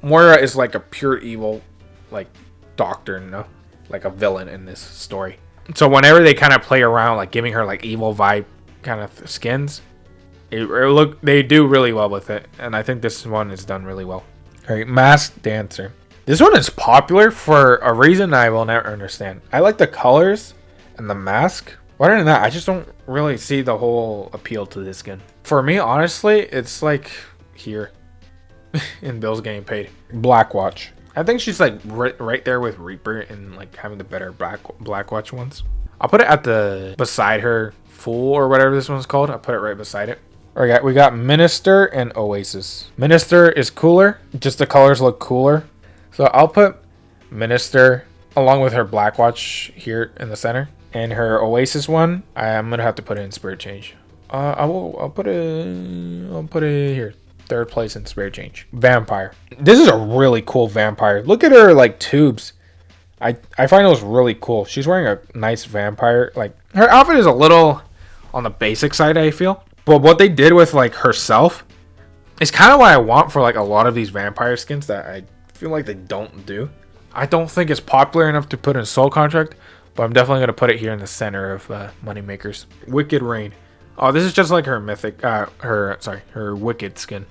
Moira is like a pure evil, like doctor, like a villain in this story. So whenever they kind of play around, like giving her like evil vibe kind of skins, they do really well with it. And I think this one is done really well. All right, Masked Dancer. This one is popular for a reason I will never understand. I like the colors and the mask. Other than that, I just don't really see the whole appeal to this skin. For me, honestly, it's like here in Bills Getting Paid. Blackwatch. I think she's like right there with Reaper and like having the better Blackwatch ones. I'll put it at the beside her Fool or whatever this one's called. I'll put it right beside it. All right, we got Minister and Oasis. Minister is cooler. Just the colors look cooler. So I'll put Minister along with her Blackwatch here in the center. And her Oasis one, I'm gonna have to put it in Spirit Change. I'll put it here. Third place in Spirit Change. Vampire. This is a really cool vampire. Look at her like tubes. I find those really cool. She's wearing a nice vampire. Like her outfit is a little on the basic side, I feel. But what they did with like herself is kind of what I want for like a lot of these vampire skins that I feel like they don't do. I don't think it's popular enough to put in Soul Contract, but I'm definitely going to put it here in the center of Moneymakers. Wicked Rain. Oh, this is just like her mythic, her wicked skin.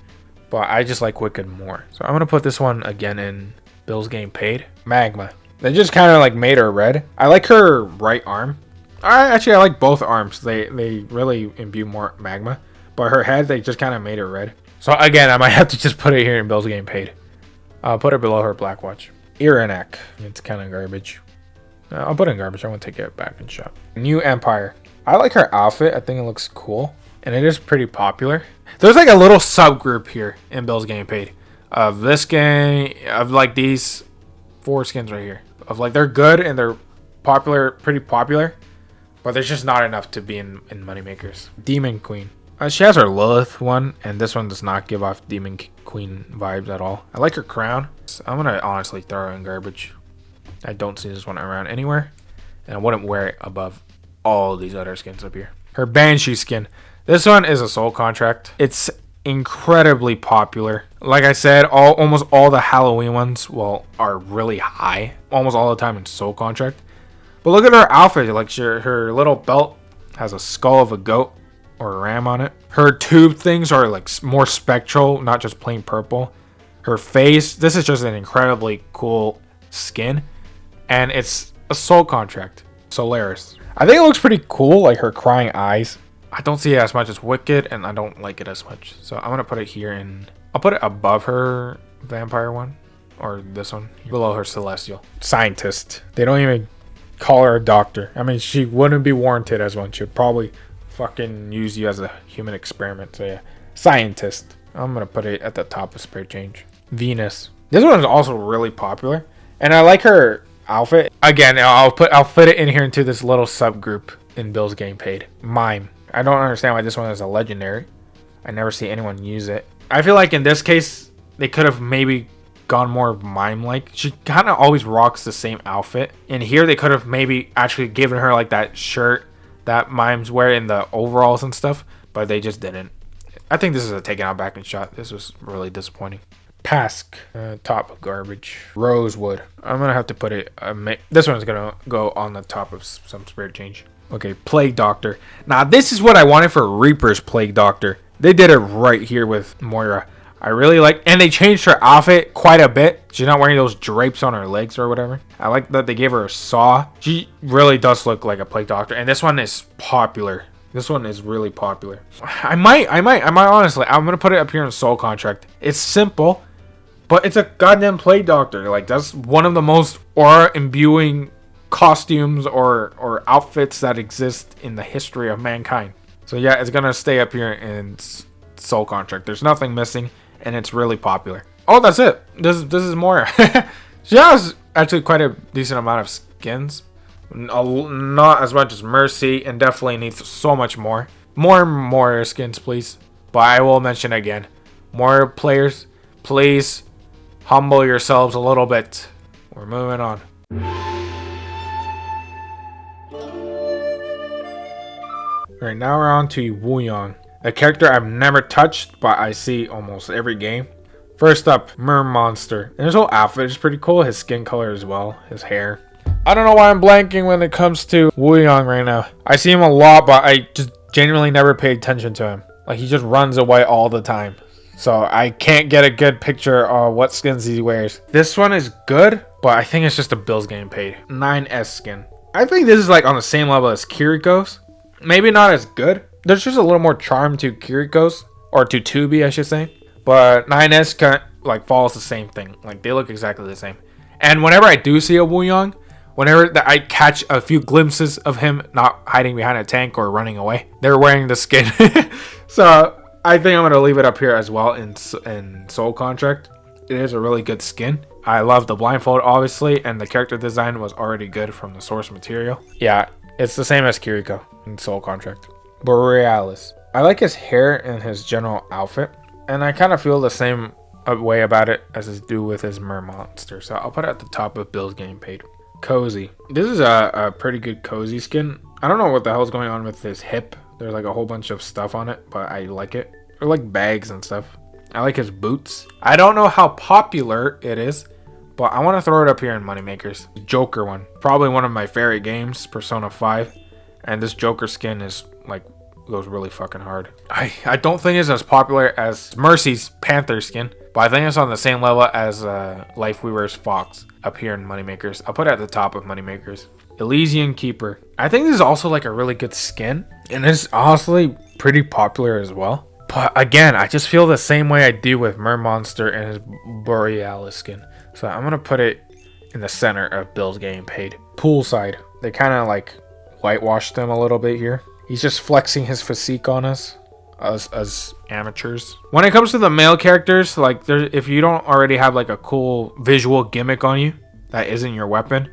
But I just like wicked more. So I'm gonna put this one again in Bills Getting Paid. Magma. They just kind of like made her red. I like her right arm. I like both arms. They really imbue more magma. But her head, they just kind of made her red. So again, I might have to just put it here in Bills Getting Paid. I'll put it below her black watch. Iranak. It's kind of garbage. I'll put it in garbage. I won't take it back and shop. New Empire. I like her outfit. I think it looks cool. And it is pretty popular. There's like a little subgroup here in Bills Getting Paid. Of this skin. Of like these 4 skins right here. Of like they're good and they're popular. Pretty popular. But there's just not enough to be in Moneymakers. Demon Queen. She has her Lilith one. And this one does not give off Demon Queen vibes at all. I like her crown. So I'm going to honestly throw her in garbage. I don't see this one around anywhere. And I wouldn't wear it above all these other skins up here. Her Banshee skin. This one is a soul contract. It's incredibly popular. Like I said, almost all the Halloween ones, are really high. Almost all the time in soul contract. But look at her outfit. Like her little belt has a skull of a goat or a ram on it. Her tube things are like more spectral, not just plain purple. Her face. This is just an incredibly cool skin. And it's a soul contract. Solaris. I think it looks pretty cool, like her crying eyes. I don't see it as much as Wicked, and I don't like it as much. So I'm going to put it here I'll put it above her vampire one. Or this one. Below her celestial. Scientist. They don't even call her a doctor. I mean, she wouldn't be warranted as one. She'd probably fucking use you as a human experiment. So yeah. Scientist. I'm going to put it at the top of Spirit Change. Venus. This one is also really popular. And I like her outfit. Again, I'll fit it in here into this little subgroup in Bills Getting Paid. Mime. I don't understand why this one is a legendary. I never see anyone use it. I feel like in this case, they could have maybe gone more mime-like. She kind of always rocks the same outfit. And here they could have maybe actually given her like that shirt that mimes wear in the overalls and stuff. But they just didn't. I think this is a taken out back and shot. This was really disappointing. Pask, top of garbage. Rosewood. I'm gonna have to put it. This one's gonna go on the top of some Spirit Change. Okay, Plague Doctor. Now this is what I wanted for Reaper's Plague Doctor. They did it right here with Moira. I really like, and they changed her outfit quite a bit. She's not wearing those drapes on her legs or whatever. I like that they gave her a saw. She really does look like a Plague Doctor, and this one is popular. This one is really popular. I might honestly. I'm gonna put it up here in Soul Contract. It's simple. But it's a goddamn Plague Doctor. Like, that's one of the most aura-imbuing costumes or outfits that exist in the history of mankind. So yeah, it's gonna stay up here in Soul Contract. There's nothing missing, and it's really popular. Oh, that's it. This is Moira. She has actually quite a decent amount of skins. Not as much as Mercy, and definitely needs so much more. More Moira skins, please. But I will mention again, Moira players, please humble yourselves a little bit. We're moving on. Alright, now we're on to Wuyang, a character I've never touched, but I see almost every game. First up, Mer Monster. And his whole outfit is pretty cool. His skin color as well. His hair. I don't know why I'm blanking when it comes to Wuyang right now. I see him a lot, but I just genuinely never pay attention to him. Like, he just runs away all the time. So I can't get a good picture of what skins he wears. This one is good, but I think it's just the Bills Getting Paid. 9S skin. I think this is like on the same level as Kiriko's. Maybe not as good. There's just a little more charm to Kiriko's. Or to Tubi, I should say. But 9S kind of like follows the same thing. Like, they look exactly the same. And whenever I do see a Wuyang, whenever I catch a few glimpses of him not hiding behind a tank or running away, they're wearing the skin. So I think I'm going to leave it up here as well in Soul Contract. It is a really good skin. I love the blindfold, obviously, and the character design was already good from the source material. Yeah, it's the same as Kiriko in Soul Contract. Borealis. I like his hair and his general outfit, and I kind of feel the same way about it as I do with his Mer Monster, so I'll put it at the top of Bills Getting Paid. Cozy. This is a pretty good cozy skin. I don't know what the hell's going on with his hip. There's like a whole bunch of stuff on it, but I like it. Or like bags and stuff. I like his boots. I don't know how popular it is, but I want to throw it up here in Moneymakers. Joker one. Probably one of my favorite games, Persona 5. And this Joker skin is like goes really fucking hard. I don't think it's as popular as Mercy's Panther skin, but I think it's on the same level as Lifeweaver's Fox up here in Moneymakers. I'll put it at the top of Moneymakers. Elysian Keeper. I think this is also like a really good skin, and it's honestly pretty popular as well. But again, I just feel the same way I do with Mermonster and his Borealis skin. So I'm going to put it in the center of Bill's getting paid. Poolside. They kind of like whitewashed him a little bit here. He's just flexing his physique on us as amateurs. When it comes to the male characters, like if you don't already have like a cool visual gimmick on you that isn't your weapon,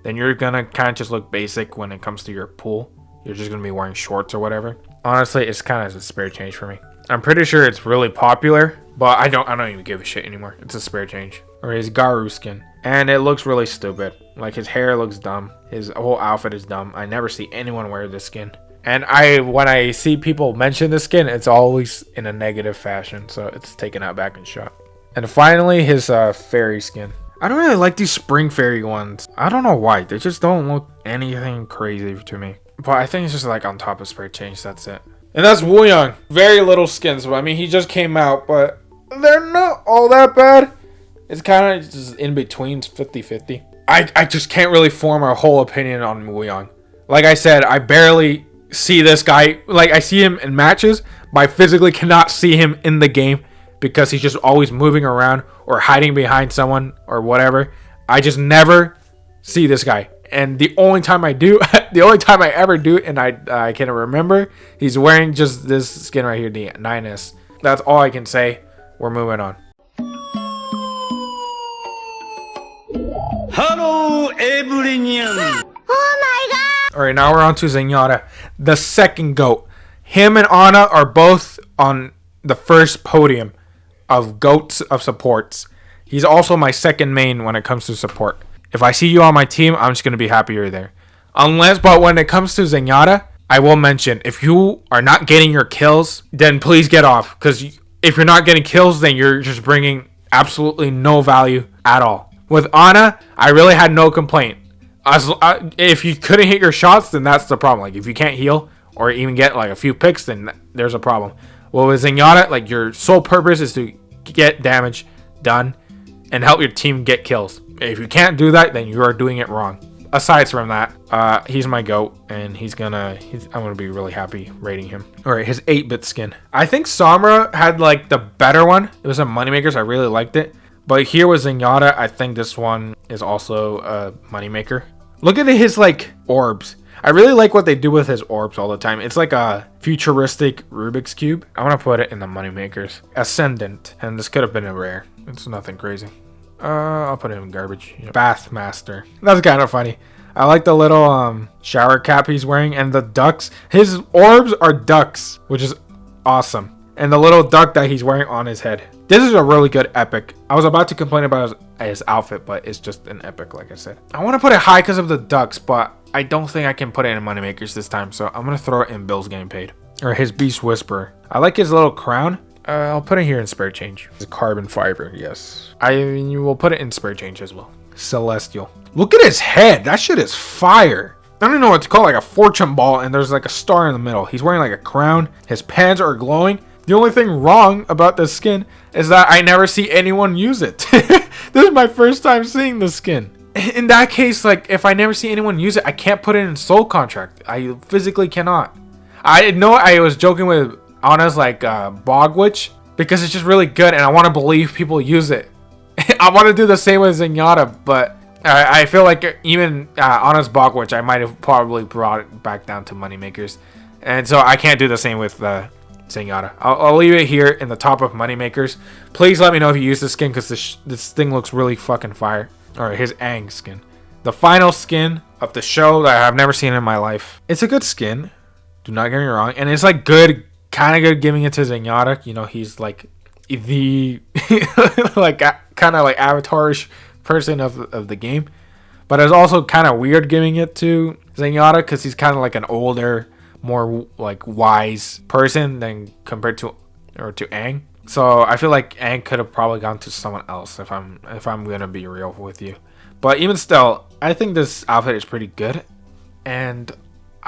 then you're gonna kind of just look basic when it comes to your pool. You're just gonna be wearing shorts or whatever. Honestly, it's kind of a spare change for me. I'm pretty sure it's really popular, but I don't even give a shit anymore. It's a spare change. Or his Garu skin. And it looks really stupid. Like his hair looks dumb. His whole outfit is dumb. I never see anyone wear this skin. And when I see people mention this skin, it's always in a negative fashion. So it's taken out back and shot. And finally, his fairy skin. I don't really like these spring fairy ones. I don't know why. They just don't look anything crazy to me. But I think it's just like on top of spare change. That's it. And that's Wuyang. Very little skins. I mean, he just came out, but they're not all that bad. It's kind of just in between, 50-50. I just can't really form a whole opinion on Wuyang. Like I said, I barely see this guy. Like, I see him in matches, but I physically cannot see him in the game because he's just always moving around or hiding behind someone or whatever. I just never see this guy. And the only time I do, the only time I ever do, and I can remember, he's wearing just this skin right here, the 9S. That's all I can say. We're moving on. Hello, everyone. Alright, now we're on to Zenyatta, the second GOAT. Him and Ana are both on the first podium of GOATs of supports. He's also my second main when it comes to support. If I see you on my team, I'm just going to be happy you're there. But when it comes to Zenyatta, I will mention, if you are not getting your kills, then please get off. Because if you're not getting kills, then you're just bringing absolutely no value at all. With Ana, I really had no complaint. If you couldn't hit your shots, then that's the problem. Like, if you can't heal or even get like a few picks, then there's a problem. Well, with Zenyatta, like, your sole purpose is to get damage done and help your team get kills. If you can't do that, then you are doing it wrong. Aside from that, he's my GOAT, and I'm gonna be really happy rating him. All right, his 8-bit skin. I think Samra had like the better one. It was a Moneymakers. I really liked it. But here with Zenyatta, I think this one is also a Moneymaker. Look at his like orbs. I really like what they do with his orbs all the time. It's like a futuristic Rubik's Cube. I want to put it in the Moneymakers. Ascendant. And this could have been a rare. It's nothing crazy. I'll put it in garbage. Bathmaster. That's kind of funny. I like the little shower cap he's wearing and the ducks. His orbs are ducks, which is awesome. And the little duck that he's wearing on his head. This is a really good epic. I was about to complain about his outfit, but it's just an epic, like I said. I want to put it high because of the ducks, but I don't think I can put it in Moneymakers this time, so I'm going to throw it in Bill's Getting Paid. Or his Beast Whisperer. I like his little crown. I'll put it here in spare change. It's carbon fiber, yes. I will put it in spare change as well. Celestial. Look at his head. That shit is fire. I don't know what to call it, like a fortune ball, and there's like a star in the middle. He's wearing like a crown. His pants are glowing. The only thing wrong about this skin is that I never see anyone use it. This is my first time seeing the skin. In that case, like, if I never see anyone use it, I can't put it in soul contract. I physically cannot. I know I was joking with Ana's like Bog Witch because it's just really good and I want to believe people use it. I want to do the same with Zenyatta, but I feel like even Ana's Bog Witch, I might have probably brought it back down to Moneymakers. And so I can't do the same with Zenyatta. I'll leave it here in the top of Moneymakers. Please let me know if you use this skin because this thing looks really fucking fire. Alright, his Aang skin. The final skin of the show that I've never seen in my life. It's a good skin. Do not get me wrong. And it's like good, kind of good giving it to Zenyatta. You know, he's like the like kind of like avatarish person of the game. But it's also kind of weird giving it to Zenyatta because he's kind of like an older, more like wise person than compared to Aang. So I feel like Aang could have probably gone to someone else if I'm gonna be real with you. But even still, I think this outfit is pretty good, and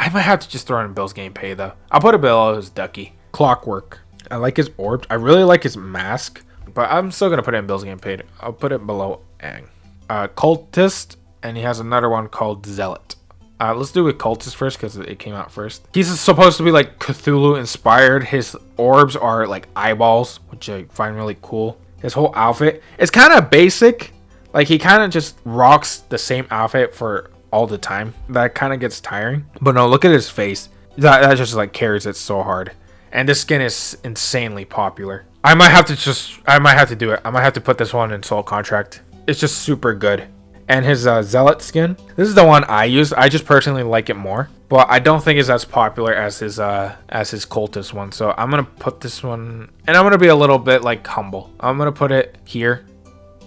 I might have to just throw in Bill's Game Pay though. I'll put it below his Ducky. Clockwork. I like his orbs. I really like his mask, but I'm still gonna put it in Bill's Game Paid. I'll put it below Aang. Cultist, and he has another one called Zealot. Let's do with Cultist first because it came out first. He's supposed to be like Cthulhu inspired. His orbs are like eyeballs, which I find really cool. His whole outfit, it's kind of basic. Like he kind of just rocks the same outfit for all the time. That kind of gets tiring. But no, look at his face. That just like carries it so hard. And this skin is insanely popular. I might have to do it. I might have to put this one in Soul Contract. It's just super good. And his Zealot skin, this is the one I use. I just personally like it more, but I don't think it's as popular as his Cultist one. So I'm gonna put this one, and I'm gonna be a little bit like humble. I'm gonna put it here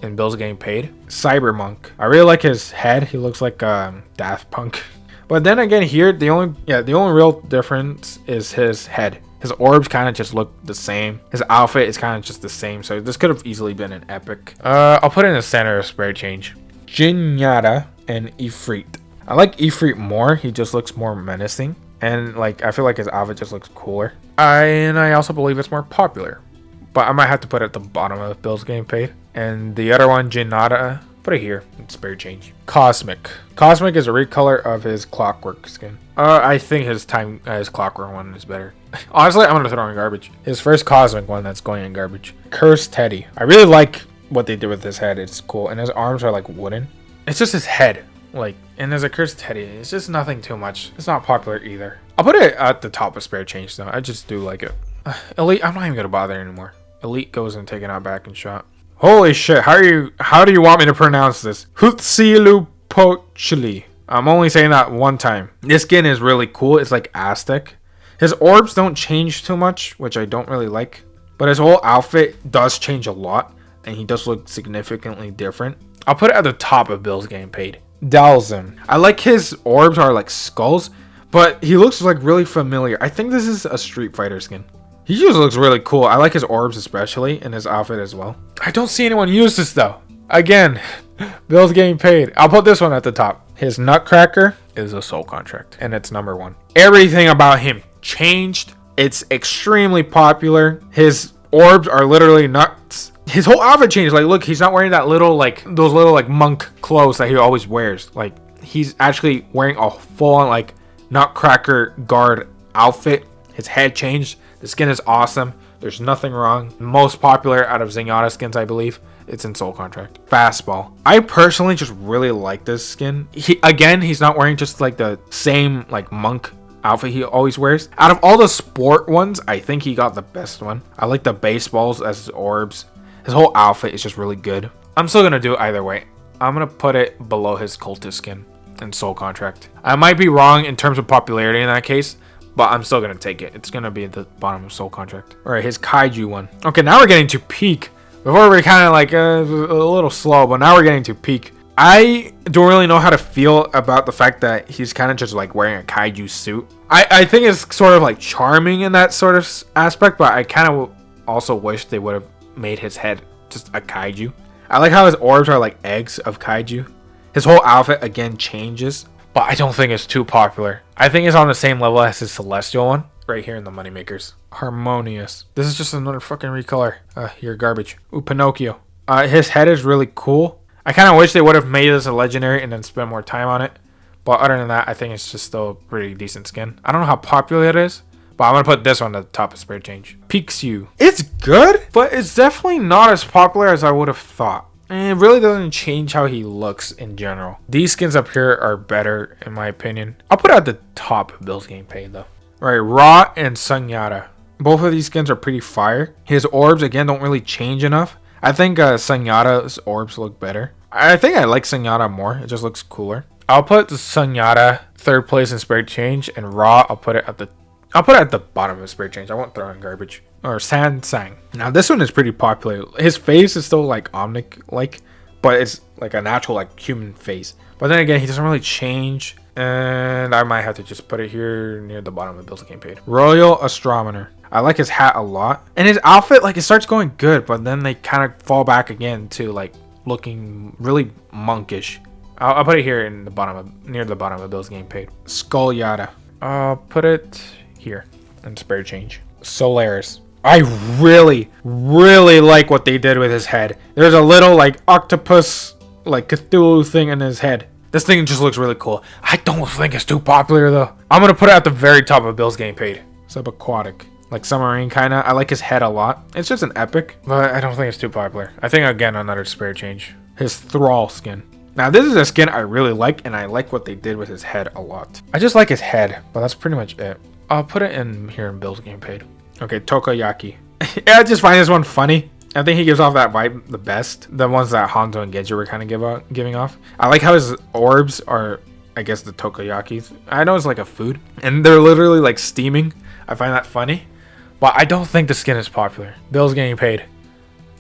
in Bill's Getting Paid. Cyber Monk. I really like his head. He looks like Daft Punk. But then again, here the only real difference is his head. His orbs kind of just look the same. His outfit is kind of just the same. So this could have easily been an epic. I'll put it in the center of Spare Change. Jinyata and Ifrit. I like Ifrit more. He just looks more menacing. And like I feel like his outfit just looks cooler. I also believe it's more popular. But I might have to put it at the bottom of Bill's Getting Paid. And the other one, Jinyata, put it here in Spare Change. Cosmic. Cosmic is a recolor of his Clockwork skin. I think his Clockwork one is better. Honestly, I'm gonna throw in garbage. His first Cosmic one that's going in garbage. Cursed Teddy. I really like what they did with his head. It's cool, and his arms are like wooden. It's just his head, like, and there's a Cursed Teddy. It's just nothing too much. It's not popular either. I'll put it at the top of Spare Change though. I just do like it. Elite. I'm not even gonna bother anymore. Elite goes and taken out back and shot. Holy shit! How do you want me to pronounce this? Huitzilupochtli. I'm only saying that one time. This skin is really cool. It's like Aztec. His orbs don't change too much, which I don't really like. But his whole outfit does change a lot, and he does look significantly different. I'll put it at the top of Bill's Getting Paid. Dalzim. I like his orbs are like skulls, but he looks like really familiar. I think this is a Street Fighter skin. He just looks really cool. I like his orbs especially, and his outfit as well. I don't see anyone use this though. Again, Bill's Getting Paid. I'll put this one at the top. His Nutcracker is a Soul Contract, and it's number 1. Everything about him changed. It's extremely popular. His orbs are literally nuts. His whole outfit changed. Like, look, he's not wearing that little like those little like monk clothes that he always wears. Like, he's actually wearing a full-on like Nutcracker guard outfit. His head changed. The skin is awesome. There's nothing wrong. Most popular out of Zenyatta skins, I believe. It's in Soul Contract. Fastball. I personally just really like this skin. He's not wearing just like the same like monk outfit he always wears. Out of all the sport ones, I think he got the best one. I like the baseballs as his orbs. His whole outfit is just really good. I'm still gonna do it either way. I'm gonna put it below his Cultist skin in Soul Contract. I might be wrong in terms of popularity in that case, but I'm still gonna take it. It's gonna be at the bottom of Soul Contract. All right, his Kaiju one. Okay, now we're getting to peak. Before we're kind of like a little slow, but now we're getting to peak. I don't really know how to feel about the fact that he's kind of just like wearing a Kaiju suit. I think it's sort of like charming in that sort of aspect, but I kind of also wish they would have made his head just a Kaiju. I like how his orbs are like eggs of Kaiju. His whole outfit again changes, but I don't think it's too popular. I think it's on the same level as his Celestial one. Right here in the Moneymakers. Harmonious. This is just another fucking recolor. You're garbage. Ooh, Pinocchio. His head is really cool. I kind of wish they would have made this a legendary and then spent more time on it. But other than that, I think it's just still a pretty decent skin. I don't know how popular it is, but I'm going to put this one at the top of Spare Change. Pixiu. It's good, but it's definitely not as popular as I would have thought. And it really doesn't change how he looks in general. These skins up here are better, in my opinion. I'll put it at the top of Bill's Getting Paid, though. Alright, Ra and Sunyata. Both of these skins are pretty fire. His orbs, again, don't really change enough. I think Sunyata's orbs look better. I think I like Sunyata more. It just looks cooler. I'll put the Sunyata third place in Spare Change, and Ra, I'll put it at the bottom of Spare Change. I won't throw in garbage. Or Sansang. Now, this one is pretty popular. His face is still like Omnic-like, but it's like a natural like human face. But then again, he doesn't really change. And I might have to just put it here near the bottom of Bill's Getting Paid. Royal Astronomer. I like his hat a lot. And his outfit, like, it starts going good, but then they kind of fall back again to, like, looking really monkish. I'll put it here in the bottom of, near the bottom of Bill's Getting Paid. Skull Yada. Put it here and spare change. Solaris. I really like what they did with his head. There's a little like octopus, like Cthulhu thing in his head. This thing just looks really cool. I don't think it's too popular though. I'm gonna put it at the very top of Bill's getting paid. Subaquatic, like submarine kind of. I like his head a lot. It's just an epic, but I don't think it's too popular. I think again another spare change. His Thrall skin. Now this is a skin I really like, and I like what they did with his head a lot. I just like his head, but that's pretty much it. I'll put it in here in Bill's getting paid. Okay, Tokoyaki. Yeah, I just find this one funny. I think he gives off that vibe the best. The ones that Hanzo and Genji were kind of giving off. I like how his orbs are, I guess, the Tokoyakis. I know it's like a food, and they're literally like steaming. I find that funny, but I don't think the skin is popular. Bill's getting paid.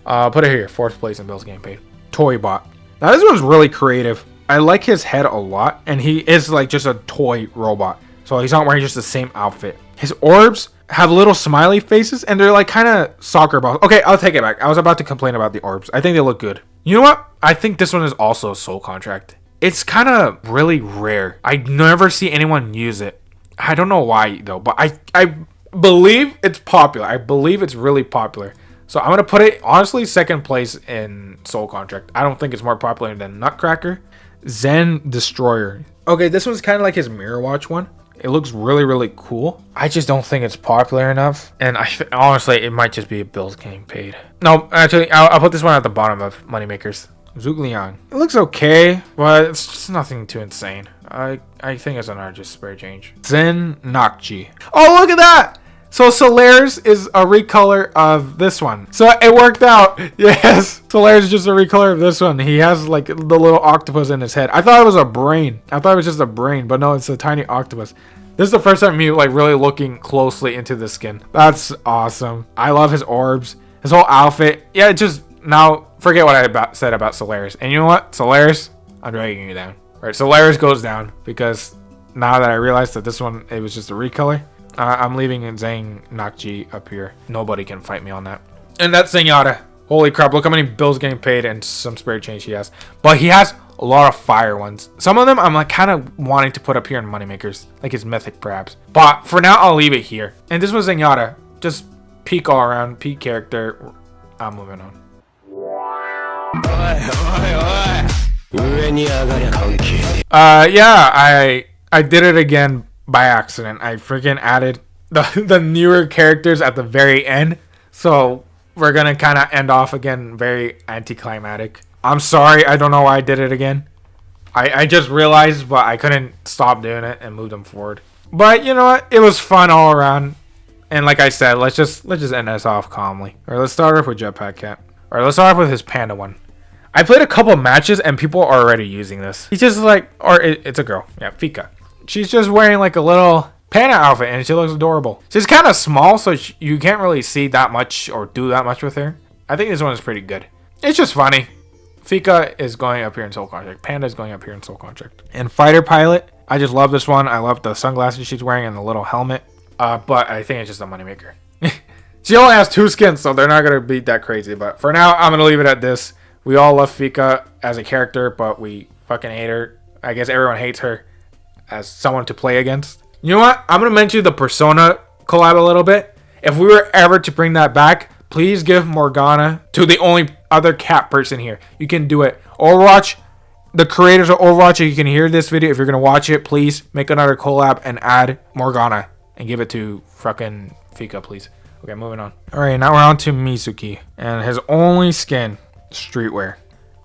Put it here, 4th place in Bill's getting paid. Toybot. Now this one's really creative. I like his head a lot, and he is like just a toy robot. So he's not wearing just the same outfit. His orbs have little smiley faces, and they're like kind of soccer balls. Okay, I'll take it back. I was about to complain about the orbs. I think they look good. You know what? I think this one is also a soul contract. It's kind of really rare. I never see anyone use it. I don't know why though, but I believe it's popular. I believe it's really popular. So I'm gonna put it honestly 2nd place in soul contract. I don't think it's more popular than Nutcracker. Zen Destroyer. Okay, this one's kind of like his Mirror Watch one. It looks really cool. I just don't think it's popular enough. And honestly, it might just be Bill's getting paid. No, actually, I'll put this one at the bottom of Moneymakers. Zhugliang. It looks okay, but it's just nothing too insane. I think it's another just spare change. Zen Nakji. Oh, look at that! So Solaris is a recolor of this one. So it worked out. Yes. Solaris is just a recolor of this one. He has like the little octopus in his head. I thought it was a brain. I thought it was just a brain, but no, it's a tiny octopus. This is the first time me like really looking closely into the skin. That's awesome. I love his orbs. His whole outfit. Yeah, it just now forget what I said about Solaris. And you know what? Solaris, I'm dragging you down. All right, Solaris goes down because now that I realized that this one, it was just a recolor. I'm leaving Zhang Nakji up here. Nobody can fight me on that. And that's Zenyatta. Holy crap, look how many bills getting paid and some spare change he has. But he has a lot of fire ones. Some of them I'm like kind of wanting to put up here in Moneymakers. Like his mythic perhaps. But for now, I'll leave it here. And this was Zenyatta. Just peak all around, peak character. I'm moving on. Yeah, I did it again. By accident. I freaking added the newer characters at the very end, so we're gonna kind of end off again very anticlimactic. I'm sorry, I don't know why I did it again. I just realized, but I couldn't stop doing it and move them forward. But you know what, it was fun all around, and like I said, let's just end this off calmly. Or let's start off with Jetpack Cat, or let's start off with his panda one. I played a couple matches and people are already using this. He's just like, it's a girl, yeah, Fika. She's just wearing like a little panda outfit and she looks adorable. She's kind of small, so you can't really see that much or do that much with her. I think this one is pretty good. It's just funny. Fika is going up here in Soul Contract. Panda is going up here in Soul Contract. And Fighter Pilot, I just love this one. I love the sunglasses she's wearing and the little helmet. But I think it's just a moneymaker. She only has 2 skins, so they're not going to be that crazy. But for now, I'm going to leave it at this. We all love Fika as a character, but we fucking hate her. I guess everyone hates her as someone to play against. You know what? I'm going to mention the Persona collab a little bit. If we were ever to bring that back, please give Morgana to the only other cat person here. You can do it. Overwatch, the creators of Overwatch, if you can hear this video, if you're going to watch it, please make another collab and add Morgana and give it to fucking Fika, please. Okay, moving on. Alright, now we're on to Mizuki. And his only skin, streetwear.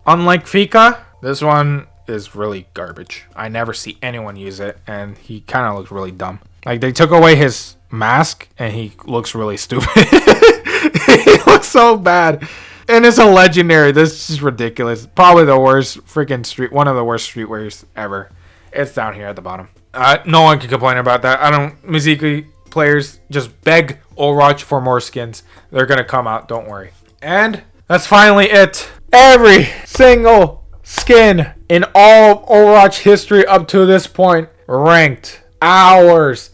Unlike Fika, this one is really garbage. I never see anyone use it, and he kind of looks really dumb. Like, they took away his mask, and he looks really stupid. He looks so bad. And it's a legendary. This is ridiculous. Probably the worst freaking one of the worst streetwears ever. It's down here at the bottom. No one can complain about that. Mizuki players just beg Overwatch for more skins. They're gonna come out, don't worry. And that's finally it. Every single skin in all of Overwatch history up to this point ranked. Hours,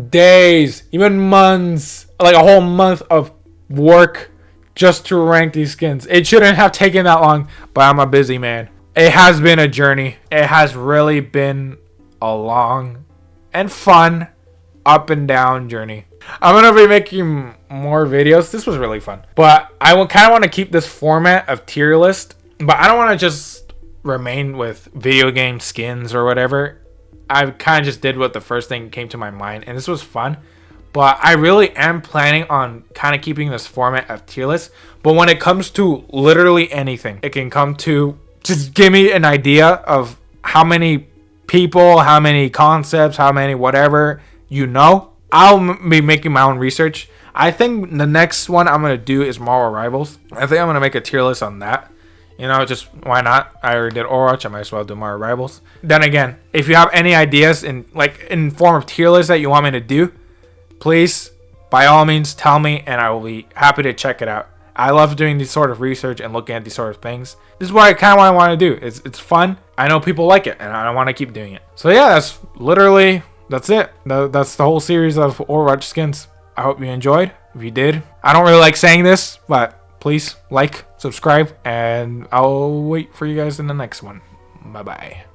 days, even months, like a whole month of work just to rank these skins. It shouldn't have taken that long, but I'm a busy man. It has been a journey. It has really been a long and fun up and down journey. I'm gonna be making more videos. This was really fun, but I kind of want to keep this format of tier list, but I don't want to just remain with video game skins or whatever. I kind of just did what the first thing came to my mind, and this was fun. But I really am planning on kind of keeping this format of tier list. But when it comes to literally anything, it can come to just give me an idea of how many people, how many concepts, how many whatever, you know. I'll be making my own research. I think the next one I'm going to do is Moral Rivals. I think I'm going to make a tier list on that. You know, just why not? I already did Overwatch. I might as well do Moral Rivals. Then again, if you have any ideas in form of tier list that you want me to do, please, by all means, tell me, and I will be happy to check it out. I love doing this sort of research and looking at these sort of things. This is what I kind of want to do. It's fun. I know people like it, and I want to keep doing it. So yeah, that's it. That's the whole series of Overwatch skins. I hope you enjoyed. If you did, I don't really like saying this, but please like, subscribe, and I'll wait for you guys in the next one. Bye-bye.